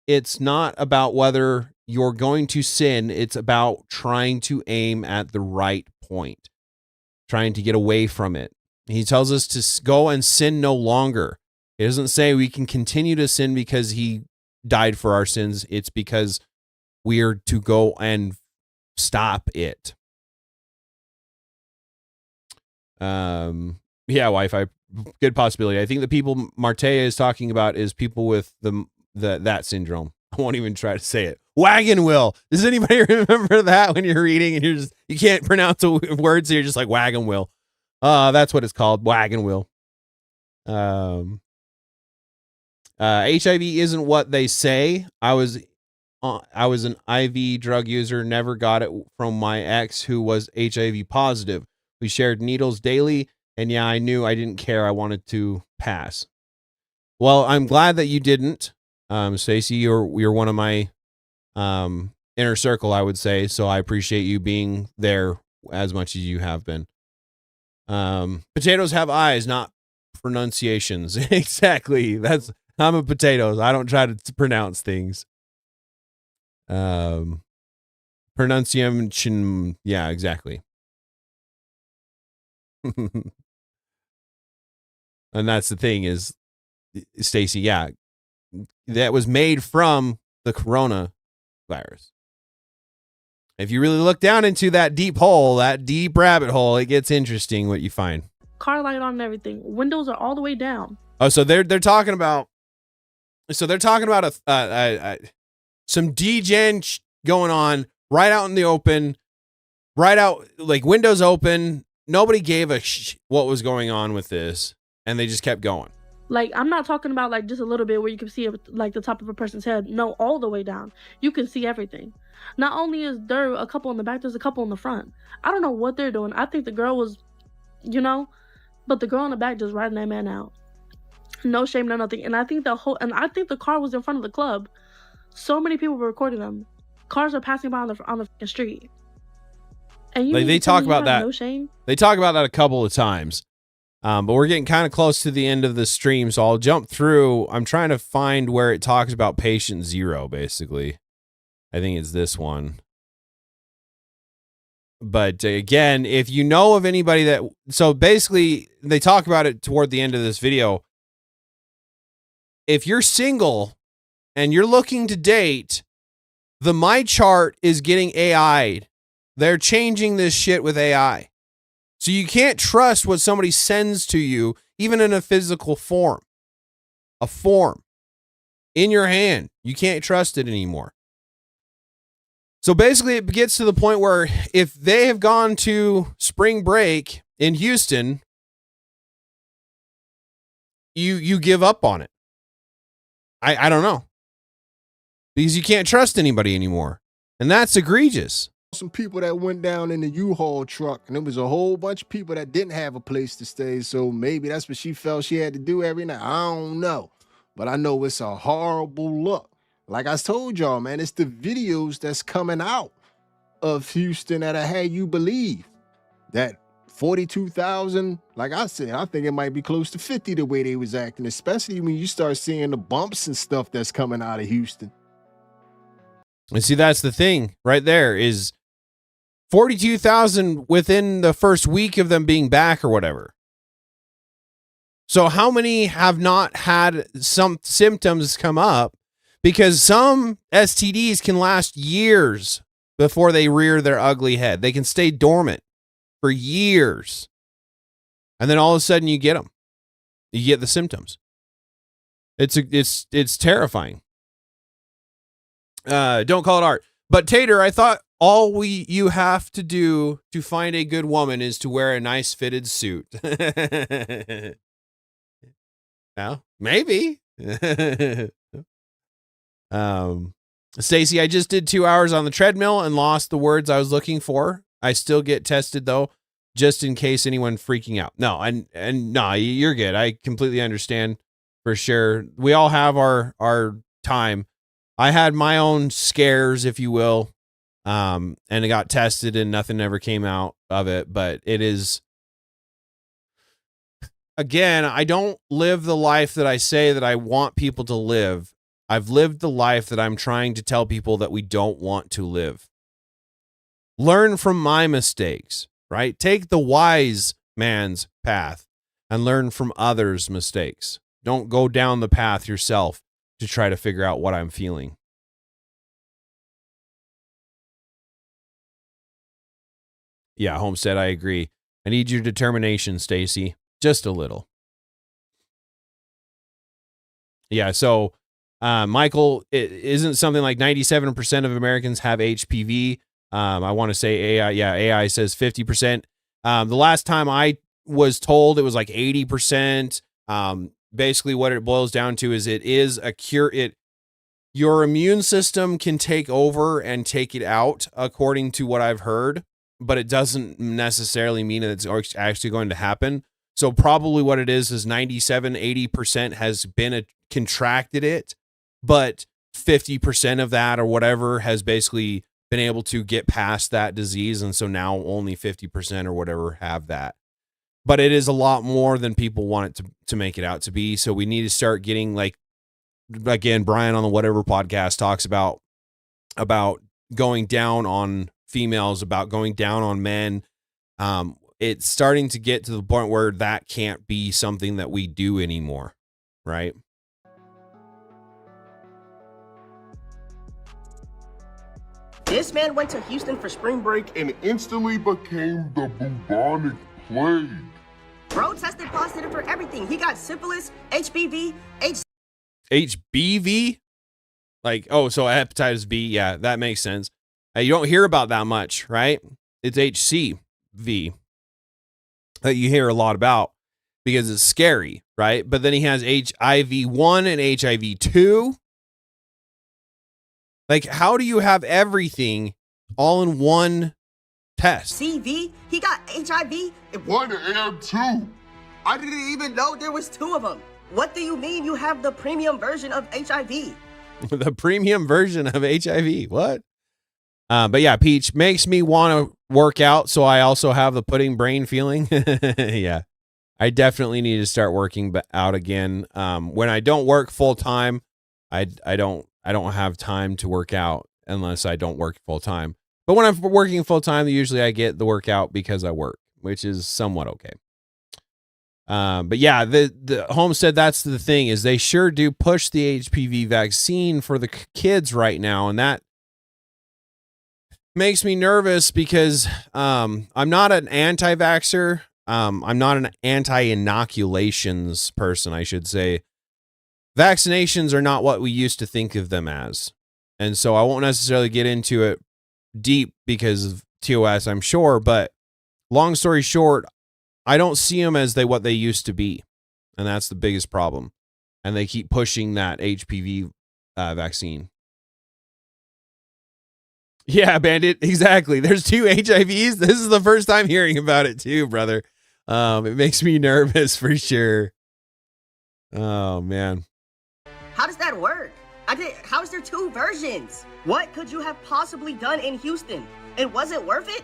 It's not about whether you're going to sin. It's about trying to aim at the right point, trying to get away from it. He tells us to go and sin no longer. It doesn't say we can continue to sin because he died for our sins. It's because we are to go and stop it. Yeah, Wi-Fi, good possibility. I think the people Martea is talking about is people with that syndrome. I won't even try to say it. Wagon wheel. Does anybody remember that when you're reading and you can't pronounce a word, so you're just like wagon wheel? That's what it's called, wagon wheel. HIV isn't what they say. I was an IV drug user, never got it from my ex who was HIV positive. We shared needles daily, and yeah, I knew I didn't care. I wanted to pass. Well, I'm glad that you didn't. Stacey, you're one of my inner circle, I would say, so I appreciate you being there as much as you have been. Potatoes have eyes, not pronunciations. Exactly. I'm a potatoes. I don't try to pronounce things. Pronunciation, yeah, exactly. And that's the thing is, Stacey, yeah, that was made from the coronavirus. If you really look down into that deep hole, that deep rabbit hole, it gets interesting what you find. Car light on and everything. Windows are all the way down. Oh, so they're talking about. So they're talking about some degen going on right out in the open, right out, like windows open. Nobody gave a what was going on with this, and they just kept going. Like, I'm not talking about like just a little bit where you can see like the top of a person's head. No, all the way down. You can see everything. Not only is there a couple in the back, there's a couple in the front. I don't know what they're doing. I think the girl was, but the girl in the back just riding that man out. No shame, no nothing. And I think the car was in front of the club. So many people were recording them. Cars are passing by on the street. And they talk about that. No shame. They talk about that a couple of times. But we're getting kind of close to the end of the stream, so I'll jump through. I'm trying to find where it talks about patient zero, basically. I think it's this one. But again, if you know of anybody that... So basically, they talk about it toward the end of this video. If you're single and you're looking to date, the My Chart is getting AI'd. They're changing this shit with AI. So you can't trust what somebody sends to you, even in a physical form. A form. In your hand. You can't trust it anymore. So basically it gets to the point where if they have gone to spring break in Houston, you give up on it. I don't know. Because you can't trust anybody anymore. And that's egregious. Some people that went down in the U-Haul truck, and there was a whole bunch of people that didn't have a place to stay, so maybe that's what she felt she had to do every night. I don't know. But I know it's a horrible look. Like I told y'all, man, it's the videos that's coming out of Houston that I had you believe that 42,000, like I said, I think it might be close to 50 the way they was acting, especially when you start seeing the bumps and stuff that's coming out of Houston. And see, that's the thing right there is 42,000 within the first week of them being back or whatever. So how many have not had some symptoms come up? Because some STDs can last years before they rear their ugly head. They can stay dormant for years. And then all of a sudden you get them. You get the symptoms. It's terrifying. Don't call it art. But Tater, I thought you have to do to find a good woman is to wear a nice fitted suit. Well, maybe. Stacey, I just did 2 hours on the treadmill and lost the words I was looking for. I still get tested though, just in case anyone freaking out. No, and no, you're good. I completely understand for sure. We all have our time. I had my own scares, if you will. And it got tested and nothing ever came out of it, but it is again, I don't live the life that I say that I want people to live. I've lived the life that I'm trying to tell people that we don't want to live. Learn from my mistakes, right? Take the wise man's path and learn from others' mistakes. Don't go down the path yourself to try to figure out what I'm feeling. Yeah, Homestead, I agree. I need your determination, Stacy. Just a little. Yeah, so Michael, it isn't something like 97% of Americans have HPV. I want to say AI. Yeah, AI says 50%. The last time I was told, it was like 80%. Basically, what it boils down to is it is a cure. Your immune system can take over and take it out, according to what I've heard, but it doesn't necessarily mean that it's actually going to happen. So probably what it is 97, 80% has been contracted it, but 50% of that or whatever has basically been able to get past that disease. And so now only 50% or whatever have that. But it is a lot more than people want it to make it out to be. So we need to start getting, like, again, Brian on the Whatever podcast talks about going down on females, about going down on men. It's starting to get to the point where that can't be something that we do anymore, right? This man went to Houston for spring break and instantly became the bubonic plague. Bro tested positive for everything. He got syphilis, HPV, HBV? Like, oh, so hepatitis B. Yeah, that makes sense. You don't hear about that much, right? It's HCV that you hear a lot about because it's scary, right? But then he has HIV-1 and HIV-2. Like, how do you have everything all in one test? CV, he got HIV. One and two. I didn't even know there was two of them. What do you mean you have the premium version of HIV? The premium version of HIV. What? But yeah, Peach makes me want to work out, so I also have the pudding brain feeling. Yeah, I definitely need to start working out again. When I don't work full time, I don't have time to work out unless I don't work full time. But when I'm working full time, usually I get the workout because I work, which is somewhat okay. But yeah, the Homestead, that's the thing, is they sure do push the HPV vaccine for the kids right now, and that makes me nervous because I'm not an anti-vaxxer. I'm not an anti-inoculations person, I should say. Vaccinations are not what we used to think of them as. And so I won't necessarily get into it deep because of TOS, I'm sure. But long story short, I don't see them as what they used to be. And that's the biggest problem. And they keep pushing that HPV vaccine. Yeah, Bandit, exactly. There's two HIVs. This is the first time hearing about it too, brother. It makes me nervous for sure. Oh, man. How does that work? How is there two versions? What could you have possibly done in Houston? And was it worth it?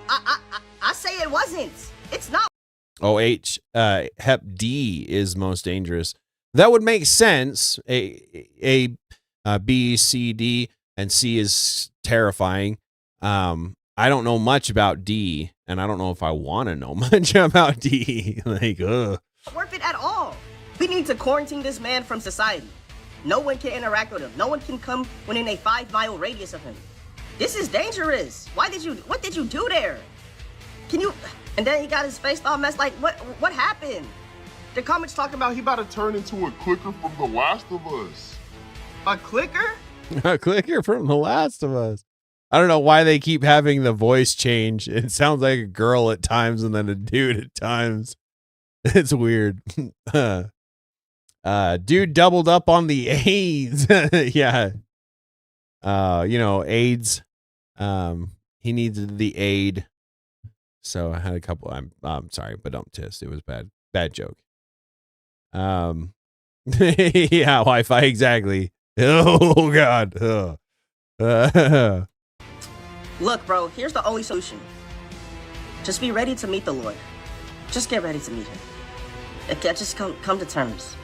I say it wasn't. It's not. Oh, Hep D is most dangerous. That would make sense. A, B, C, D, and C is terrifying. I don't know much about D, and I don't know if I want to know much about D. Like, ugh. Not worth it at all. We need to quarantine this man from society. No one can interact with him. No one can come within a 5-mile radius of him. This is dangerous. What did you do there? And then he got his face all messed. Like, what happened? The comments talking about He about to turn into a clicker from The Last of Us. a clicker? A clicker from The Last of Us. I don't know why they keep having the voice change. It sounds like a girl at times and then a dude at times. It's weird. Dude doubled up on the AIDS. Yeah. AIDS. He needed the aid. So I had a couple. I'm sorry, but don't test. It was bad joke. Yeah, Wi-Fi, exactly. Oh God. Look, bro, here's the only solution. Just be ready to meet the Lord. Just get ready to meet him. Just come to terms.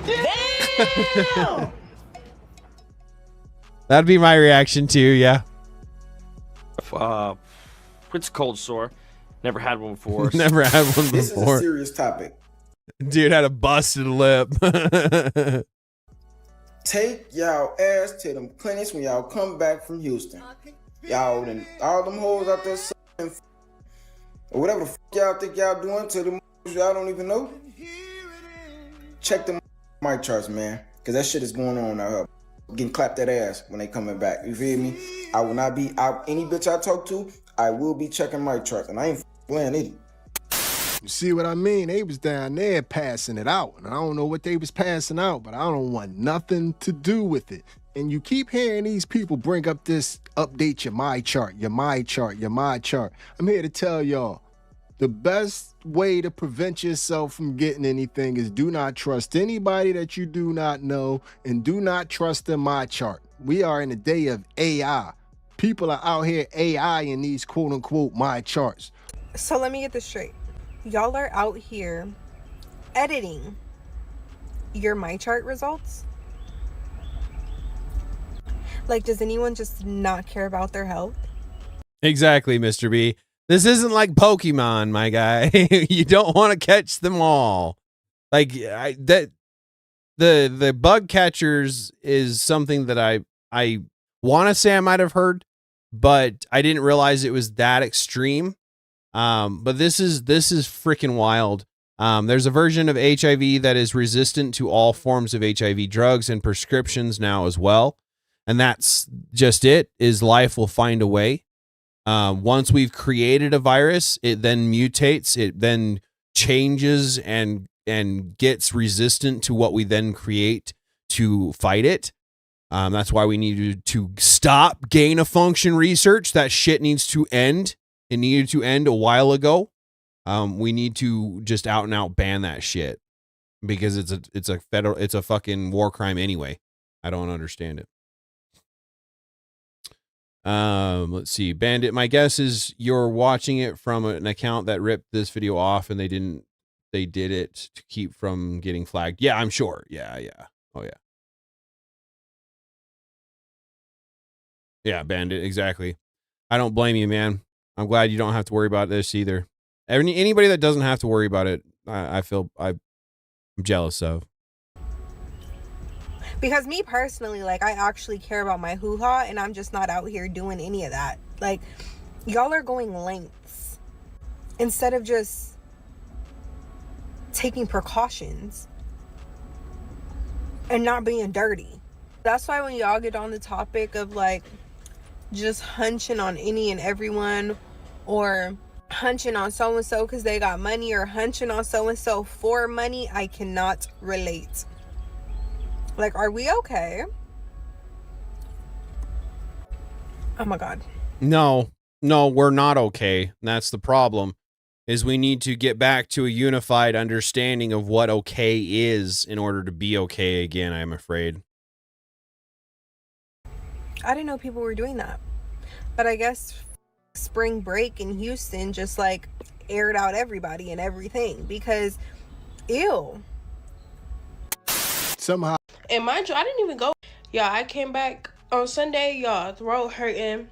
Damn! That'd be my reaction too, yeah. It's cold sore. Never had one before. Never had one This is a before. serious topic. Dude had a busted lip. Take y'all ass to them clinics when y'all come back from Houston. Y'all and all them hoes out there sucking or whatever the fuck y'all think y'all doing to them y'all don't even know. Check them mic charts, man, because that shit is going on out here. Getting clapped that ass when they coming back. You feel me? I will not be out. Any bitch I talk to, I will be checking mic charts, and I ain't playing either. You see what I mean? They was down there passing it out, and I don't know what they was passing out, but I don't want nothing to do with it. And you keep hearing these people bring up this update your my chart, your my chart, your my chart. I'm here to tell y'all, the best way to prevent yourself from getting anything is do not trust anybody that you do not know, and do not trust in my chart. We are in a day of AI. People are out here AI in these quote unquote my charts. So let me get this straight. Y'all are out here editing your my chart results? Like, does anyone just not care about their health? Exactly, Mr. B. This isn't like Pokemon, my guy. You don't want to catch them all. Like the bug catchers is something that I want to say I might have heard, but I didn't realize it was that extreme. But this is freaking wild. There's a version of HIV that is resistant to all forms of HIV drugs and prescriptions now as well. And that's just it, is life will find a way. Once we've created a virus, it then mutates, it then changes and gets resistant to what we then create to fight it. That's why we needed to stop gain-of-function research. That shit needs to end. It needed to end a while ago. We need to just out and out ban that shit because it's a fucking war crime anyway. I don't understand it. Let's see. Bandit, my guess is you're watching it from an account that ripped this video off and they did it to keep from getting flagged. Yeah, I'm sure. Yeah. Oh yeah. Yeah, Bandit, exactly. I don't blame you, man. I'm glad you don't have to worry about this either. Anybody that doesn't have to worry about it, I'm jealous of. Because me personally, like, I actually care about my hoo-ha, and I'm just not out here doing any of that. Like, y'all are going lengths instead of just taking precautions and not being dirty. That's why when y'all get on the topic of, like, just hunching on any and everyone, or hunching on so-and-so because they got money, or hunching on so-and-so for money, I cannot relate. Like, are we okay? Oh my God. No, we're not okay. That's the problem, is we need to get back to a unified understanding of what okay is in order to be okay again, I'm afraid. I didn't know people were doing that. But I guess spring break in Houston just, like, aired out everybody and everything. Because, ew. Somehow. And mind you, I didn't even go. Yeah, I came back on Sunday, y'all, throat hurting,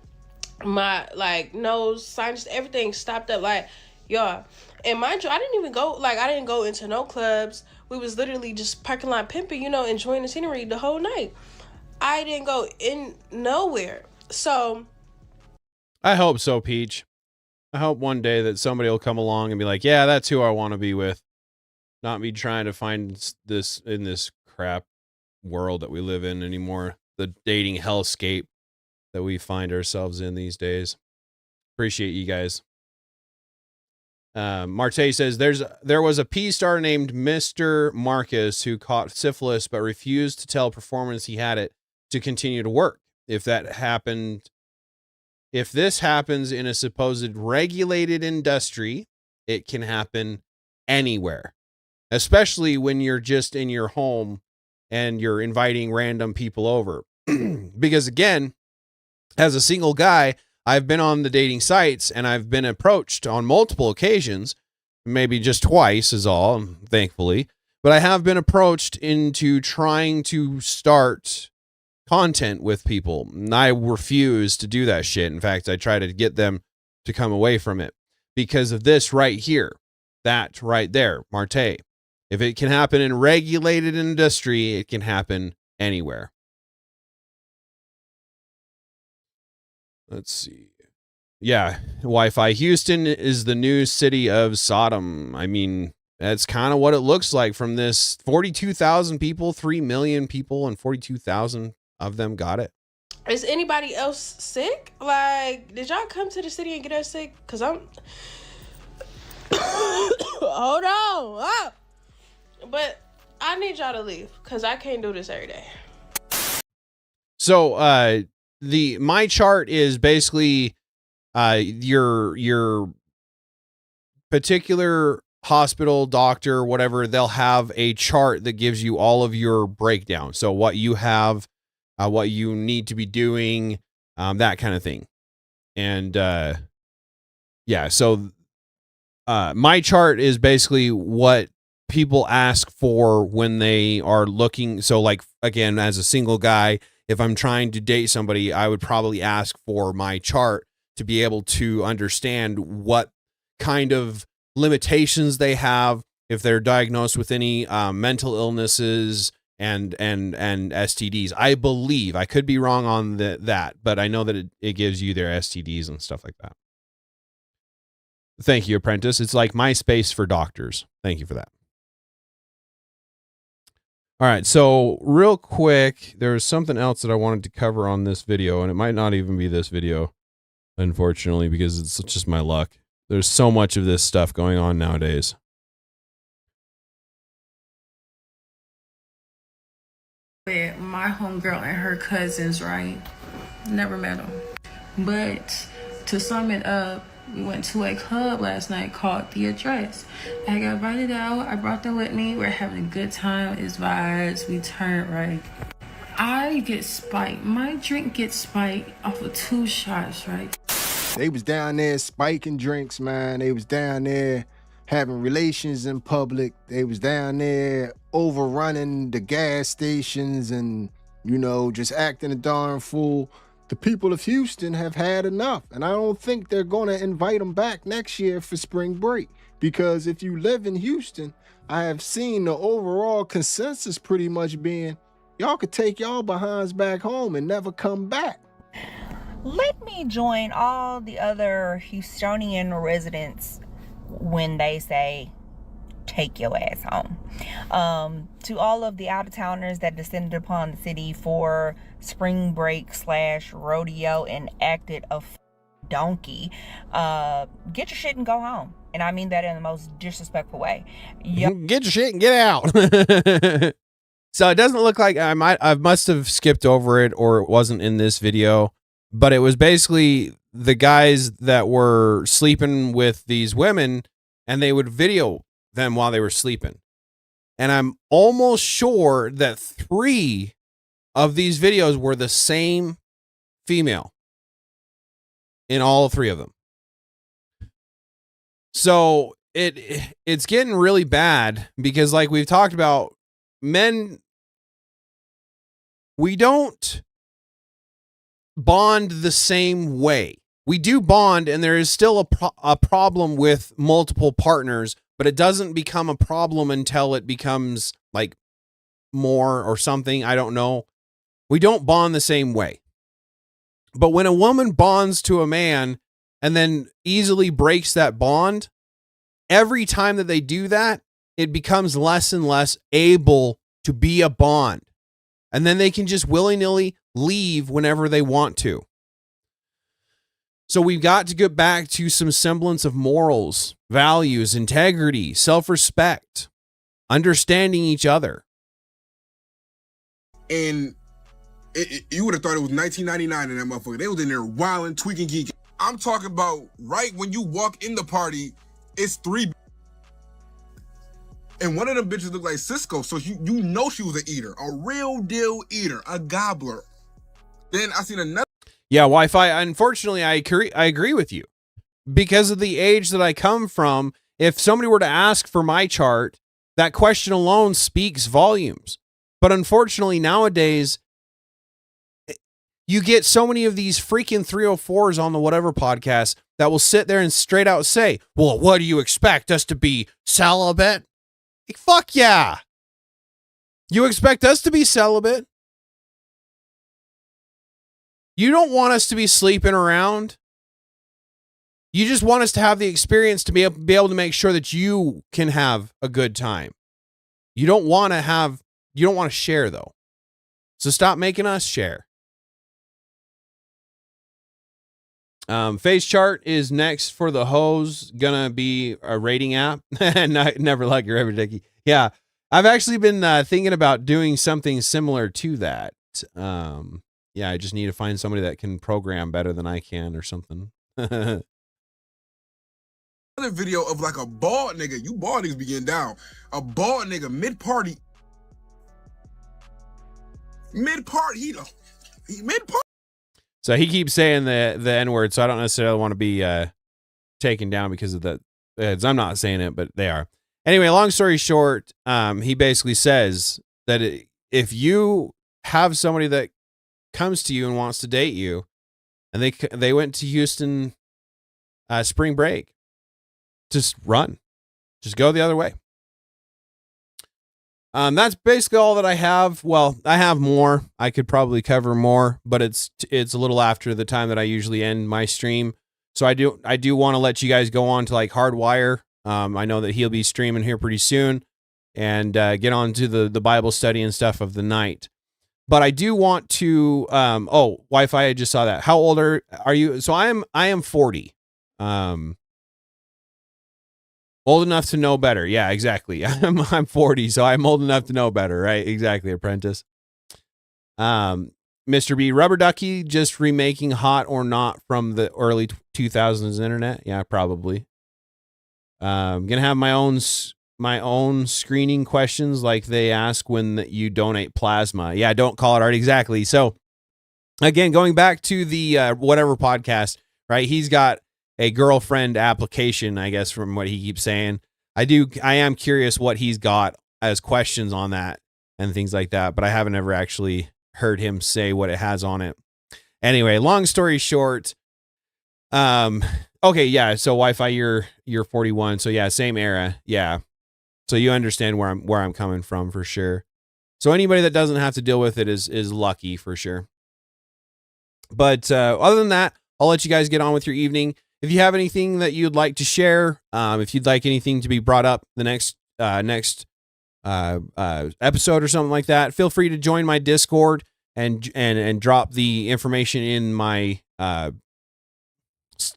my, like, nose, sinus, everything stopped up, like, y'all. And mind you, I didn't even go, like, I didn't go into no clubs. We was literally just parking lot pimping, enjoying the scenery the whole night. I didn't go in nowhere. So I hope so, Peach. I hope one day that somebody will come along and be like, yeah, that's who I want to be with. Not me trying to find this in this crap world that we live in anymore. The dating hellscape that we find ourselves in these days. Appreciate you guys. Marte says there was a P-star named Mr. Marcus who caught syphilis but refused to tell performance he had it to continue to work. If this happens in a supposed regulated industry, it can happen anywhere, especially when you're just in your home and you're inviting random people over. Because again, as a single guy, I've been on the dating sites and I've been approached on multiple occasions, maybe just twice is all, thankfully, but I have been approached into trying to start content with people. And I refuse to do that shit. In fact, I try to get them to come away from it because of this right here, that right there, Marte. If it can happen in regulated industry, it can happen anywhere. Let's see. Yeah, Wi-Fi. Houston is the new city of Sodom. I mean, that's kind of what it looks like from this 42,000 people, 3 million people, and 42,000 of them got it. Is anybody else sick? Like, did y'all come to the city and get us sick? Because I'm... Hold on. Ah. But I need y'all to leave because I can't do this every day. So, my chart is basically your particular hospital, doctor, whatever. They'll have a chart that gives you all of your breakdown. So what you have, what you need to be doing, that kind of thing. And yeah, so my chart is basically what people ask for when they are looking. So like, again, as a single guy, if I'm trying to date somebody, I would probably ask for my chart to be able to understand what kind of limitations they have, if they're diagnosed with any mental illnesses and STDs. I believe, I could be wrong on that, but I know that it gives you their STDs and stuff like that. Thank you, Apprentice. It's like MySpace for doctors. Thank you for that. All right, so real quick, there's something else that I wanted to cover on this video, and it might not even be this video, unfortunately, because it's just my luck. There's so much of this stuff going on nowadays. With my homegirl and her cousins, right? Never met them. But to sum it up, we went to a club last night called The Address. I got invited out. I brought them with me. We're having a good time. It's vibes. We turned right. I get spiked. My drink gets spiked off of 2 shots, right? They was down there spiking drinks, man. They was down there having relations in public. They was down there overrunning the gas stations and, you know, just acting a darn fool. The people of Houston have had enough, and I don't think they're going to invite them back next year for spring break, because if you live in Houston, I have seen the overall consensus pretty much being, y'all could take y'all behinds back home and never come back. Let me join all the other Houstonian residents when they say, take your ass home. To all of the out-of-towners that descended upon the city for spring break / rodeo and acted a donkey, get your shit and go home. And I mean that in the most disrespectful way. Get your shit and get out. So it doesn't look like I must have skipped over it, or it wasn't in this video, but it was basically the guys that were sleeping with these women, and they would video them while they were sleeping. And I'm almost sure that 3 of these videos were the same female in all 3 of them. So it's getting really bad because, like we've talked about, men, we don't bond the same way. We do bond, and there is still a problem with multiple partners, but it doesn't become a problem until it becomes like more or something. I don't know. We don't bond the same way. But when a woman bonds to a man and then easily breaks that bond, every time that they do that, it becomes less and less able to be a bond. And then they can just willy-nilly leave whenever they want to. So we've got to get back to some semblance of morals, values, integrity, self-respect, understanding each other. And you would have thought it was 1999 in that motherfucker. They was in there wilding, tweaking, geeking. I'm talking about right when you walk in the party, it's 3. And one of them bitches looked like Cisco, so you know she was an eater, a real deal eater, a gobbler. Then I seen another. Yeah, Wi-Fi. Unfortunately, I agree with you. Because of the age that I come from, if somebody were to ask for my chart, that question alone speaks volumes. But unfortunately, nowadays, you get so many of these freaking 304s on the whatever podcast that will sit there and straight out say, well, what do you expect us to be, celibate? Like, fuck yeah. You expect us to be celibate? You don't want us to be sleeping around. You just want us to have the experience to be able to make sure that you can have a good time. You don't want to share though. So stop making us share. Face chart is next for the hoes. Gonna be a rating app. Never like your ever Dickie. Yeah. I've actually been thinking about doing something similar to that. Yeah, I just need to find somebody that can program better than I can or something. Another video of like a bald nigga. You bald niggas be getting down. A bald nigga mid-party. Mid-party. Mid-party. So he keeps saying the N-word, so I don't necessarily want to be taken down because of that. I'm not saying it, but they are. Anyway, long story short, he basically says that if you have somebody that comes to you and wants to date you, and they went to Houston spring break, just run. Just go the other way. That's basically all that I have. Well, I have more. I could probably cover more, but it's a little after the time that I usually end my stream. So I do want to let you guys go on to like Hardwire. I know that he'll be streaming here pretty soon, and get on to the Bible study and stuff of the night. But I do want to Wi-Fi, I just saw that. How old are you? So I am 40. Old enough to know better. Yeah, exactly. I'm 40, so I'm old enough to know better, right? Exactly, apprentice. Mr. B, Rubber Ducky just remaking Hot or Not from the early 2000s internet. Yeah, probably. Gonna have my own screening questions like they ask when you donate plasma. Yeah, don't call it art. Exactly. So again, going back to the whatever podcast, right? He's got a girlfriend application, I guess, from what he keeps saying. I am curious what he's got as questions on that and things like that, but I haven't ever actually heard him say what it has on it. Anyway, long story short, okay, yeah, so Wi-Fi, you're 41, so yeah, same era, yeah. So you understand where I'm coming from for sure. So anybody that doesn't have to deal with it is lucky for sure. But other than that, I'll let you guys get on with your evening. If you have anything that you'd like to share, if you'd like anything to be brought up the next episode or something like that, feel free to join my Discord and drop the information in my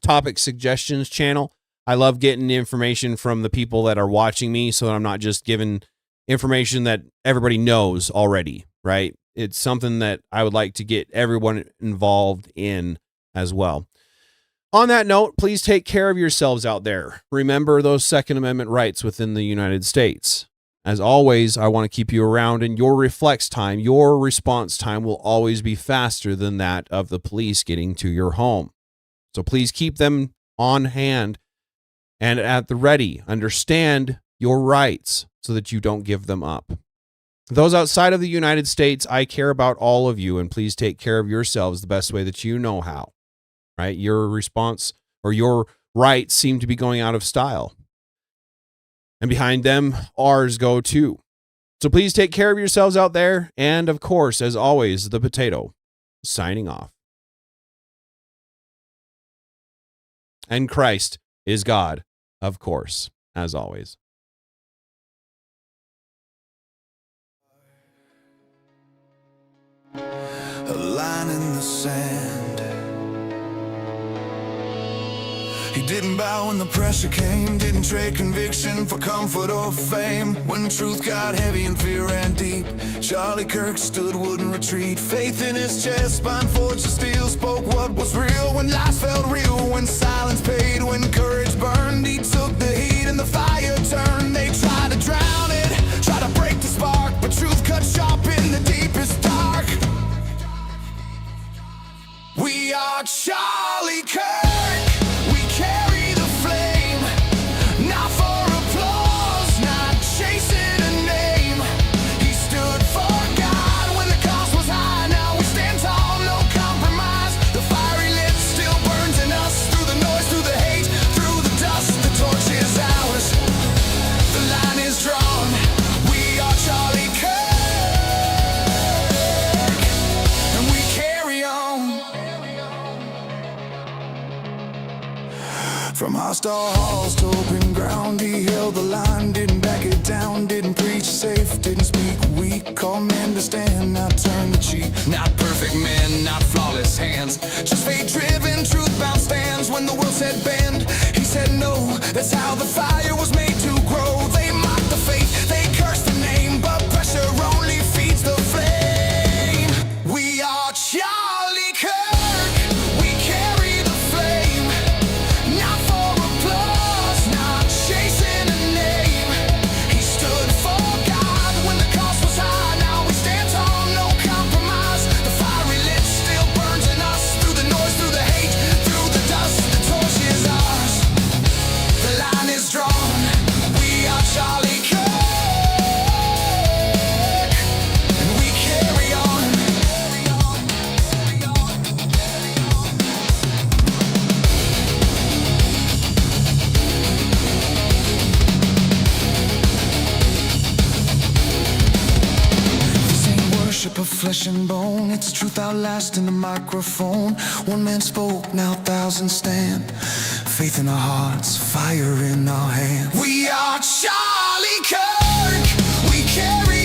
topic suggestions channel. I love getting information from the people that are watching me, so that I'm not just giving information that everybody knows already, right? It's something that I would like to get everyone involved in as well. On that note, please take care of yourselves out there. Remember those Second Amendment rights within the United States. As always, I want to keep you around, and your reflex time, your response time will always be faster than that of the police getting to your home. So please keep them on hand and at the ready. Understand your rights so that you don't give them up. Those outside of the United States, I care about all of you, and please take care of yourselves the best way that you know how. Right? Your response or your rights seem to be going out of style. And behind them, ours go too. So please take care of yourselves out there. And of course, as always, the potato signing off. And Christ is God, of course, as always. A line in the sand. He didn't bow when the pressure came, didn't trade conviction for comfort or fame. When truth got heavy and fear ran deep, Charlie Kirk stood, wouldn't retreat. Faith in his chest, spine forged of steel, spoke what was real when lies felt real, when silence paid, when courage burned. He took the heat and the fire turned. They tried to drown it, tried to break the spark, but truth cut sharp in the deepest dark. We are From hostile halls to open ground, he held the line, didn't back it down, didn't preach safe, didn't speak weak, called men to stand, now turn the cheek. Not perfect men, not flawless hands, just fate-driven, truth-bound stands. When the world said bend, he said no, that's how the fire was made to grow. They mocked the faith, they cursed the name, but pressure only feeds the flame. We are Charlie Kirk, we carry the flame, not for applause, not chasing a name. He stood for God when the cost was high, now we stand tall, no compromise. The fiery lit still burns in us, through the noise, through the hate, through the dust, the torch is ours. The line is drawn, we are Charlie Kirk, and we carry on. This ain't worship of flesh and bone, it's truth outlasting the microphone. One man spoke, now thousands stand. Faith in our hearts, fire in our hands. We are Charlie Kirk, we carry